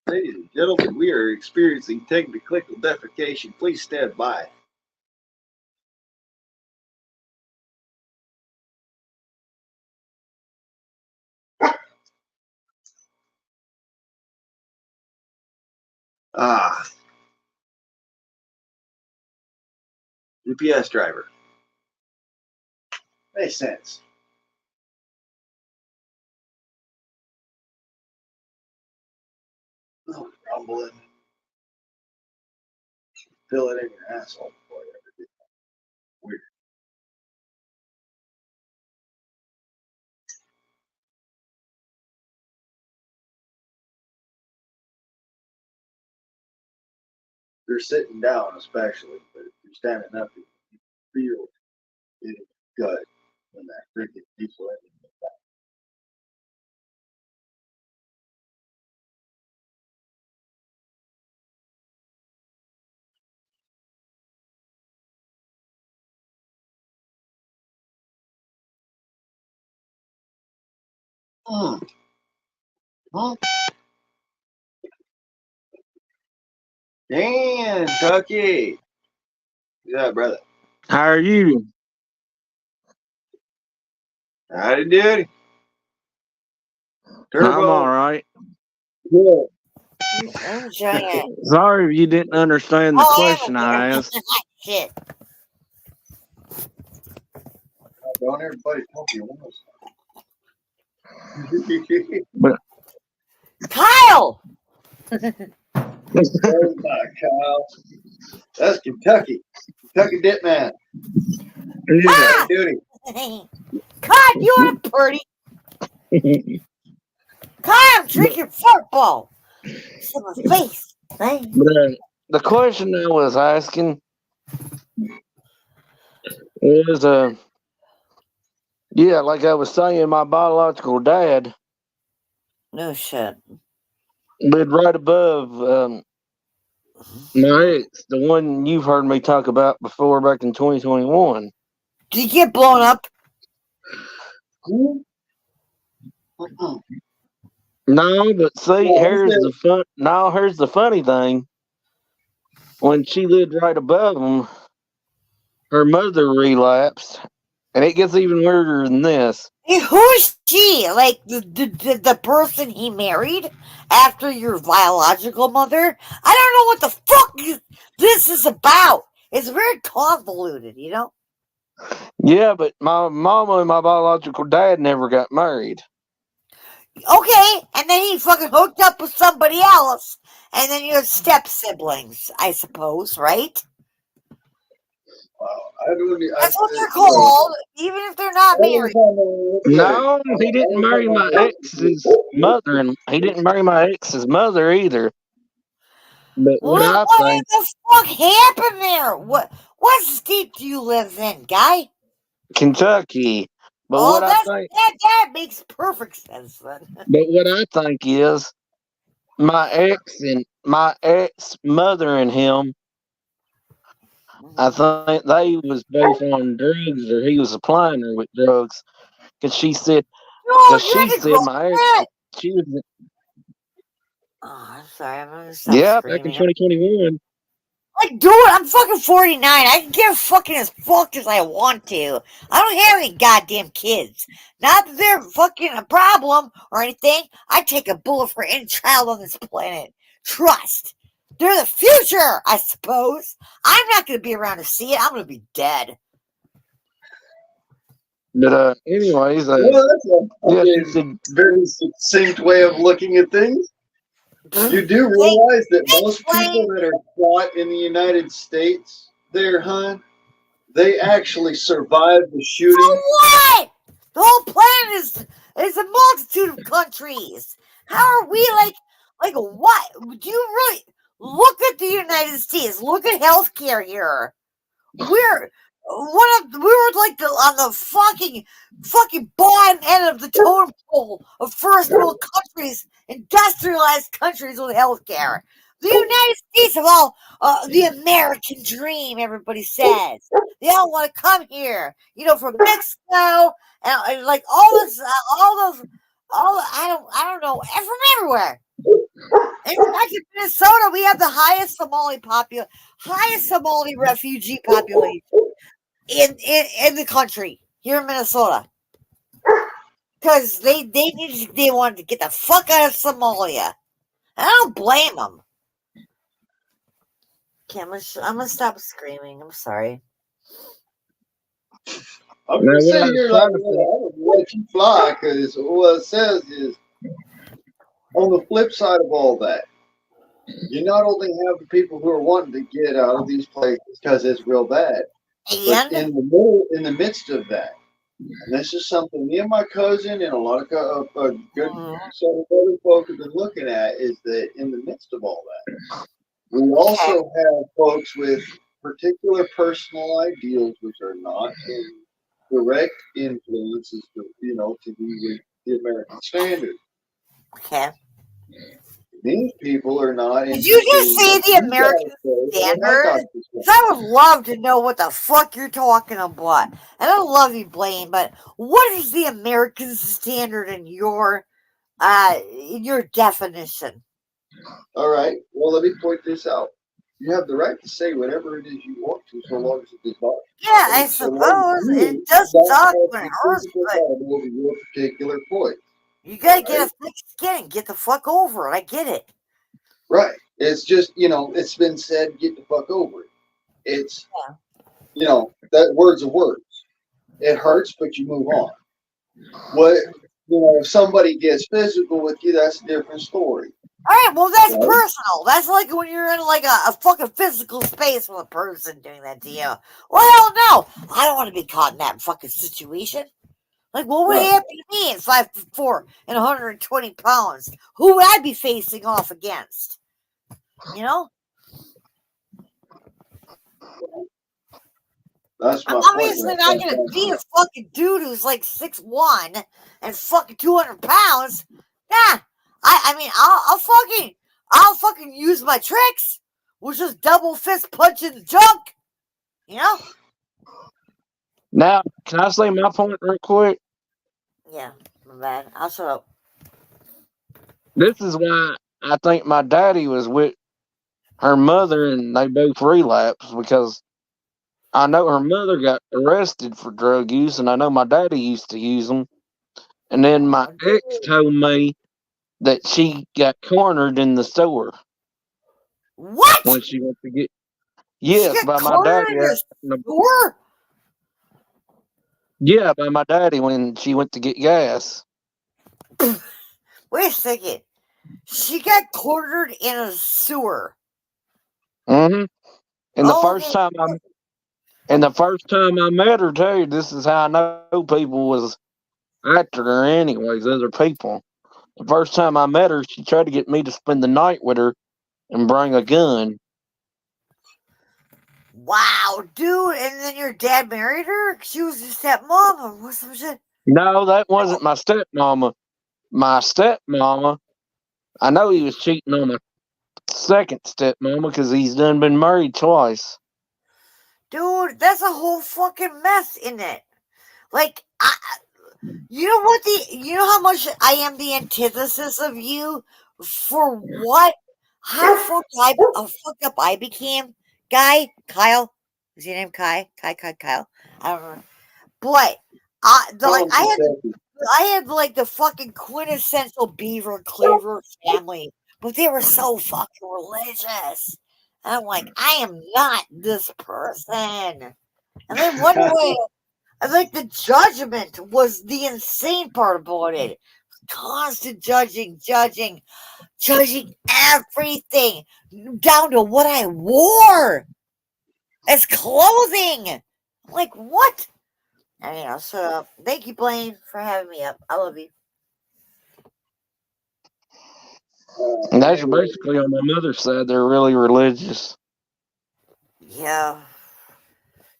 S1: Ladies and gentlemen, we are experiencing technical defecation. Please stand by. Ah, UPS driver. Makes sense. Oh, rumbling. Fill it in your asshole before you ever do that. Weird. You're sitting down, especially, but if you're standing up, you feel it in your gut when that freaking diesel engine goes back. Huh? Dan, Tucky. Yeah, brother.
S4: How are you?
S2: Howdy doody.
S4: I'm
S2: Turbo.
S4: all right.
S2: Yeah.
S3: I'm enjoying it.
S4: Sorry if you didn't understand the
S3: Oh,
S4: question
S3: I
S4: I
S3: am
S4: asked.
S3: Shit.
S1: Don't everybody talk you almost.
S4: But
S3: Kyle.
S1: Oh my Kyle. That's Kentucky. Kentucky Dip Man.
S3: Ah!
S1: Duty.
S3: God, you are pretty. Kyle, I'm drinking football. It's in my face. Thanks.
S4: The question I was asking is, yeah, like I was saying, my biological dad
S3: No shit.
S4: lived right above my ex, the one you've heard me talk about before back in 2021.
S3: Did you get blown up?
S4: No, but see,
S1: Yeah,
S4: here's the fun. No, here's the funny thing. When she lived right above him, her mother relapsed, and it gets even weirder than this.
S3: Hey, who is she? Like the person he married after your biological mother? I don't know what the fuck this is about. It's very convoluted, you know?
S4: Yeah, but my mama and my biological dad never got married.
S3: Okay, and then he fucking hooked up with somebody else, and then you're step siblings, I suppose, right? That's what they're called, even if they're not married.
S4: No, he didn't marry my ex's mother, and he didn't marry my ex's mother either. But what I think,
S3: the fuck happened there? What state do you live in, guy?
S4: Kentucky. But
S3: Oh,
S4: what I think,
S3: that makes perfect sense then.
S4: but what I think is my ex mother and him. I think they was both on drugs, or he was supplying her with drugs. Cause she said,
S3: No,
S4: she said my ex, she was,
S3: Oh, I'm sorry, I'm gonna stop
S4: yeah,
S3: screaming.
S4: back in 2021.
S3: Like, dude, I'm fucking 49. I can get fucking as fucked as I want to. I don't have any goddamn kids. Not that they're fucking a problem or anything. I take a bullet for any child on this planet. Trust. They're the future, I suppose. I'm not gonna be around to see it. I'm gonna be dead.
S4: But anyways,
S1: Well, that's
S4: she said,
S1: very succinct way of looking at things. You do realize that most people that are shot in the United States, they actually survived the shooting.
S3: So what? The whole planet is a multitude of countries. How are we like what? Do you really look at the United States? Look at healthcare here. We're like on the fucking bottom end of the totem pole of first world countries, industrialized countries with healthcare. The United States of all the American dream, everybody says. They all want to come here, from Mexico and like all those, I don't know, from everywhere. In fact, in Minnesota, we have the highest Somali refugee population in the country here in Minnesota, because they wanted to get the fuck out of Somalia. And I don't blame them. Okay, I'm gonna stop screaming. I'm sorry.
S1: I'm gonna say you're like, I don't let you fly, because what it says is, on the flip side of all that, you not only have the people who are wanting to get out of these places because it's real bad, but in the midst of that, and this is something me and my cousin and a lot of a good set of other folks have been looking at, is that in the midst of all that, we also have folks with particular personal ideals which are not in direct influences to the American standard.
S3: Okay.
S1: These people are not.
S3: Did you just say the American standard? Because I would love to know what the fuck you're talking about. And I love you, Blaine, but what is the American standard in your definition?
S1: All right. Well, let me point this out. You have the right to say whatever it is you want to, so long as it is not.
S3: Yeah, I suppose it does suck when it hurts, but
S1: your particular point.
S3: You gotta get a thick skin and get the fuck over it. I get it.
S1: Right. It's just, it's been said, get the fuck over it. It's, that word's a words. It hurts, but you move on. What, if somebody gets physical with you, that's a different story.
S3: All right, well, that's personal. That's like when you're in like a fucking physical space with a person doing that to you. Well, hell no. I don't want to be caught in that fucking situation. Like, what would happen to me at 5'4" and 120 pounds? Who would I be facing off against? You know?
S2: That's my
S3: I'm obviously not going to be a fucking dude who's like 6'1" and fucking 200 pounds. Nah. I mean, I'll fucking use my tricks, which is double fist punching the junk. You know?
S4: Now, can I say my point real quick?
S3: Yeah, my bad. I'll shut up.
S4: This is why I think my daddy was with her mother and they both relapsed, because I know her mother got arrested for drug use and I know my daddy used to use them. And then my ex told me that she got cornered in the store
S3: What?
S4: when she went to get.
S3: She
S4: Yes,
S3: got
S4: by my daddy.
S3: cornered in the store?
S4: Yeah, by my daddy when she went to get gas.
S3: Wait a second. She got cornered in a sewer.
S4: Mm-hmm. And the
S3: Oh,
S4: first
S3: okay.
S4: time I met her too, this is how I know people was after her anyways, other people. The first time I met her, she tried to get me to spend the night with her and bring a gun.
S3: Wow, dude. And then your dad married her? She was your stepmom or some shit?
S4: No, that wasn't my stepmama. My stepmama, I know he was cheating on my second stepmama because he's done been married twice.
S3: Dude, that's a whole fucking mess in it. Like, you know what you know how much I am the antithesis of you for what? How fucked up I became? Kyle. Is your name Kyle? Kyle? I don't know. But I had like the fucking quintessential Beaver Cleaver family, but they were so fucking religious. And I'm like, I am not this person. And then one way, I think the judgment was the insane part about it. Constant judging everything down to what I wore as clothing. I'm like, what? I mean, I'll shut up. Thank you, Blaine, for having me up. I love you.
S4: And that's basically on my mother's side, they're really religious.
S3: Yeah.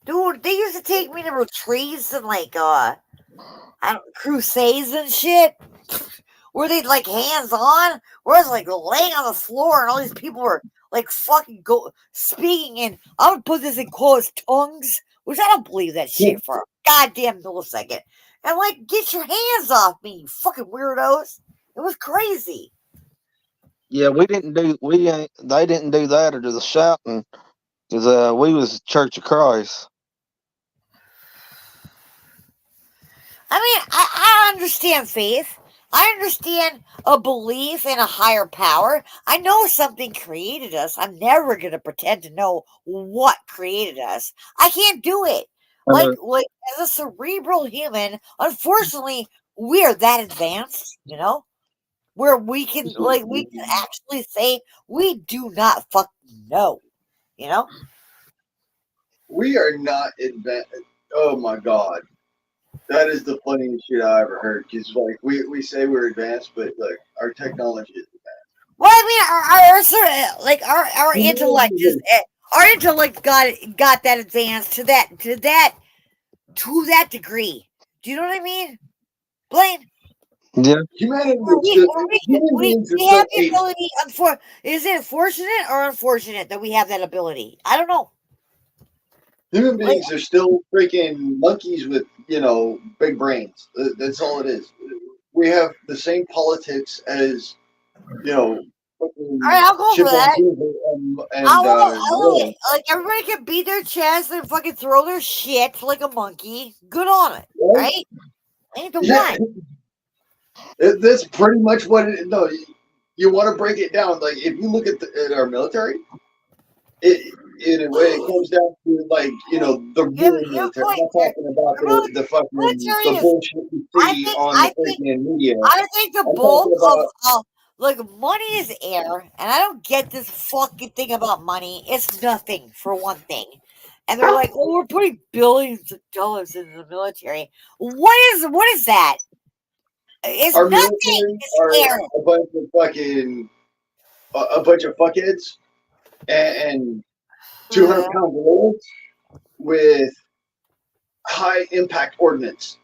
S3: Dude, they used to take me to retreats and like crusades and shit. Where they'd like hands on, where I was like laying on the floor and all these people were like fucking speaking in, I'm gonna put this in quotes, tongues, which I don't believe that shit for a goddamn millisecond. And like, get your hands off me, you fucking weirdos. It was crazy.
S4: Yeah, they didn't do that or the shouting, because we was Church of Christ.
S3: I mean, I understand faith. I understand a belief in a higher power. I know something created us. I'm never going to pretend to know what created us. I can't do it. Like as a cerebral human, unfortunately, we are that advanced, you know, where we can actually say we do not fucking know, you know?
S2: We are not advanced. Oh my god. That is the funniest shit I ever heard. Because like we say we're advanced, but like our technology is advanced.
S3: Well, I mean, our intellect is our intellect got that advanced to that degree. Do you know what I mean, Blaine?
S4: Yeah.
S2: Humanity
S3: we have the ability. Is it fortunate or unfortunate that we have that ability? I don't know.
S2: Human beings are still freaking monkeys with, big brains. That's all it is. We have the same politics as,
S3: all right, I'll go for that. Like everybody can beat their chest and fucking throw their shit like a monkey. Good on it, right? Ain't the one.
S2: That's pretty much what it is. No, you want to break it down. Like if you look at our military, in a way, it comes down to the real military. I'm not talking about the bullshit you see on the freaking media.
S3: I think the bulk of Like, money is air, and I don't get this fucking thing about money. It's nothing, for one thing. And they're like, "Oh, we're putting billions of dollars into the military." What is that? It's
S2: Our
S3: nothing.
S2: military
S3: It's
S2: are
S3: air.
S2: a bunch of fuckheads and 200-pound gorillas with high impact ordnance.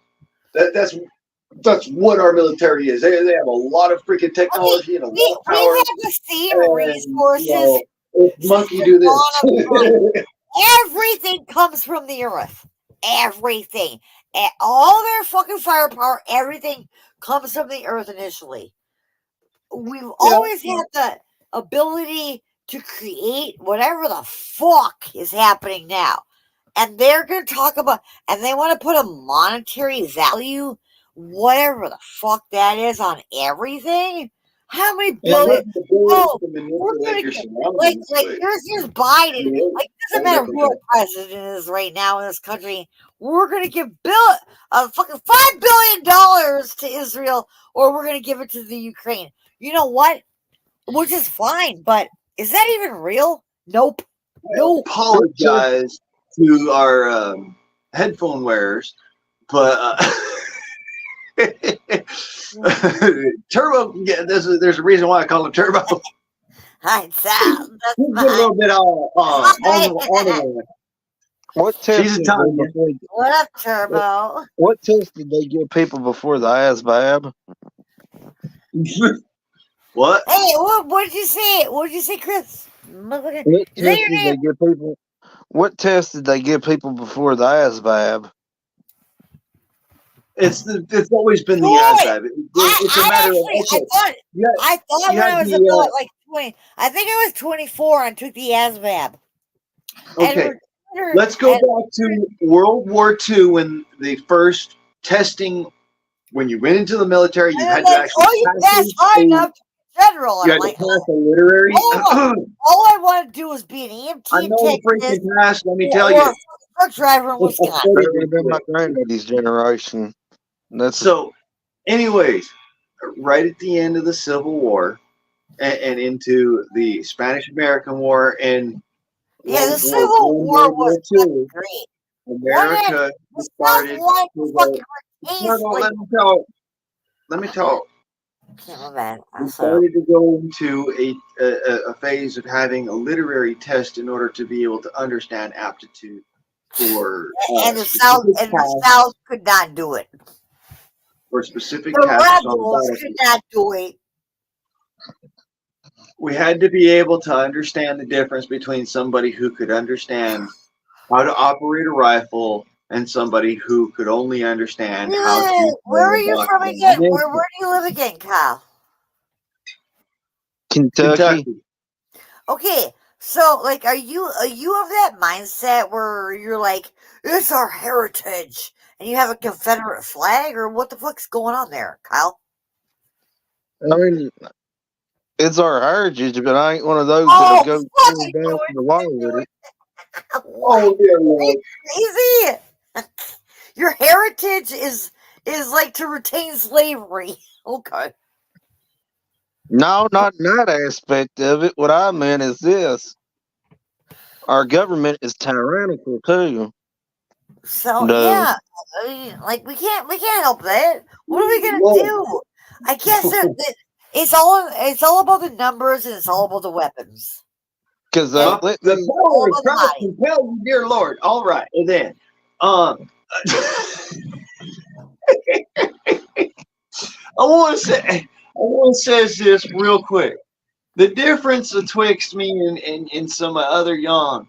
S2: That's what our military is. They have a lot of freaking technology and a lot of
S3: We
S2: power.
S3: have the same
S2: And,
S3: resources.
S2: if monkey do this.
S3: Everything comes from the earth. Everything. All their fucking firepower, everything comes from the earth initially. We've always had the ability to create whatever the fuck is happening now. And they're going to talk about, and they want to put a monetary value, whatever the fuck that is, on everything. How many billion? Oh, we're going to get, like here's Biden. Like, it doesn't matter who our president is right now in this country. We're going to give fucking $5 billion to Israel, or we're going to give it to the Ukraine. You know what? Which is fine, but is that even real? Nope. Nope.
S2: Apologize to our headphone wearers, but Turbo. Yeah, there's a reason why I call him Turbo.
S3: That's fine.
S2: He's a little bit on the
S4: What test?
S2: She's
S4: did
S2: Italian.
S4: they before-
S3: What up, Turbo?
S4: What test did they give people before the ASVAB?
S2: What?
S3: Hey, what did you say? What did you say, Chris?
S4: What test did they give people? What test did they give people before the ASVAB?
S2: It's always been the ASVAB. It's a matter of.
S3: I thought when I was about like 20, I think I was 24 and took the ASVAB.
S2: Okay, let's go back to World War II when the first testing. When you went into the military, you had to actually.
S3: Oh, you passed high enough to general.
S2: You had to pass a literary.
S3: All I want to do is be an EMT.
S2: I know the freaking pass. Let me tell you.
S3: Or a truck driver in Wisconsin.
S4: That would have been my granddaddy's generation.
S2: So, anyways, right at the end of the Civil War and into the Spanish-American War and
S3: the Civil War was great.
S2: America started. Let me talk. We started to go into a phase of having a literary test in order to be able to understand aptitude for.
S3: And the South could not do it.
S2: For specific
S3: the
S2: tasks
S3: rebels could not do it.
S2: We had to be able to understand the difference between somebody who could understand how to operate a rifle and somebody who could only understand how to.
S3: Where are you from again? Where do you live again, Kyle?
S4: Kentucky.
S3: Okay, so like, are you of that mindset where you're like, it's our heritage, and you have a Confederate flag, or what the fuck's going on there, Kyle?
S4: I mean, it's our heritage, but I ain't one of those that'll go down to the wall with it.
S2: Oh, dear Lord.
S3: Crazy. Your heritage is like to retain slavery. Okay.
S4: No, not in that aspect of it. What I meant is this. Our government is tyrannical too.
S3: So yeah, I mean, like we can't help that. What are we gonna do? I guess it's all about the numbers and it's all about the weapons.
S4: Because
S2: the power of Christ compels you, dear Lord. All right, and then I want to say this real quick. The difference betwixt me and some other young.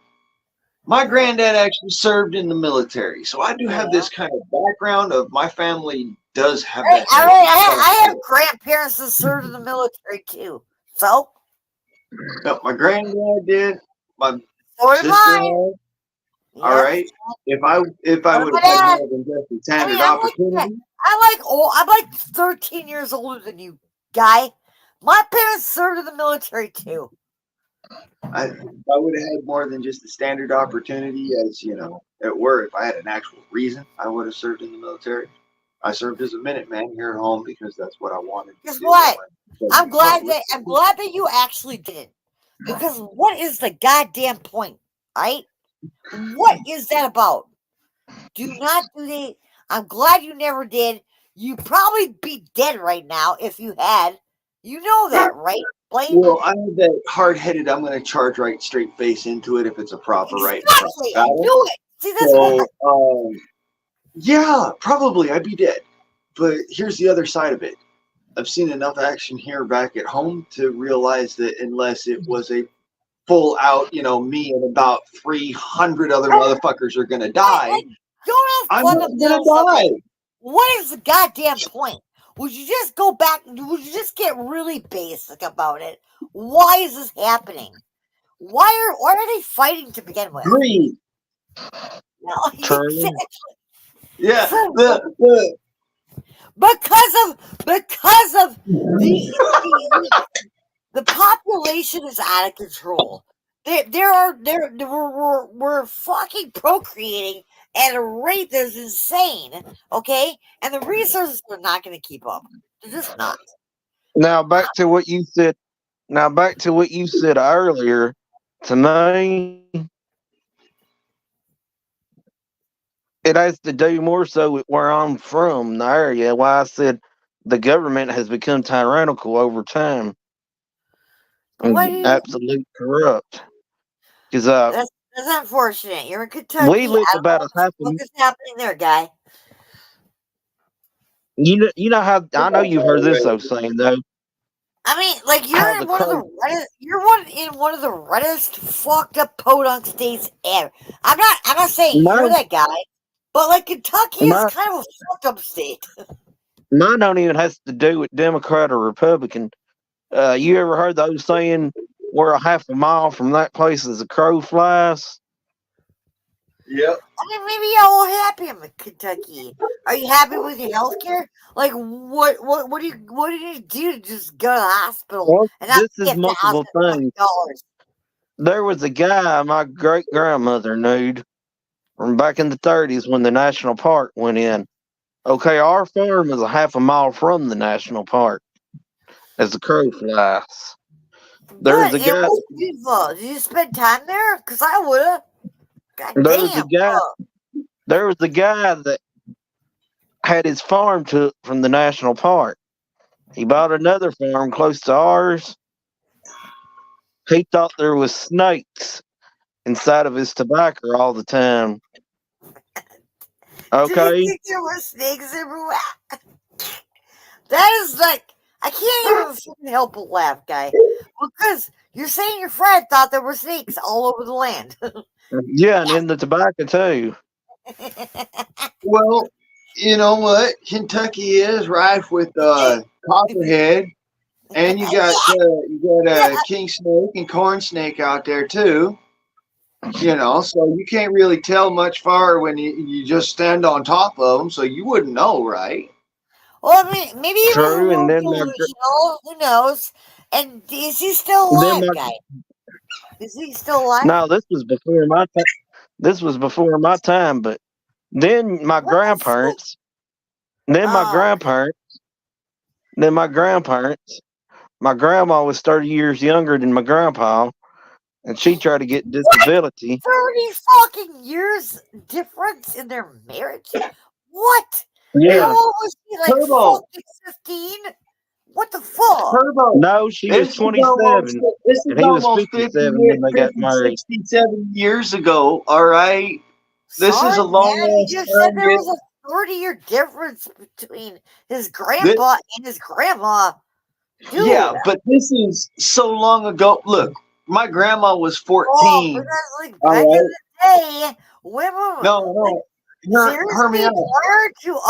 S2: My granddad actually served in the military, so I do have this kind of background of my family does have that.
S3: I have grandparents that served in the military too. So
S2: my granddad did. My sister.
S3: All
S2: right. If I would have had more than just a standard opportunity.
S3: I'm like 13 years older than you, guy. My parents served in the military too.
S2: I would have had more than just a standard opportunity, as you know, at work. If I had an actual reason, I would have served in the military. I served as a Minuteman here at home because that's what I wanted to
S3: Guess
S2: do.
S3: what?
S2: I
S3: I'm glad that you actually didn't. Because what is the goddamn point? Right? What is that about? Do not do that. I'm glad you never did. You'd probably be dead right now if you had. You know that, right, Blaine?
S2: Well, I'm that hard-headed. I'm going to charge right straight face into it if it's a proper right.
S3: Exactly. I knew it. See, that's
S2: So, yeah, probably I'd be dead. But here's the other side of it. I've seen enough action here back at home to realize that unless it was a full out, me and about 300 other motherfuckers are going to die, I'm not going to die.
S3: What is the goddamn point? Would you just go back? Would you just get really basic about it? Why is this happening? Why are they fighting to begin with?
S2: Greed.
S3: No,
S4: True.
S2: Yeah.
S3: Because of the population is out of control. We're fucking procreating at a rate that's insane. Okay, and the resources are not going to keep up. They're just not.
S4: Now back to what you said. Earlier. To me, it has to do more so with where I'm from, the area. Why I said the government has become tyrannical over time. Absolute corrupt. Because
S3: That's unfortunate. You're in Kentucky.
S4: we live about a half.
S3: What is happening there, guy?
S4: You know how I know you've heard this saying though.
S3: I mean, like you're in one of the reddest fucked up podunk states ever. I'm not saying you're that guy, but like Kentucky is kind of a fucked up state.
S4: Mine don't even has to do with Democrat or Republican. You ever heard those saying we're a half a mile from that place as a crow flies?
S2: Yep.
S3: I mean, maybe you're all happy in Kentucky. Are you happy with your health care? Like, what do you do to just go to the hospital and not
S4: this is multiple things. There was a guy my great grandmother knew from back in the 30s when the national park went in. Okay, our farm is a half a mile from the national park as the crow flies. There's a guy.
S3: Did you spend time there? Because I would have.
S4: There was a guy that had his farm took from the national park. He bought another farm close to ours. He thought there was snakes inside of his tobacco all the time. Okay.
S3: Did you think there were snakes everywhere? That is like, I can't even help but laugh, guy. Because you're saying your friend thought there were snakes all over the land.
S4: Yeah, and in the tobacco too.
S2: Well, you know what? Kentucky is rife with copperhead, and you got king snake and corn snake out there too. So you can't really tell much far when you just stand on top of them, so you wouldn't know, right?
S3: Well, I mean, maybe it was a little
S4: and then
S3: delusional. Who knows? And is he still alive, guy? Is he still alive?
S4: No, this was before my time. This was before my time, but then my grandparents, my grandma was 30 years younger than my grandpa, and she tried to get disability.
S3: 30 fucking years difference in their marriage? What?
S4: Yeah.
S3: How old was she? Like fucking 15? What the fuck?
S2: Turbo.
S4: No, she was 27.
S2: This is
S4: and he was
S2: almost
S4: 57 when they got married.
S2: 67 years ago, all right? This is a long
S3: You just said there was a 30-year difference between his grandpa and his grandma. Dude.
S2: Yeah, but this is so long ago. Look, my grandma was 14.
S3: But that's like back in the day, women.
S2: No.
S3: Hear me out. Prior to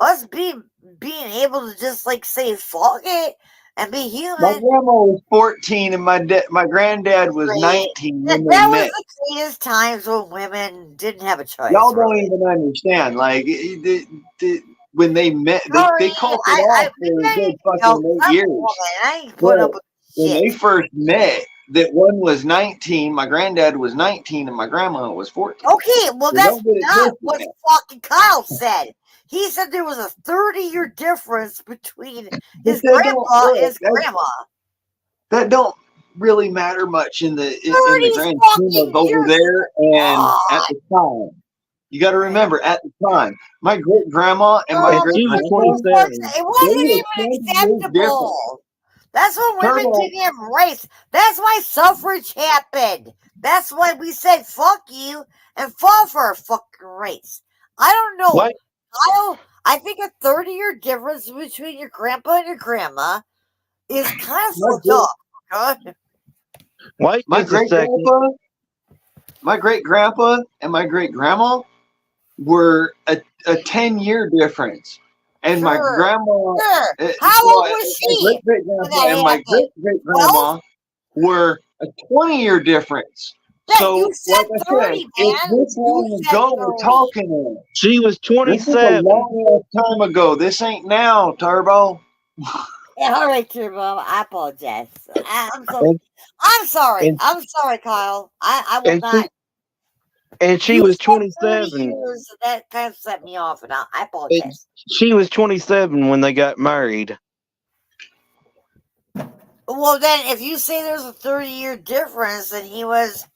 S3: us being able to just like say fuck it and be human.
S2: My grandma was 14 and my granddad was 19 when
S3: that
S2: they
S3: was
S2: met.
S3: the greatest times when women didn't have a choice.
S2: Y'all don't even understand. Like when they met, they called it off for a good fucking 8 years.
S3: I ain't put up with
S2: when they first met, that one was 19, my granddad was 19, and my grandma was 14.
S3: Okay, well that's not what fucking Kyle said. He said there was a 30-year difference between his
S2: But that
S3: grandpa and his
S2: that-
S3: grandma.
S2: That don't really matter much in the
S3: 30
S2: grand scheme
S3: fucking
S2: of over
S3: years.
S2: there and at
S3: God.
S2: the time. You got to remember, at the time, my great grandma and my
S3: Oh,
S2: great
S4: she was
S2: grandpa,
S4: 27.
S3: It wasn't
S2: They were
S3: even
S2: 20 years
S3: acceptable. That's when women
S2: Turtle.
S3: didn't have rights. That's why suffrage happened. That's why we said fuck you and fought for our fucking rights. I don't know.
S4: Wait,
S3: I think a 30-year difference between your grandpa and your grandma is kind of fucked up. Huh?
S4: wait
S2: my
S4: just a
S2: great
S4: second.
S2: grandpa, my great grandpa and my great grandma were a 10-year difference. And my
S3: Sure.
S2: grandma,
S3: Sure. How old was
S2: my
S3: she
S2: great great
S3: when
S2: grandpa
S3: that
S2: and my
S3: happened?
S2: great great grandma were a 20-year difference.
S3: Yeah,
S2: So,
S3: you said
S2: like I said,
S3: 30,
S2: if
S3: man.
S2: this long
S3: You said
S2: ago we're
S3: 30.
S2: talking of,
S4: She was
S2: this is a
S4: 27.
S2: long ass time ago. This ain't now, Turbo.
S3: Yeah, all right, Turbo. I apologize. I'm
S4: And,
S3: sorry.
S4: and,
S3: I'm sorry, Kyle. I will
S4: and
S3: not.
S4: she
S3: You
S4: was
S3: said 30
S4: 27.
S3: years. That kind of set me off, and I
S4: And
S3: apologize.
S4: she was 27 when they got married.
S3: Well, then, if you say there's a 30-year difference, and he was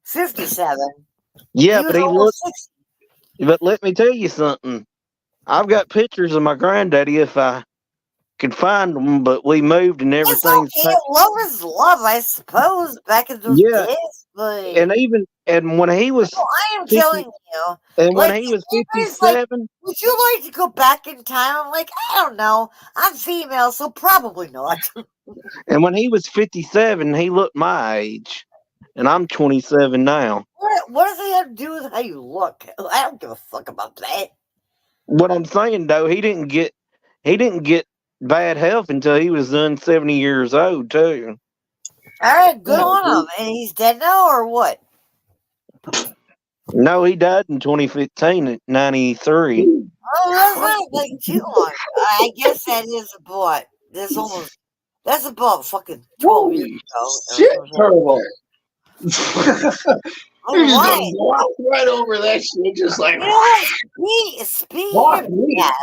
S3: 57,
S4: Yeah,
S3: he was
S4: but he looked.
S3: almost 60.
S4: But let me tell you something. I've got pictures of my granddaddy if I could find them, but we moved and
S3: It's
S4: everything's.
S3: okay. Love is love, I suppose, back in those
S4: Yeah,
S3: days. But
S4: and when he was
S3: I am
S4: 50,
S3: telling you,
S4: and when
S3: like,
S4: he was
S3: anybody's like,
S4: 57,
S3: would you like to go back in time? I'm like, I don't know. I'm female, so probably not.
S4: and when he was 57, he looked my age, and I'm 27 now.
S3: What does it have to do with how you look? I don't give a fuck about that.
S4: What I'm saying though, he didn't get bad health until he was done 70 years old too.
S3: All right, good
S2: Yeah,
S3: on him. And he's dead now, or what?
S4: No, he died in 2015 at 93.
S3: Oh, that's not like too long. I guess that is about that's about fucking 12 years ago.
S2: Shit, Turbo.
S3: Oh,
S2: You're just
S3: why?
S2: gonna walk right over that shit, just like.
S3: You know what? Speaking
S2: Fuck
S3: of
S2: me.
S3: death,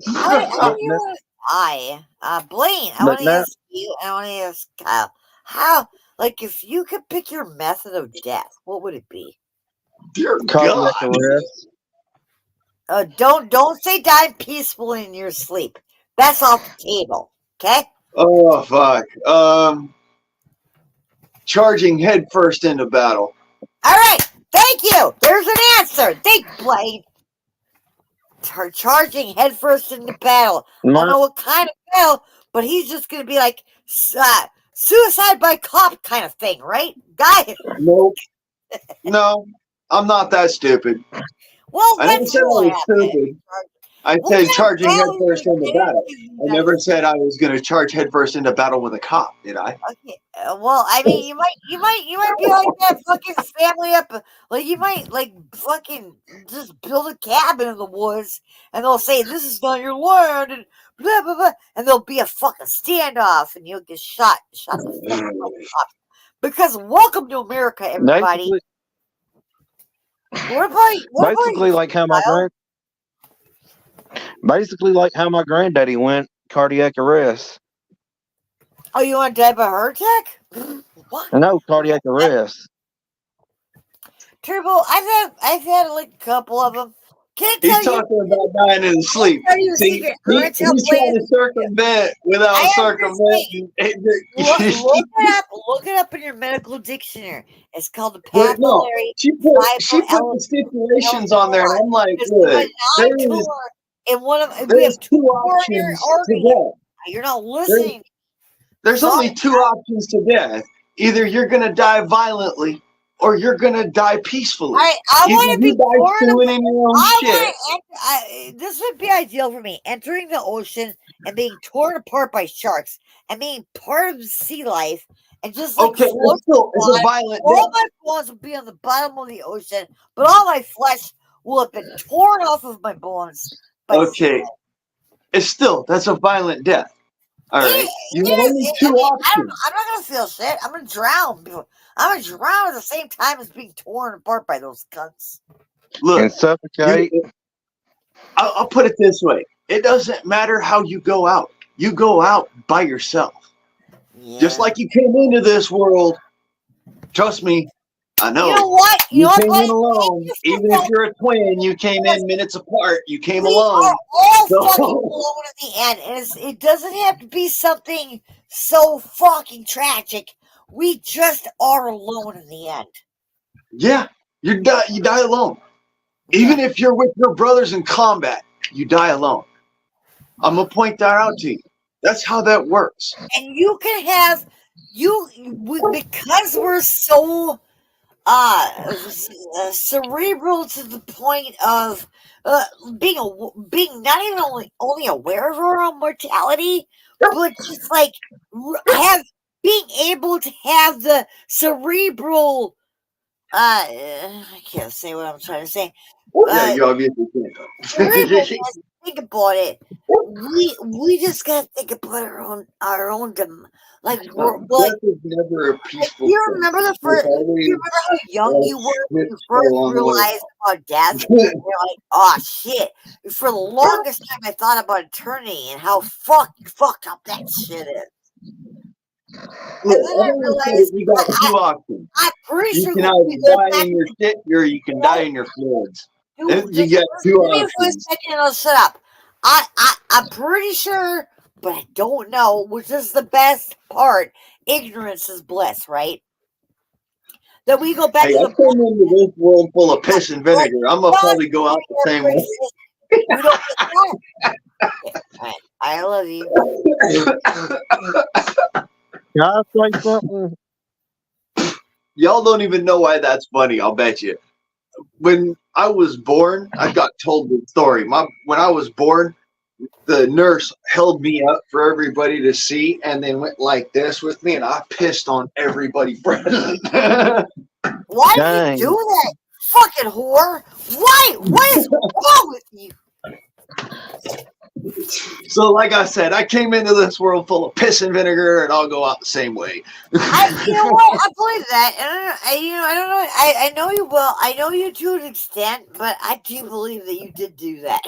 S3: how do you want to die? Blaine, I
S4: But
S3: want to
S4: now,
S3: ask you, and I want to ask Kyle, how, like, if you could pick your method of death, what would it be?
S2: Dear
S4: cardiac
S2: God.
S4: arrest.
S3: Don't say die peacefully in your sleep. That's off the table, okay?
S2: Oh fuck. Charging headfirst into battle.
S3: All right, thank you. There's an answer. Thank you, Blaine. Charging headfirst into battle. I don't know what kind of battle, but he's just gonna be like suicide by cop kind of thing, right, guy?
S2: Nope. No, I'm not that stupid.
S3: Well,
S2: I never
S3: that's
S2: said I
S3: what
S2: was
S3: happened.
S2: stupid. I
S3: What
S2: said
S3: kind of
S2: charging
S3: battle
S2: headfirst
S3: you
S2: into
S3: gonna
S2: battle.
S3: get in the
S2: I
S3: United
S2: never said I was going to charge headfirst into battle with a cop, did I?
S3: Okay. Well, I mean, you might be like that fucking family up. Like you might like fucking just build a cabin in the woods, and they'll say this is not your land, and blah blah blah, and there'll be a fucking standoff, and you'll get shot the fuck up. Because welcome to America, everybody.
S4: Basically, like how my granddaddy went cardiac arrest.
S3: Oh, you want to die by heart attack? What?
S4: No, cardiac arrest.
S3: Turbo, I've had like a couple of them. Can't
S2: He's
S3: tell you.
S2: talking about dying in his sleep.
S3: Tell you a
S2: See,
S3: secret.
S2: he's trying to circumvent without circumventing.
S3: Look it up in your medical dictionary. It's called the
S2: But no,
S3: papillary
S2: she put the stipulations on there, and I'm like, look,
S3: in one of we
S2: there's
S3: have
S2: two
S3: two
S2: options to
S3: organs.
S2: death.
S3: You're not listening.
S2: There's only two options to death. Either you're gonna die violently, or you're gonna die peacefully.
S3: I want to be
S2: chewing in your own shit.
S3: This would be ideal for me. Entering the ocean and being torn apart by sharks and being part of the sea life and just like
S2: Okay, it's a violent
S3: all
S2: death.
S3: my bones will be on the bottom of the ocean, but all my flesh will have been torn off of my bones.
S2: Okay, that's a violent death. All right, you have only two options.
S3: I'm not gonna feel shit. I'm gonna drown. I'm gonna drown at the same time as being torn apart by those cunts.
S2: Look,
S4: and suffocate.
S2: I'll put it this way. It doesn't matter how you go out. You go out by yourself.
S3: Yeah.
S2: Just like you came into this world. Trust me, I know.
S3: You know what?
S2: You came
S3: Blake?
S2: in alone. Even if you're a twin, you came in minutes apart. You came
S3: We
S2: alone.
S3: are all
S2: So-
S3: fucking alone at the end. And it doesn't have to be something so fucking tragic. We just are alone in the end.
S2: Yeah, you die alone. Even if you're with your brothers in combat, you die alone. I'm gonna point that out to you. That's how that works.
S3: And you can have because we're so cerebral to the point of being not even only aware of our own mortality, but just like being able to have the cerebral I can't say what I'm trying to say.
S2: Yeah, you obviously can't.
S3: Think about it. We just gotta think about our own like we're like.
S2: Death is never a peaceful.
S3: You remember the first? You remember how young you were when you first realized about death? You're like, oh shit! For the longest time, I thought about eternity and how fucked up that shit is. And then I realized
S2: you got two options.
S3: I'm pretty
S2: You
S3: sure
S2: can either die in your shit or you can die in your fluids.
S3: Dude,
S2: You get two options.
S3: for a second and I'll shut up. I'm pretty sure, but I don't know, which is the best part. Ignorance is bliss, right? That we go back
S2: Hey,
S3: to
S2: I
S3: the
S2: came into this world full of piss and vinegar. I'm gonna probably go out the same way.
S3: We don't get that. I love you.
S4: Can I say something?
S2: Y'all don't even know why that's funny. I'll bet you. When I was born, I got told the story. When I was born, the nurse held me up for everybody to see, and then went like this with me, and I pissed on everybody present.
S3: Why
S4: Dang.
S3: did you do that? Fucking whore. Why? What is wrong with you?
S2: So, like I said, I came into this world full of piss and vinegar, and I'll go out the same way.
S3: You know what? I believe that. And I don't know. I know you will. I know you to an extent, but I do believe that you did do that.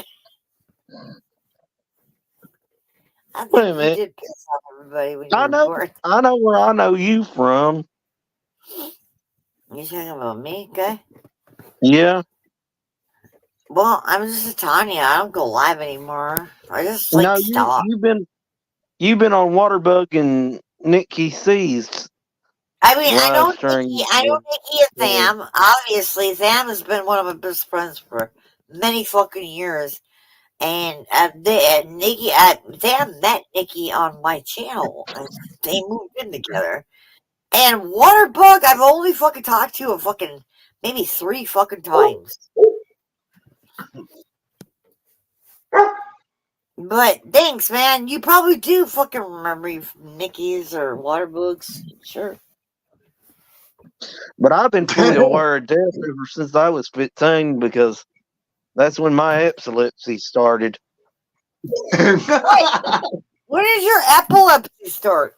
S3: I think
S4: Wait a
S3: you
S4: minute.
S3: did piss off everybody when you
S4: I
S3: were
S4: know.
S3: born.
S4: I know where I know you from.
S3: You talking about me, okay?
S4: Yeah.
S3: Well, I'm just a Tanya. I don't go live anymore. I just like
S4: No,
S3: stop.
S4: you've been on Waterbug and Nikki C's.
S3: I mean, I know
S4: live stream.
S3: Nikki and Sam. Obviously, Sam has been one of my best friends for many fucking years. And Nikki, Sam met Nikki on my channel. And they moved in together. And Waterbug, I've only fucking talked to maybe 3 fucking times. But thanks, man. You probably do fucking remember Nikki's or Waterbugs. Sure.
S4: But I've been fully aware of death ever since I was 15 because that's when my epilepsy started.
S3: When did your epilepsy start?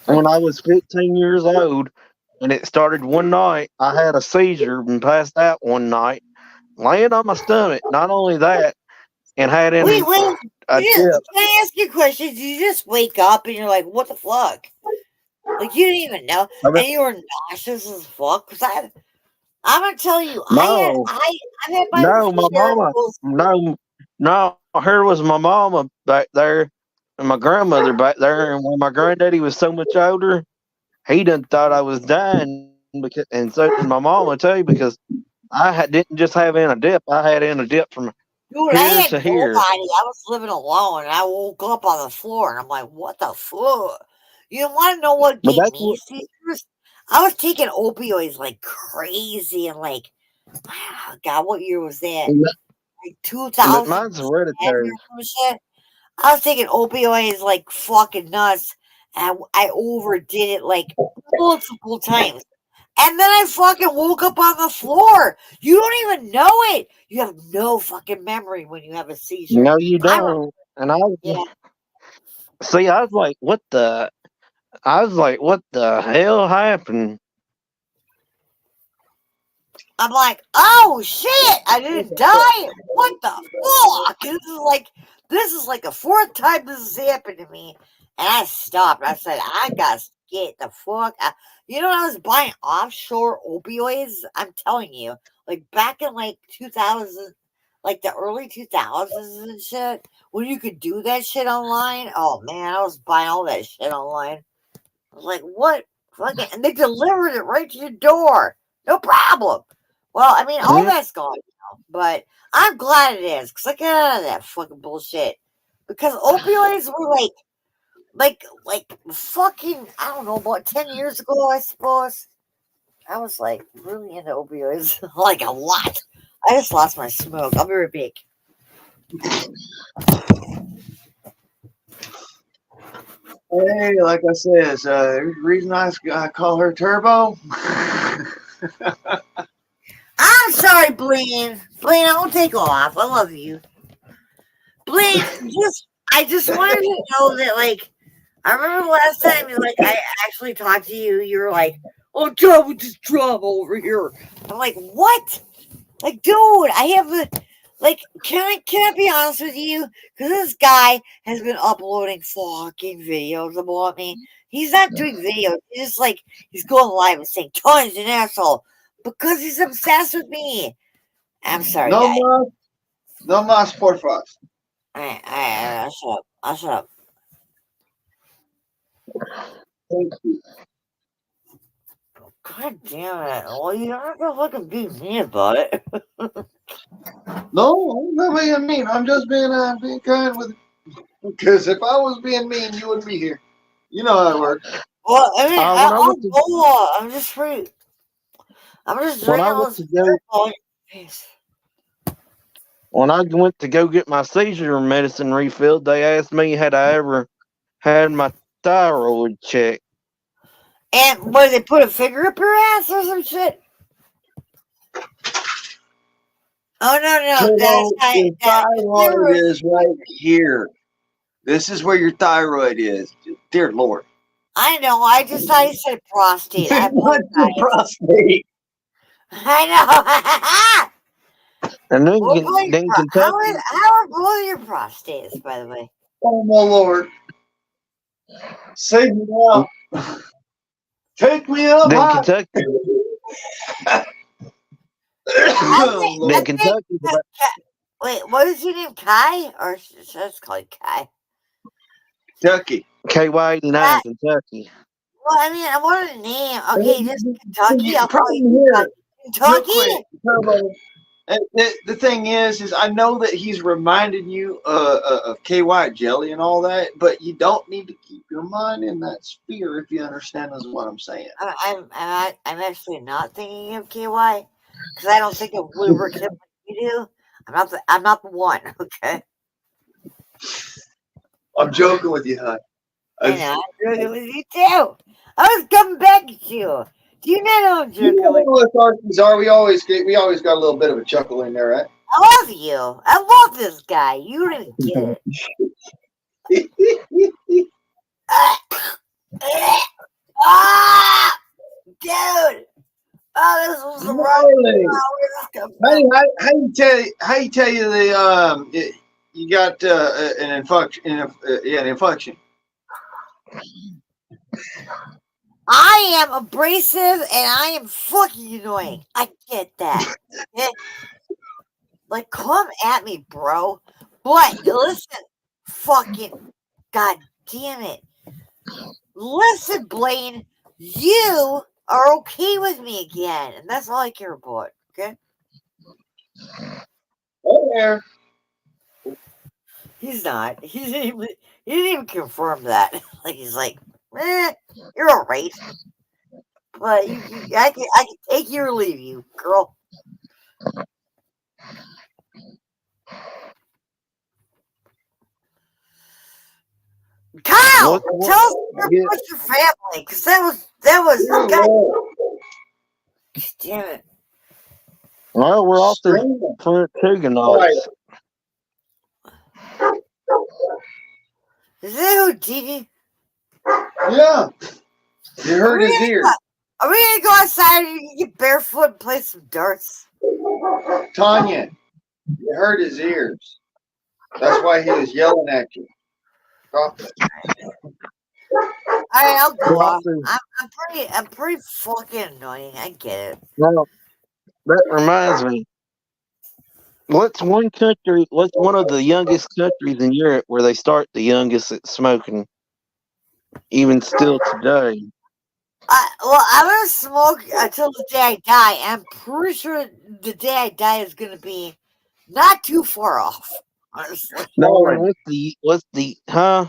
S4: When I was 15 years old, and it started one night. I had a seizure and passed out one night, laying on my stomach. Not only that, and had in
S3: Wait.
S4: a
S3: Can I ask you a question? Did you just wake up and you're like, what the fuck? Like, you didn't even know. And you were nauseous as fuck? Because I'm going to tell you,
S4: No.
S3: I had my
S4: No, my mama. No, here was my mama back there and my grandmother back there. And when my granddaddy was so much older, he done thought I was dying. And so did my mama too, because didn't just have in a dip. I had in a dip from
S3: Dude,
S4: here
S3: I had
S4: to
S3: nobody.
S4: here.
S3: I was living alone, and I woke up on the floor, and I'm like, what the fuck? You want to know what
S4: But
S3: gave
S4: that's
S3: me seizures? I was taking opioids like crazy, and like, God, what year was that? Like 2000.
S4: Mine's hereditary.
S3: Shit. I was taking opioids like fucking nuts, and I overdid it like multiple times. And then I fucking woke up on the floor. You don't even know it. You have no fucking memory when you have a seizure.
S4: No, you don't. And I was see, I was like, what the hell happened?
S3: I'm like, oh shit, I didn't die. What the fuck? This is like the fourth time this has happened to me. And I stopped. I said, I gotta get the fuck out. You know, I was buying offshore opioids. I'm telling you, like back in like 2000, like the early 2000s and shit, when you could do that shit online. Oh man, I was buying all that shit online. I was like, what? Fucking, and they delivered it right to your door. No problem. Well, I mean, all that's gone now, but I'm glad it is because I got out of that fucking bullshit. Because opioids were like fucking, I don't know, about 10 years ago, I suppose. I was like really into opioids, like a lot. I just lost my smoke. I'll be right back.
S2: Hey, like I said, the reason I call her Turbo.
S3: I'm sorry, Blaine. Blaine, I won't take off. I love you. Blaine, I just wanted to know that, like, I remember last time, I actually talked to you. You were like, "Oh, done with this drama over here." I'm like, "What?" Like, dude, I have can I be honest with you? Because this guy has been uploading fucking videos about me. He's not doing videos. He's just like he's going live and saying, "Tony's an asshole," because he's obsessed with me. I'm sorry,
S2: No
S3: guys.
S2: más, no más, por favor.
S3: I shut up. I'll shut up.
S2: Thank you.
S3: God damn it. Well, you don't have to fucking be mean about it.
S2: No, I'm not being mean. I'm just being kind with. Because if I was being mean, you wouldn't be here. You know how it works.
S3: Well, I mean,
S4: when
S3: I'm just free. I'm just
S4: when
S3: drinking
S4: I
S3: all
S4: went
S3: this
S4: to go
S3: alcohol in your face.
S4: when I went to go get my seizure medicine refilled, they asked me had I ever had my thyroid checked.
S3: And what, they put a finger up your ass or some shit? Oh, no.
S2: Your thyroid is right here. This is where your thyroid is. Dear Lord.
S3: I know. I just thought you said prostate. I
S2: Not your
S3: apologize.
S2: prostate.
S3: I know.
S4: And then,
S3: What about
S4: then
S3: how
S4: Kentucky,
S3: are both your prostates, by the way?
S2: Oh my Lord. Save me now. Take me up
S4: then
S2: high.
S4: Kentucky,
S2: Oh,
S4: then
S2: Lord.
S4: Kentucky,
S3: Wait, what is your name? Kai? Or should I just call you Kai?
S2: Kentucky.
S4: KY89 Kentucky.
S3: Well, I mean, I want a name. Okay, just Kentucky. I'll call
S2: Problem
S3: you
S2: here, real
S3: Kentucky.
S2: quick, Turbo. The thing is I know that he's reminding you of KY jelly and all that, but you don't need to keep your mind in that sphere if you understand is what I'm saying.
S3: I'm actually not thinking of KY because I don't think of lubricant like you do. I'm not the one. Okay,
S2: I'm joking with you, hon.
S3: I know. I'm joking with you too. I was coming back at you. Do you know I'm
S2: You
S3: joking
S2: know
S3: with?
S2: what Archies are? We always got a little bit of a chuckle in there, right?
S3: I love you. I love this guy. You don't even get it. Ah, dude. Oh, this was the wrong.
S2: How you tell you you got an infection?
S3: I am abrasive and I am fucking annoying. I get that. Like, come at me, bro. But listen, fucking, god damn it. Listen, Blaine, you are okay with me again, and that's all I care about. Okay?
S2: Oh, there.
S3: He's not. He didn't even confirm that. Like he's like, you're alright. But I can take you or leave you, girl. Kyle, tell us about your family, because that was damn it.
S4: Well, we're off the Flint Tuganauts.
S3: Is that Houdini?
S2: Yeah. You heard his ear.
S3: Are we gonna go outside and get barefoot and play some darts?
S1: Tanya, you hurt his ears. That's why he was yelling at you. Stop it.
S3: All right, I'll go
S4: Well,
S3: off. I'm pretty fucking annoying. I get it.
S4: well, that reminds me. What's one country? What's one of the youngest countries in Europe where they start the youngest at smoking, even still today?
S3: I'm gonna smoke until the day I die. I'm pretty sure the day I die is gonna be not too far off. Honestly.
S4: No,
S1: Holland.
S4: what's the huh?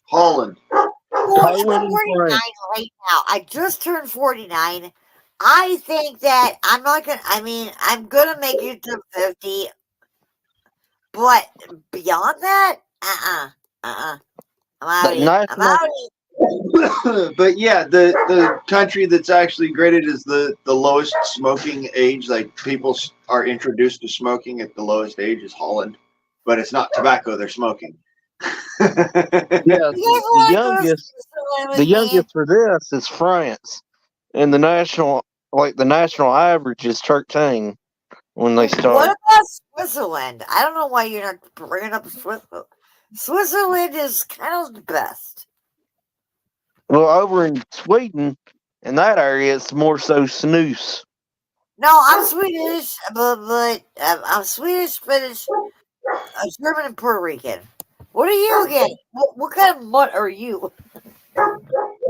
S1: Holland.
S3: Well, I'm
S4: Poland and
S3: 49
S4: France.
S3: right now. I just turned 49. I think that I'm not gonna. I mean, I'm gonna make it to 50, but beyond that, I'm
S4: The
S3: out. I'm
S4: national,
S3: out.
S2: But yeah, the country that's actually graded as the lowest smoking age, like people are introduced to smoking at the lowest age, is Holland. But it's not tobacco they're smoking.
S4: yeah,
S3: You guys
S4: the
S3: want to go to
S4: youngest,
S3: Switzerland
S4: the
S3: with me?
S4: youngest for this is France, and the national average is 13 when they
S3: What
S4: start.
S3: about Switzerland? I don't know why you're not bringing up Switzerland. Switzerland is kind of the best.
S4: Well, over in Sweden, in that area, it's more so snooze.
S3: No, I'm Swedish, but I'm Swedish, Finnish, German, and Puerto Rican. What are you again? What kind of mutt are you?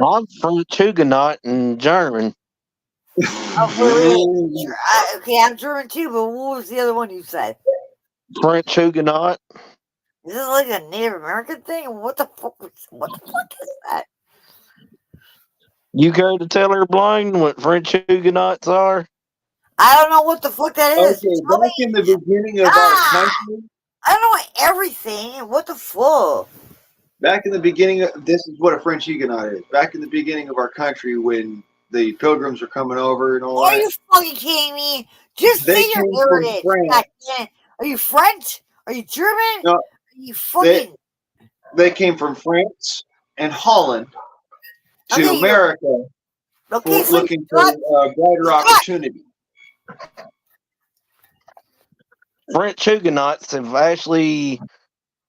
S4: I'm from Huguenot and German.
S3: Oh, wait. Okay, I'm German too, but what was the other one you said?
S4: French Huguenot.
S3: Is this like a Native American thing? What the fuck is that?
S4: You care to tell her, Blaine, what French Huguenots are?
S3: I don't know what the fuck that is.
S2: Okay,
S3: Tell
S2: back
S3: me.
S2: in the beginning of our country,
S3: I don't know everything. What the fuck?
S2: back in the beginning, this is what a French Huguenot is. Back in the beginning of our country, when the pilgrims were coming over and all
S3: Are
S2: that,
S3: you fucking kidding me? Just
S2: they
S3: say your
S2: came from
S3: heritage.
S2: France.
S3: God damn it. Are you French? Are you German?
S2: No,
S3: Are you fucking...
S2: they came from France and Holland to
S3: Okay,
S2: America
S3: okay, so
S2: looking for a brighter opportunity.
S4: French Huguenots have actually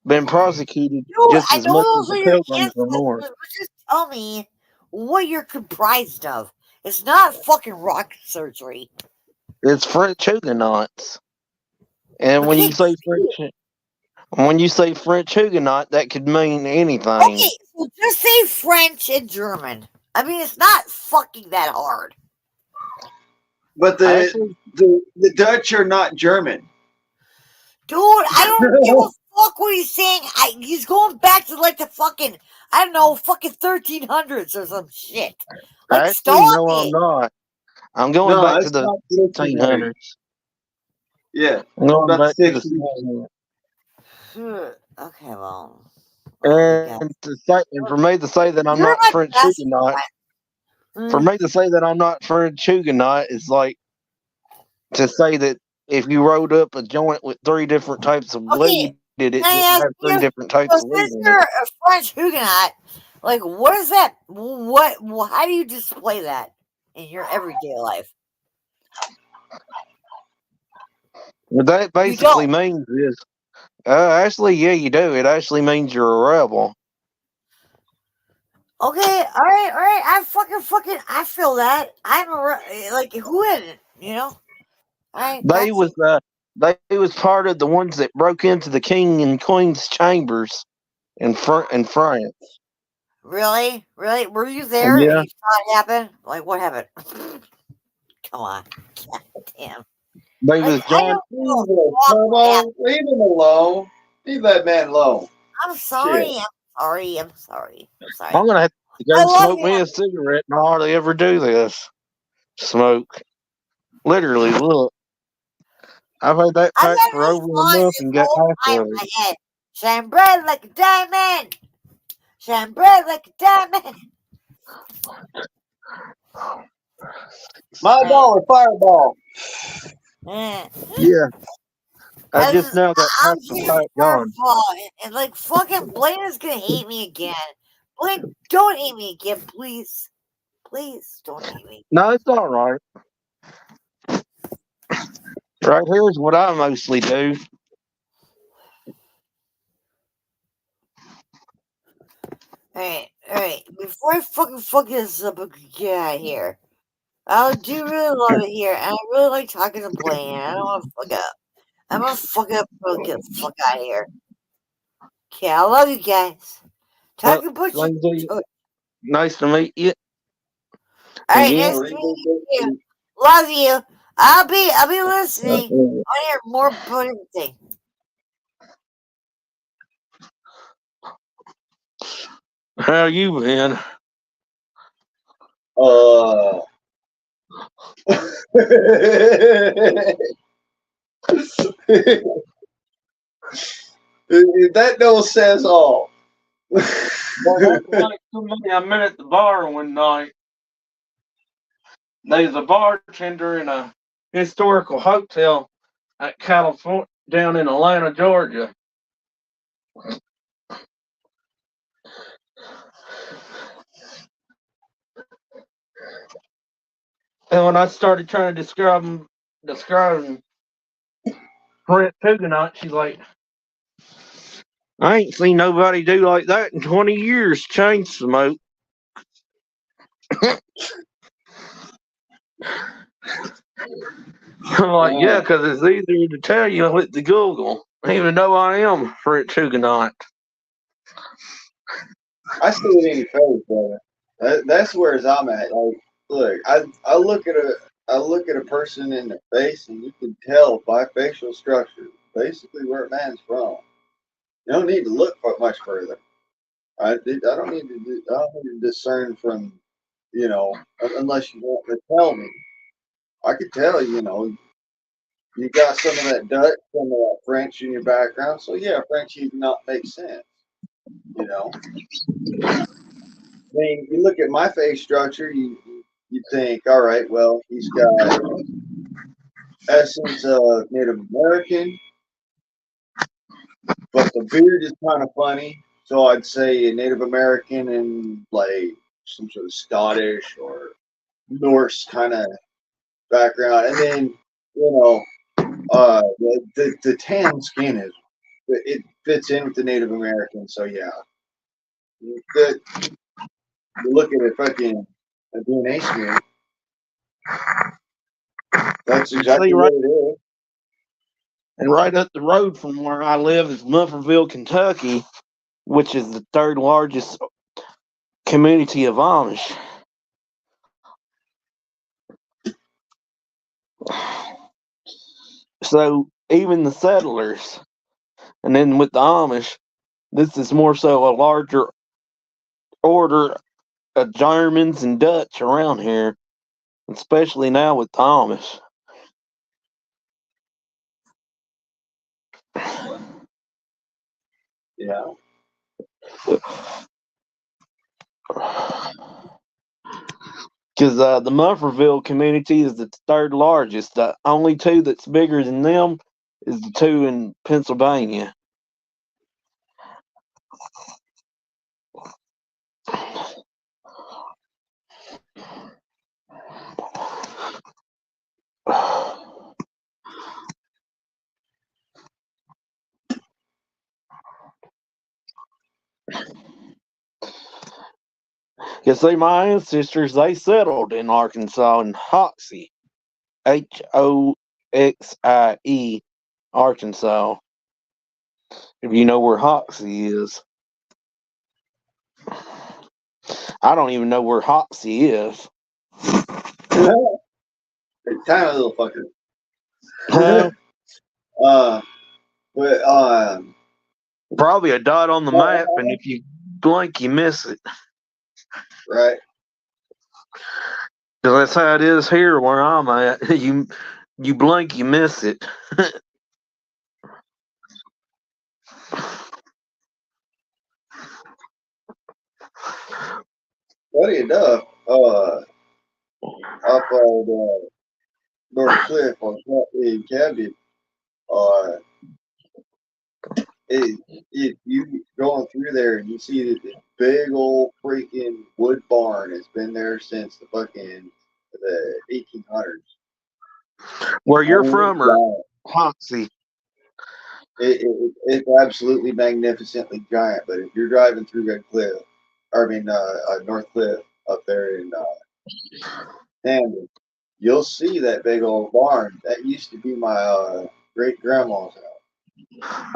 S4: been prosecuted
S3: Dude,
S4: just
S3: I
S4: as
S3: know
S4: much as
S3: those
S4: the
S3: are your
S4: pilgrims were
S3: ancestors,
S4: more.
S3: but just tell me what you're comprised of. It's not fucking rock surgery.
S4: It's French Huguenots. And when
S3: Okay,
S4: you say French Huguenot, that could mean anything.
S3: okay, so just say French and German. I mean, it's not fucking that hard.
S2: But the Dutch are not German.
S3: Dude, I don't give a fuck what he's saying. He's going back to like the fucking, I don't know, fucking 1300s or some shit. Like,
S4: Actually,
S3: stop
S4: no, I'm
S3: it.
S4: not. I'm going
S2: No,
S4: back to
S2: it's
S4: the
S2: not
S4: 1600s.
S2: Yeah,
S4: I'm going
S2: about
S4: back to the
S2: 1600s.
S4: 1600s.
S3: Okay, well. Oh my God.
S4: And for me to say that I'm
S3: You're
S4: not
S3: my
S4: French
S3: best
S4: Huguenot,
S3: friend.
S4: for me to say that I'm not French Huguenot is like to say that if you rolled up a joint with 3 different types of
S3: Okay,
S4: weed, it
S3: can I ask
S4: have 3
S3: you,
S4: different types
S3: so
S4: of weed
S3: since
S4: in
S3: you're
S4: it.
S3: a French Huguenot, like, what is that? How do you display that in your everyday life?
S4: What that
S3: You
S4: basically
S3: don't.
S4: means is, actually, yeah, you do. It actually means you're a rebel.
S3: Okay, all right. I feel that. Like, who isn't? You know? All right,
S4: They
S3: gotcha.
S4: was part of the ones that broke into the king and queen's chambers in France.
S3: Really? Were you there and
S4: Yeah,
S3: you saw it happen? Like, what happened? Come on. God damn.
S4: they
S3: Like,
S4: was
S3: I
S4: John.
S3: don't give a fuck what happened.
S2: Leave him alone. Leave that man alone.
S3: I'm sorry.
S2: Shit.
S3: I'm sorry.
S4: I'm gonna have to
S3: I
S4: go
S3: love
S4: smoke me
S3: him.
S4: a cigarette and I hardly ever do this. Smoke. Literally, look. I've had that
S3: I
S4: pack
S3: got
S4: for
S3: this
S4: over a
S3: song
S4: month
S3: this
S4: and got
S3: whole
S4: half
S3: time
S4: of
S3: in
S4: it.
S3: my head. Shine bright like a diamond. Shine bright like a diamond.
S2: My dollar fireball.
S3: Eh.
S4: Yeah, I just now got
S3: I'm
S4: half the
S3: drinking
S4: pack gone.
S3: Fireball, and like fucking Blaine is gonna hate me again. Blaine, don't hate me again, please. Please don't hate me.
S4: No, it's all right. Right here's what I mostly do.
S3: Alright. Before I fuck this up, get out of here. I do really love it here, and I really like talking to Blaine. I don't want to fuck up. I'm gonna fuck up and get the fuck out of here. Okay, I love you guys. Talk about
S4: Lindsay,
S3: you.
S4: nice to meet you.
S3: Alright,
S4: Again.
S3: nice to meet you. Love you. I'll be listening. I hear more important thing.
S4: How you been?
S2: That no says all.
S4: Well, that's like somebody I met at the bar one night. There's a bartender in a historical hotel at California, down in Atlanta, Georgia. And when I started trying to describe Rant tonight, she's like, I ain't seen nobody do like that in 20 years, chain smoke. I'm like, yeah, because it's easier to tell you with the Google, even though I am Rant Huguenot.
S2: I see it in your face, brother. That's where I'm at. Like, look, I look at a person in the face, and you can tell by facial structure basically where a man's from. You don't need to look much further. I don't need to discern from, unless you want to tell me. I could tell, you got some of that Dutch, some of that French in your background. So yeah, French even not make sense. You know, I mean, you look at my face structure, you think, all right, well, he's got essence of Native American, but the beard is kind of funny. So I'd say a Native American and like some sort of Scottish or Norse kind of background, and then the tan skin it fits in with the Native American. So yeah, good. You look at a fucking a DNA smear. That's exactly what it is.
S4: And right up the road from where I live is Mufferville, Kentucky, which is the third largest community of Amish. So even the settlers, and then with the Amish, this is more so a larger order of Germans and Dutch around here, especially now with the Amish.
S2: Yeah.
S4: Because the Mufferville community is the third largest. The only two that's bigger than them is the two in Pennsylvania. You see, my ancestors, they settled in Arkansas in Hoxie, Hoxie, Arkansas. If you know where Hoxie is. I don't even know where Hoxie is.
S2: Tiny little fucker.
S4: Huh?
S2: But
S4: Probably a dot on the map, and if you blink, you miss it.
S2: right.
S4: Because that's how it is here where I'm at. You blink, you miss it.
S2: Funny enough, up on North Cliff in Canby, uh, if you going through there and you see that this big old freaking wood barn has been there since the fucking the 1800s.
S4: Where you're
S2: Oh,
S4: from, or
S2: God.
S4: Hoxie?
S2: It's absolutely magnificently giant. But if you're driving through Red Cliff, North Cliff up there in Camden, you'll see that big old barn. That used to be my great grandma's house.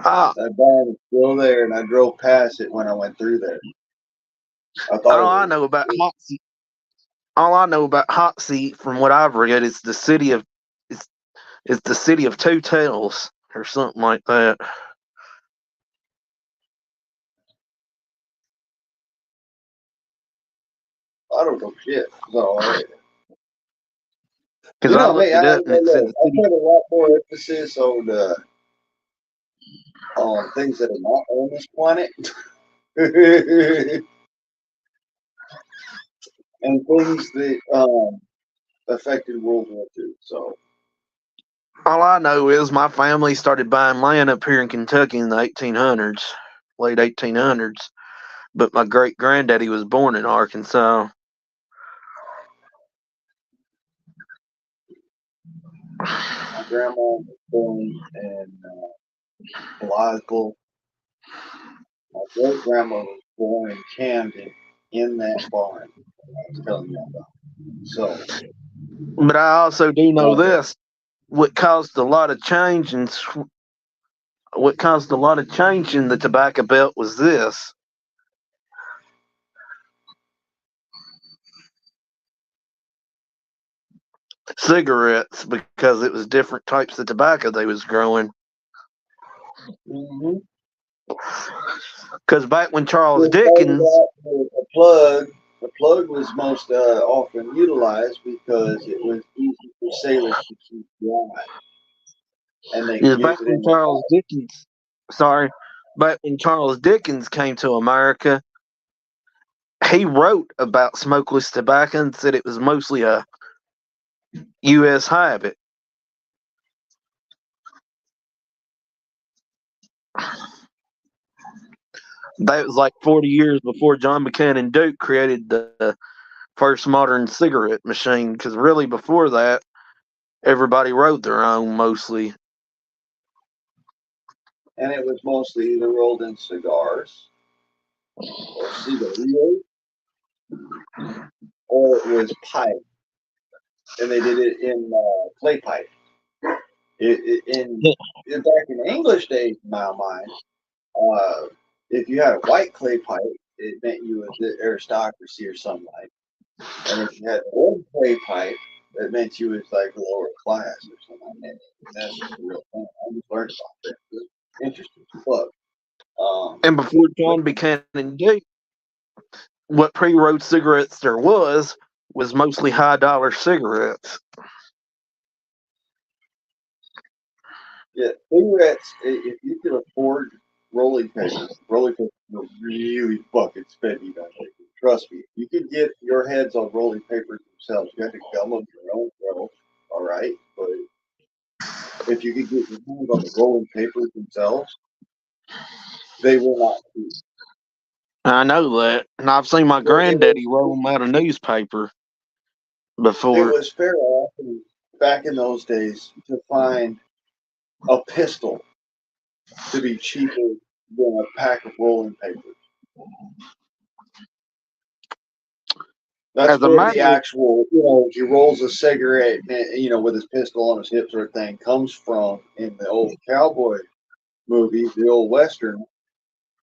S4: Ah,
S2: That barn is still there, and I drove past it when I went through there. I thought
S4: all
S2: it
S4: I
S2: was.
S4: know about Hoxie, all I know about Hoxie from what I've read is the city of it's the city of two tales or something like that.
S2: I don't know shit. So,
S4: Because I
S2: mate,
S4: looked it up and it said the
S2: I
S4: city.
S2: put a lot more emphasis on things that are not on this planet. And things that affected World War II. So
S4: All I know is my family started buying land up here in Kentucky in the 1800s, late 1800s. But my great granddaddy was born in Arkansas.
S2: my grandma was born in Blytheville. My great grandma was born in Camden in that barn. I was telling you about. So
S4: But I also do know
S2: uh,
S4: this: what caused a lot of change and what caused a lot of change in the tobacco belt was this: cigarettes, because it was different types of tobacco they was growing.
S2: mm-hmm.
S4: Because back when Charles
S2: It started
S4: Dickens,
S2: out with a plug. The plug was most often utilized because it was easy for sailors to keep dry, and they could
S4: is
S2: use
S4: back
S2: it
S4: when
S2: in their
S4: Charles Dickens, sorry, back when Charles Dickens came to America, he wrote about smokeless tobacco and said it was mostly a U.S. habit. That was like 40 years before John Buchanan Duke created the first modern cigarette machine. Because really, before that, everybody wrote their own mostly.
S2: and it was mostly either rolled in cigars or cigarillos, or it was pipe, and they did it in clay pipe. Back in English days, in my mind, if you had a white clay pipe, it meant you was the aristocracy or something like. And if you had an old clay pipe, it meant you was like lower class or something like that. That's just a real thing. I just learned about that. It's interesting as fuck.
S4: And before
S2: But
S4: John Buchanan Duke, what pre-rolled cigarettes there was mostly high dollar cigarettes.
S2: yeah, cigarettes. If you could afford rolling papers were really fucking spendy back then. Trust me, you could get your heads on rolling papers themselves. You had to gum them your own self, all right. But if you could get your hands on the rolling papers themselves, they were not cheap.
S4: I know that, and I've seen my
S2: It was
S4: granddaddy roll them out of newspaper
S2: it
S4: before.
S2: was fair often back in those days to find a pistol to be cheaper than a pack of rolling papers. That's
S4: As a
S2: where the
S4: matter of
S2: actual, he rolls a cigarette, with his pistol on his hip sort of thing comes from in the old cowboy movies, the old western,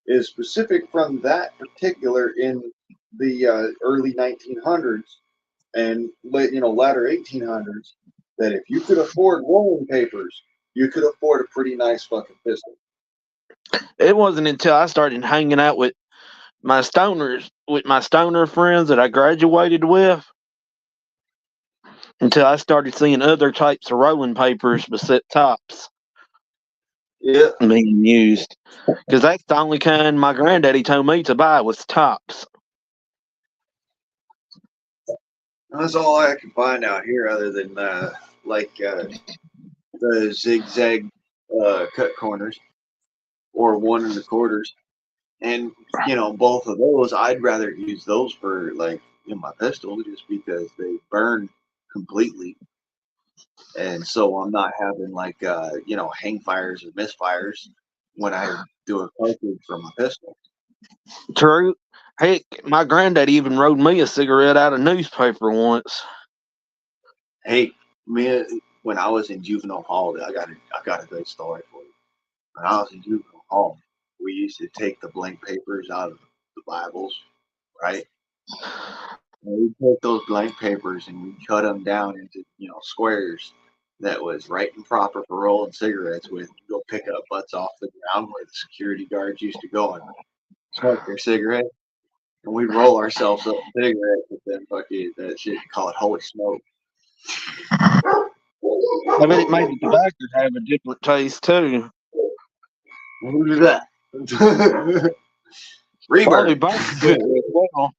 S2: is specific from that particular in the early 1900s and latter 1800s. That if you could afford rolling papers, you could afford a pretty nice fucking pistol.
S4: it wasn't until I started hanging out with my stoner friends that I graduated with until I started seeing other types of rolling papers besides tops
S2: Yeah,
S4: being used. Because that's the only kind my granddaddy told me to buy was tops.
S2: that's all I can find out here, other than the zigzag cut corners. or 1 1/4. And both of those, I'd rather use those for like my pistol just because they burn completely, and so I'm not having like hang fires or misfires when I do a cartridge for my pistol.
S4: True. Heck, my granddad even wrote me a cigarette out of newspaper once.
S2: Hey, when I was in juvenile hall, I got a good story for you. When I was in juvenile hall, we used to take the blank papers out of the Bibles, right? And we take those blank papers and we cut them down into squares that was right and proper for rolling cigarettes with. You go pick up butts off the ground where the security guards used to go and smoke their cigarette, and we'd roll ourselves up cigarettes with them fucking that shit. Call it holy smoke.
S4: I bet it made the tobacco have a different taste too.
S2: What was that?
S4: Probably
S2: Reverb.
S4: both quicker as well.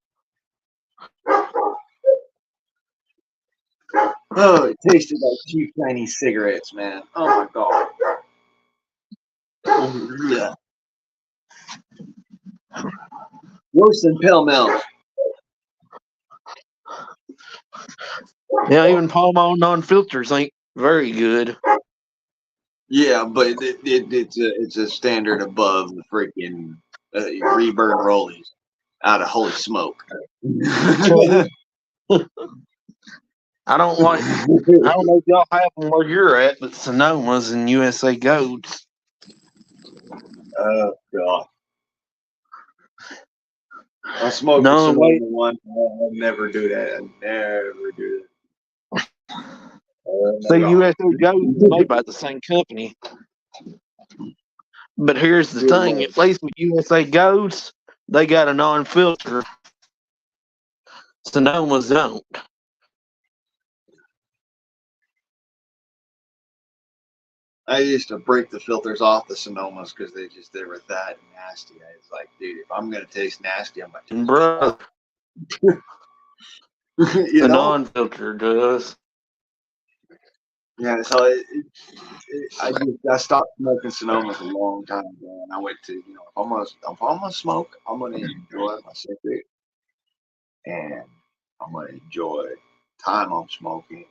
S2: Oh, it tasted like two Chinese cigarettes, man. Oh my god. Yeah. Worse than Pell Mell.
S4: Yeah, even Pall Mall non-filters ain't very good.
S2: Yeah, but it's a standard above the freaking Reburn Rollies out of Holy Smoke.
S4: I don't know if y'all have them where you're at, but Sonomas and USA Golds.
S2: Oh god. I smoked
S4: No,
S2: some
S4: wait.
S2: one. I'll never do that. I'll never do that.
S4: So USA Golds is made by the same company. But here's the thing, at least with USA Golds, they got a non-filter. Sonomas don't.
S2: I used to break the filters off the Sonomas because they were that nasty. I was like, dude, if I'm gonna taste nasty, I'm gonna taste
S4: Bro,
S2: you
S4: the
S2: know?
S4: non-filter does.
S2: Yeah, so I stopped smoking Sonomas a long time ago, and I went to if I'm gonna smoke, I'm gonna enjoy my cigarette, and I'm gonna enjoy time I'm smoking.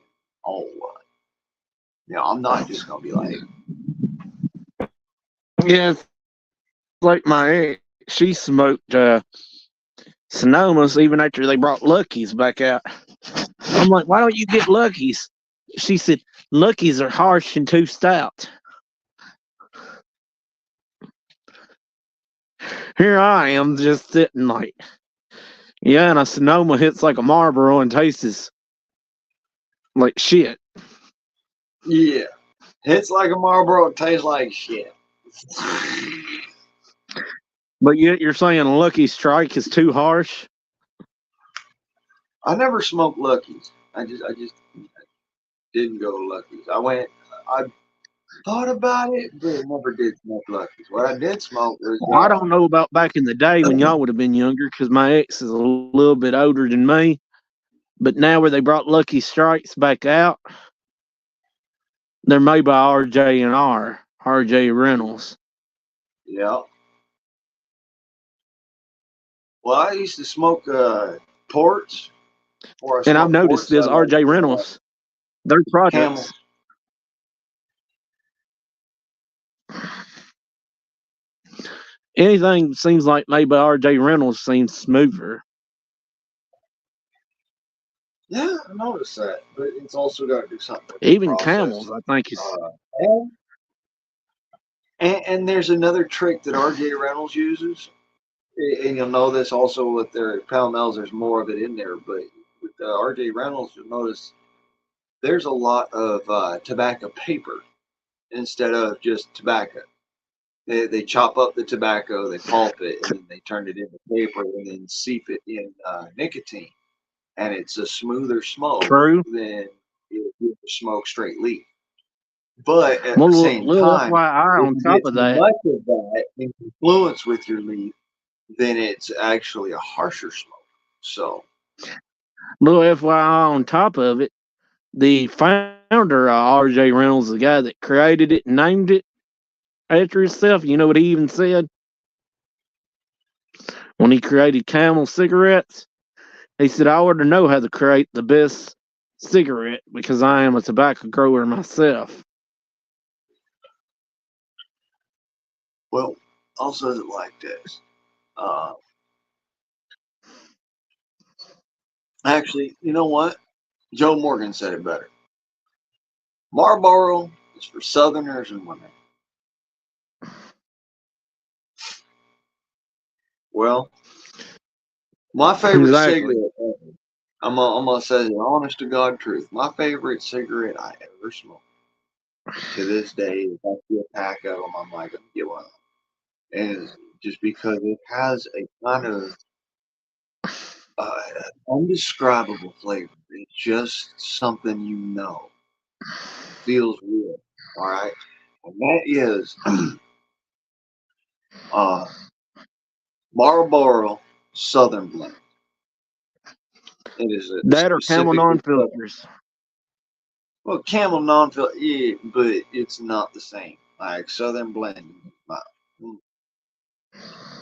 S2: Oh, I'm not just gonna be like,
S4: Yeah, it's like my ex, she smoked Sonomas even after they brought Lucky's back out. I'm like, why don't you get Lucky's? She said, Lucky's are harsh and too stout. Here I am just sitting like, yeah, and a Sonoma hits like a Marlboro and tastes like shit.
S2: yeah, hits like a Marlboro, it tastes like shit.
S4: But yet you're saying Lucky Strike is too harsh?
S2: I never smoked Lucky's. I just didn't go to Lucky's. I thought about it, but I never did smoke Lucky's. What I did smoke was
S4: I don't know about back in the day when y'all would have been younger because my ex is a little bit older than me. But now where they brought Lucky Strikes back out, they're made by RJ Reynolds.
S2: yeah. Well, I used to smoke ports.
S4: And I've noticed this RJ Reynolds, their products.
S2: Camel.
S4: Anything seems like made by RJ Reynolds seems smoother.
S2: Yeah, I noticed that, but it's also got to do something with
S4: Even
S2: the process.
S4: Camels, I think, is.
S2: And there's another trick that RJ Reynolds uses, and you'll know this also with their Pall Mells. There's more of it in there, but with RJ Reynolds, you'll notice there's a lot of tobacco paper instead of just tobacco. They chop up the tobacco, they pulp it, and then they turn it into paper and then seep it in nicotine. And it's a smoother smoke than if you smoke straight leaf. But at the same time,
S4: FYI on top of that,
S2: much of that influence with your leaf, then it's actually a harsher smoke. So,
S4: little FYI on top of it, the founder of RJ Reynolds, the guy that created it and named it, after himself. You know what he even said? When he created Camel cigarettes, he said, I ought to know how to create the best cigarette because I am a tobacco grower myself.
S2: Well, I'll say it like this. Actually, you know what? Joe Morgan said it better. Marlboro is for Southerners and women. Well, my favorite
S4: Exactly.
S2: cigarette, I'm gonna say the honest to God truth. My favorite cigarette I ever smoked to this day, if I see a pack of them, I'm like, I'm get one of them. And it's just because it has a kind of undescribable flavor. It's just something you know. Feels real. All right. And that is uh, Marlboro Southern Blend. It is a
S4: That or Camel
S2: specifically Southern.
S4: non-filters.
S2: Well, Camel non-filter, yeah, but it's not the same. Like Southern Blend,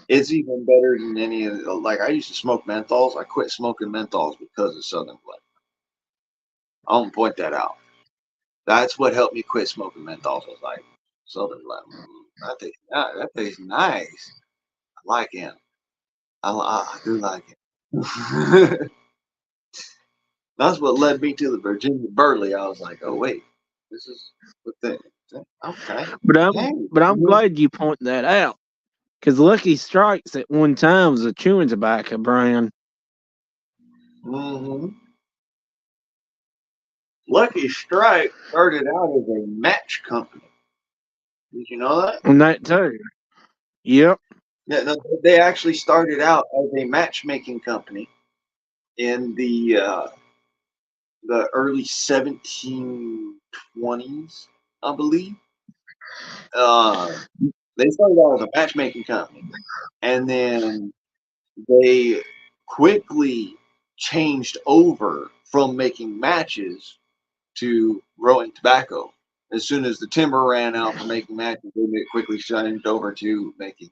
S2: it's even better than any of the, like I used to smoke menthols. I quit smoking menthols because of Southern Blend. I want to point that out. That's what helped me quit smoking menthols. Was like Southern Blend. That tastes nice. I like him. I do like it. That's what led me to the Virginia Burley. I was like, oh wait, this is what the okay. Hey.
S4: But I'm glad you point that out. Because Lucky Strikes at one time was a chewing tobacco brand.
S2: Mm-hmm. Lucky Strike started out as a match company. Did you know that?
S4: And that too. Yep.
S2: Yeah, no, they actually started out as a matchmaking company in the early 1720s, I believe. Uh, they started out as a matchmaking company, and then they quickly changed over from making matches to growing tobacco. As soon as the timber ran out for making matches, they quickly changed over to making,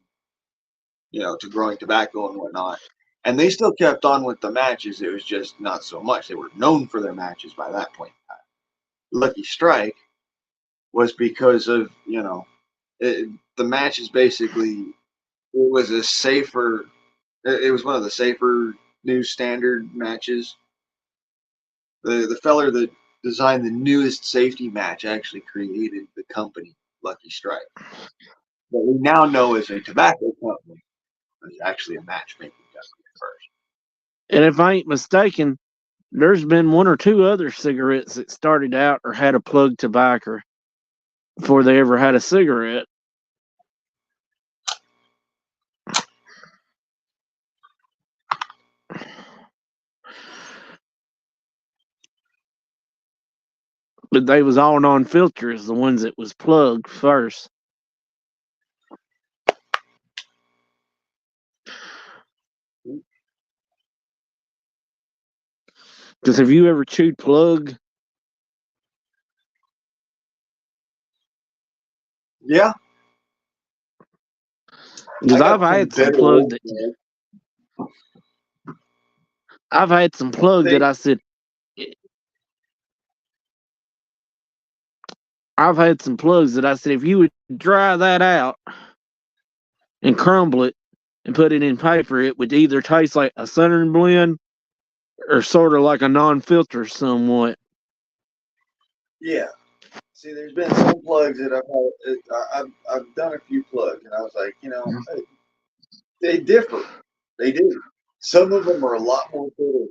S2: to growing tobacco and whatnot. And they still kept on with the matches. It was just not so much. They were known for their matches by that point in time. Lucky Strike was because of, the matches basically, it was a safer, it was one of the safer new standard matches. The feller that designed the newest safety match actually created the company Lucky Strike, that we now know as a tobacco company. It was actually a matchmaking company at first.
S4: And if I ain't mistaken, there's been one or two other cigarettes that started out or had a plug tobacco before they ever had a cigarette. But they was all non-filters, the ones that was plugged first. Because have you ever chewed plug?
S2: Yeah,
S4: Because
S2: I got some bitter old
S4: I've had some plug that
S2: they,
S4: I said I've had some plugs that I said if you would dry that out and crumble it and put it in paper, it would either taste like a Southern blend or sort of like a non-filter somewhat.
S2: yeah. See, there's been some plugs that I've done a few plugs, and I was like, they differ. They do. Some of them are a lot more bitter,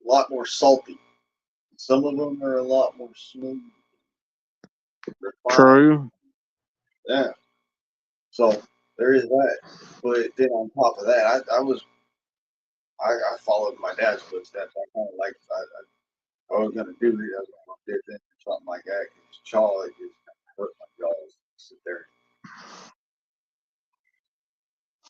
S2: a lot more salty. Some of them are a lot more smooth, refined.
S4: True.
S2: Yeah. So there is that. But then on top of that, I followed my dad's footsteps. I kind of like I was gonna do it. I was gonna dip in or something like that. Cause chaw, it just hurt my jaws. Sit there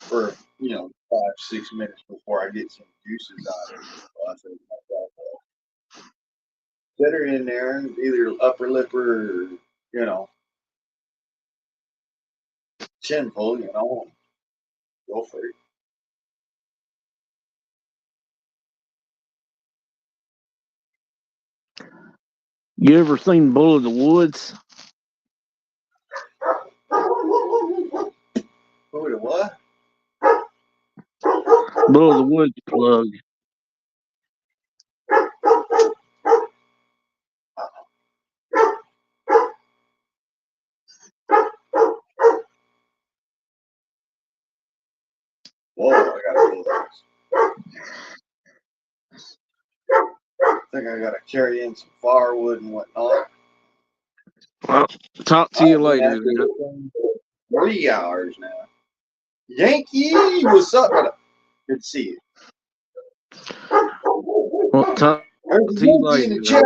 S2: for 5-6 minutes before I get some juices out of it. So I said to myself, well, get her in there, either upper lip or you know Sinful, you know. Go for it.
S4: You ever seen Bull of the Woods?
S2: Who the what?
S4: Bull of the Woods plug.
S2: Whoa, I gotta pull this. I think I gotta carry in some firewood and whatnot.
S4: Well, talk to you
S2: I've been
S4: later.
S2: at this thing for 3 hours now. Yankee, what's up, brother? Good to see you.
S4: Well, talk
S2: There's a
S4: to you
S2: Yankee in
S4: later.
S2: the chat.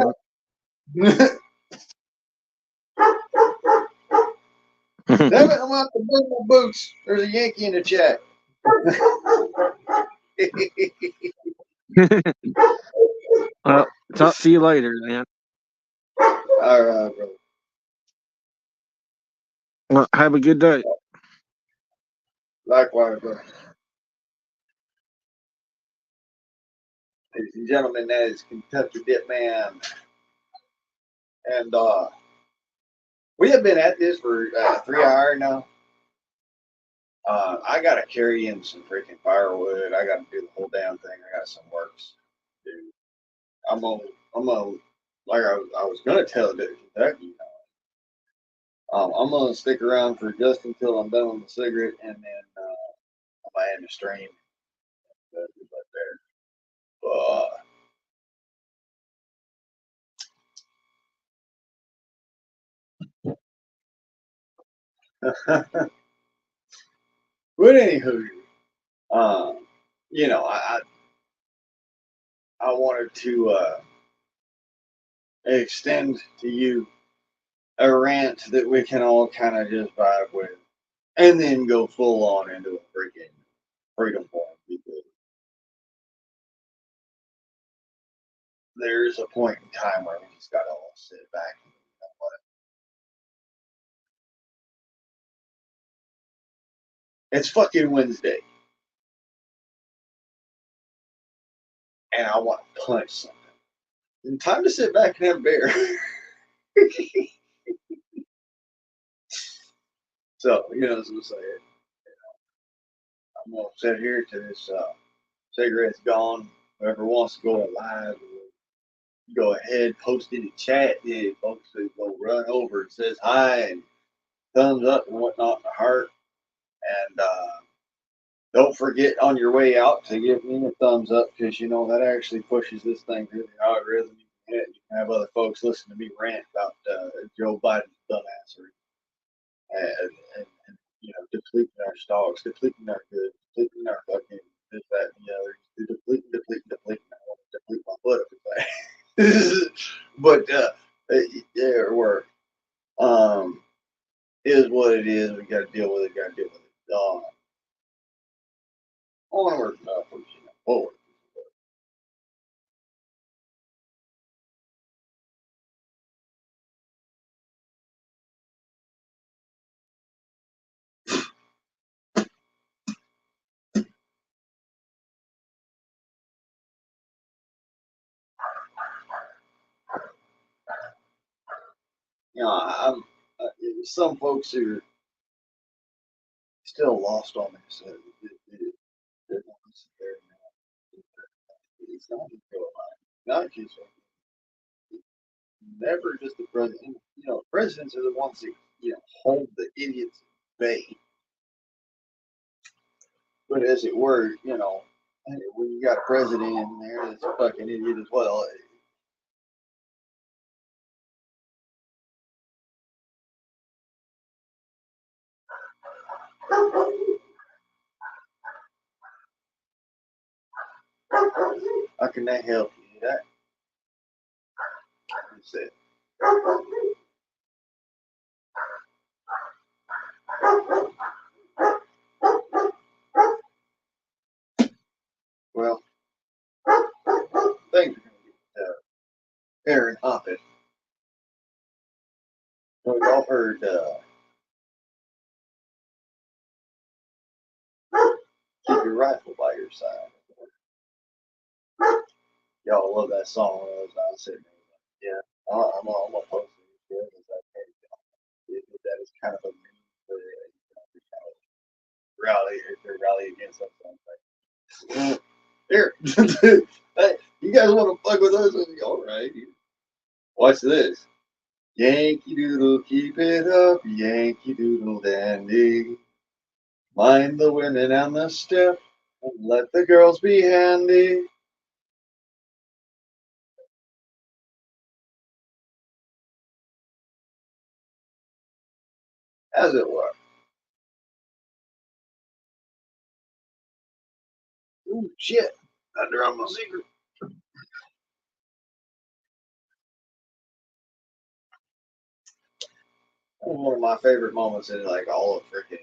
S2: Damn it, I'm about to burn my boots. There's a Yankee in the chat.
S4: Well, talk to you later, man.
S2: All right, brother.
S4: Well, have a good day.
S2: Likewise, brother. Ladies and gentlemen, that is Kentucky Dip Man. And we have been at this for 3 hours now. I gotta carry in some freaking firewood. I gotta do the whole damn thing. I got some works to do. I'm gonna, like I was gonna tell the Kentucky, you know, I'm gonna stick around for just until I'm done with the cigarette, and then I'm gonna end the stream. Right there. But anywho, you know, I wanted to extend to you a rant that we can all kind of just vibe with, and then go full on into a freaking freedom form, because there's a point in time where we just gotta all sit back and, you know what? It's fucking Wednesday, and I want to punch something. And time to sit back and have a beer. So, you know, as I'm saying, I'm gonna sit here till this cigarette's gone. Whoever wants to go live, go ahead, post in the chat. Yeah, folks, who go run over and says hi and thumbs up and whatnot in the heart. And don't forget on your way out to give me a thumbs up, because you know that actually pushes this thing through the algorithm. You can have other folks listen to me rant about Joe Biden's dumbassery and you know, depleting our stocks, depleting our goods, depleting our fucking this, that, and the other. Depleting. I want to deplete my foot if it's but yeah, we're is what it is. We got to deal with it. Got to deal with it. Onward and upwards, you know, forward. You know, I'm some folks are still lost on this. They want to sit there and it's not just go not just never just the president. You know, presidents are the ones that, you know, hold the idiots at bay. But as it were, you know, when you got a president in there that's a fucking idiot as well, how can they help you? That's it. Well, things are going to get Aaron hopping. So y'all heard
S1: keep your rifle by your side. Y'all love that song. I was sitting there. Yeah, I'm gonna post it. It's like, hey, that is kind of a meme for rally if they rally against us. I'm like, here, hey, you guys want to fuck with us? All right. Watch this. Yankee Doodle, keep it up, Yankee Doodle dandy. Mind the women and the stiff, and let the girls be handy. As it were. Ooh, shit. I dropped my secret. One of my favorite moments in like all of freaking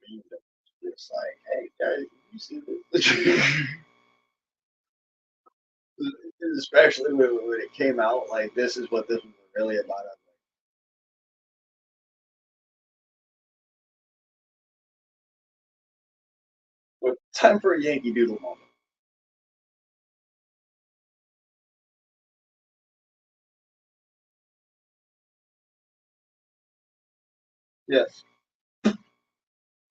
S1: music. It's like, hey guys, you see this? Especially when it came out, like this is what this was really about. But time for a Yankee Doodle moment. Yes,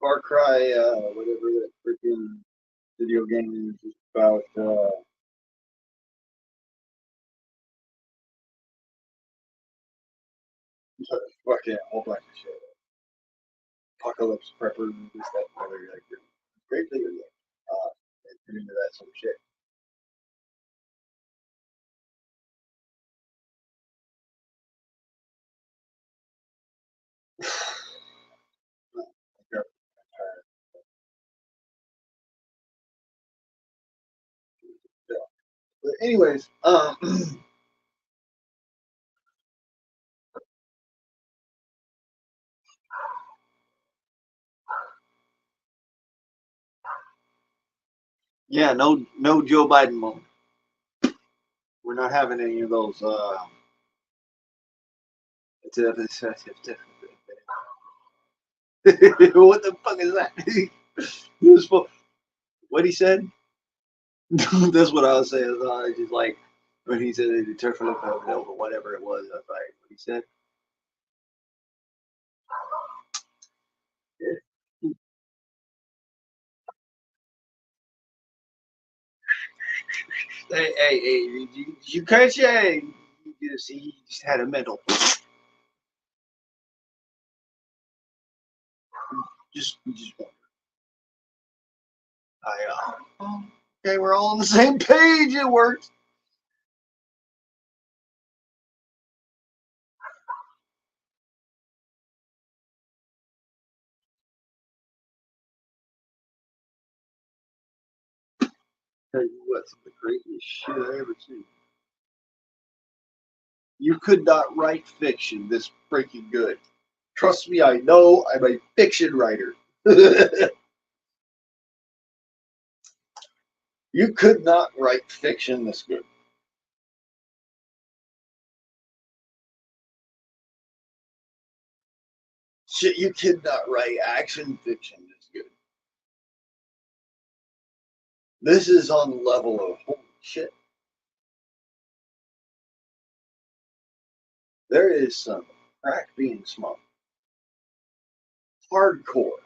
S1: Far Cry, whatever that freaking video game is about. Fucking a whole bunch of shit. Apocalypse Prepper, this, that, and other. Like, great video game. Get into that sort of shit. But anyways, yeah, no Joe Biden moment. We're not having any of those. What the fuck is that? What he said? That's what I was saying. Just like when he said the turf or whatever it was. I was like, what he said. Hey, you catch it? He just had a mental. Just okay, we're all on the same page. It works. Tell you what, some of the craziest shit I ever seen. You could not write fiction this freaking good. Trust me, I know. I'm a fiction writer. You could not write fiction this good. Shit, you could not write action fiction this good. This is on the level of holy shit. There is some crack being smoked. Hardcore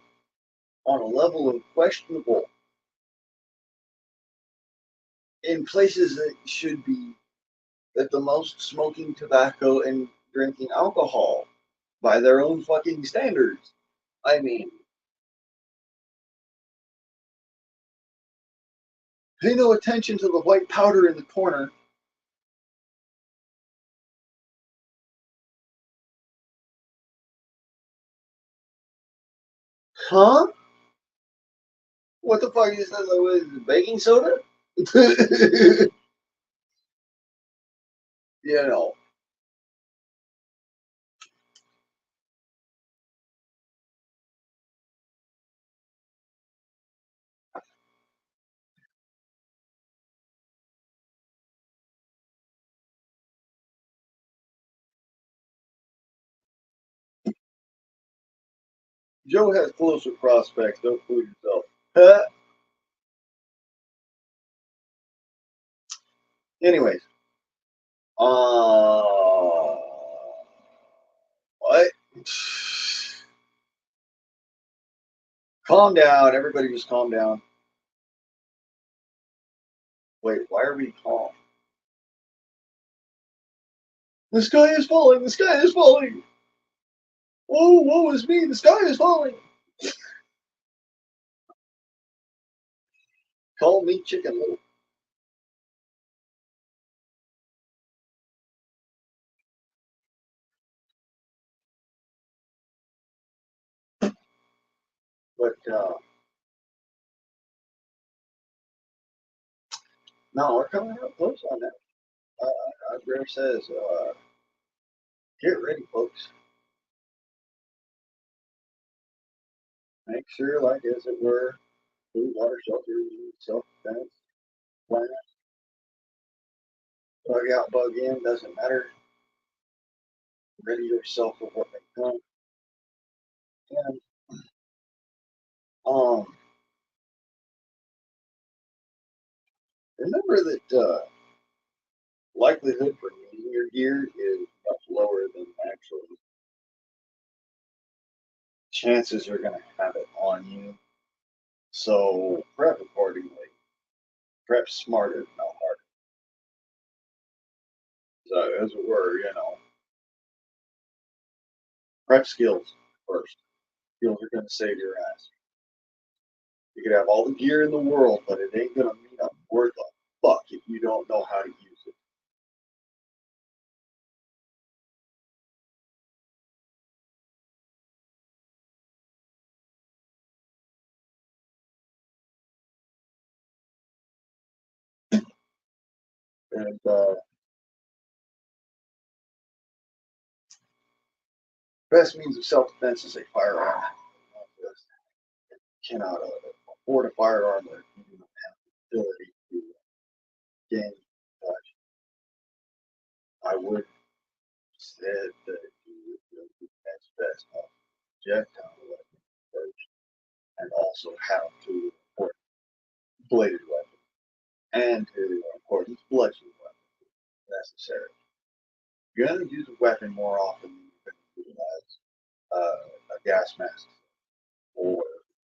S1: on a level of questionable in places that should be at the most smoking tobacco and drinking alcohol by their own fucking standards. I mean, pay no attention to the white powder in the corner. Huh? What the fuck is that? What is it, baking soda? You know. Joe has closer prospects. Don't fool yourself. Anyways, what? Calm down, everybody, just calm down. Wait, why are we calm? The sky is falling. The sky is falling. Oh, woe is me. The sky is falling. Call me Chicken Little. But no, we're coming up close on that. Bear says, get ready, folks. Make sure, like as it were, food, water, shelter, self-defense, plan, bug out, bug in, doesn't matter. Ready yourself for what may come. And remember that likelihood for needing your gear is much lower than actual chances you're going to have it on you. So prep accordingly. Prep smarter, not harder. So, as it were, prep skills first. Skills are going to save your ass. You could have all the gear in the world, but it ain't going to mean a worth of fuck if you don't know how to use it. And best means of self-defense is a firearm. You cannot afford a firearm that you don't have the ability to gain touch. I would said that you would go to next best projectile weapon first, and also how to import bladed weapon and to import bludgeoning weapon if necessary. You're going to use a weapon more often than you're going to utilize a gas mask or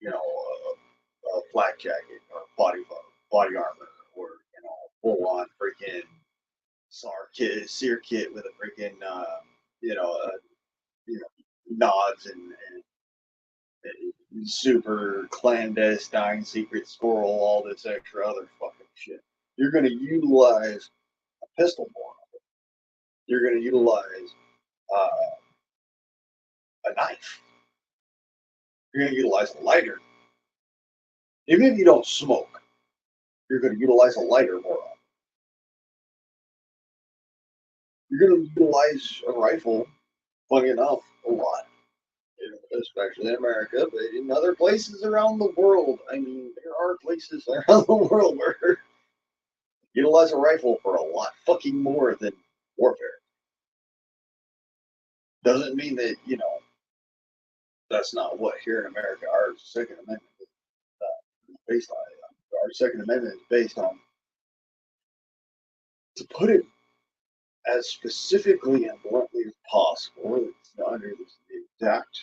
S1: a flak jacket or body armor or full on freaking sear kit with a freaking nods and super clandestine secret squirrel, all this extra other fucking shit. You're going to utilize a pistol more. You're going to utilize a knife. You're going to utilize a lighter. Even if you don't smoke, you're going to utilize a lighter more often. You're going to utilize a rifle, funny enough, a lot, especially in America, but in other places around the world. I mean, there are places around the world where you utilize a rifle for a lot fucking more than warfare. Doesn't mean that, that's not what here in America our Second Amendment is based on. Our Second Amendment is based on, to put it as specifically and bluntly as possible, it's under the exact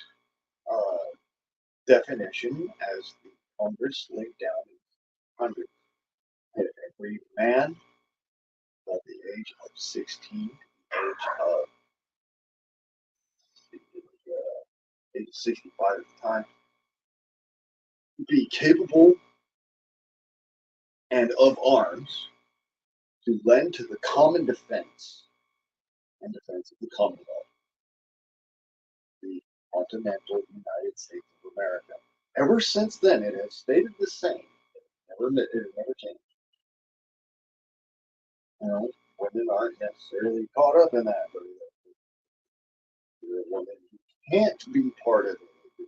S1: definition as the Congress laid down in hundreds. Every man at the age of 16 to age 65 at the time be capable and of arms to lend to the common defense and defense of the Commonwealth, the continental United States of America. Ever since then, it has stayed the same. It has never changed. Women aren't necessarily caught up in that, but you're a woman who can't be part of it.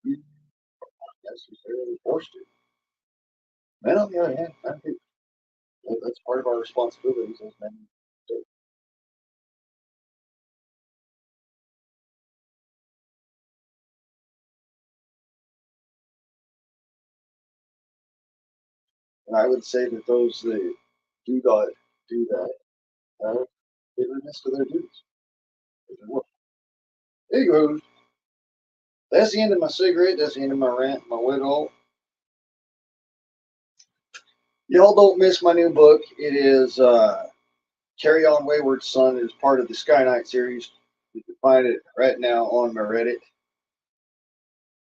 S1: You're not necessarily forced to. Men, on the other hand, I think that's part of our responsibilities as men. And I would say that those that do not do that. Get remiss to their duties. Anywho, that's the end of my cigarette. That's the end of my rant, my whittle. Y'all don't miss my new book. It is Carry On Wayward Son. It is part of the Sky Knight series. You can find it right now on my Reddit.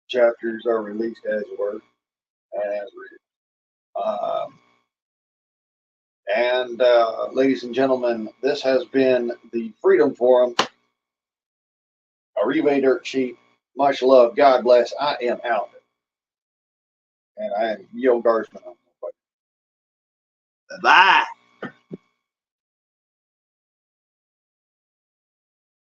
S1: Chapters are released as were and as written. Ladies and gentlemen, this has been the Freedom Forum. Arrive Dirt Sheep. Much love. God bless. I am out. And I am Yo Garsman.
S2: Bye.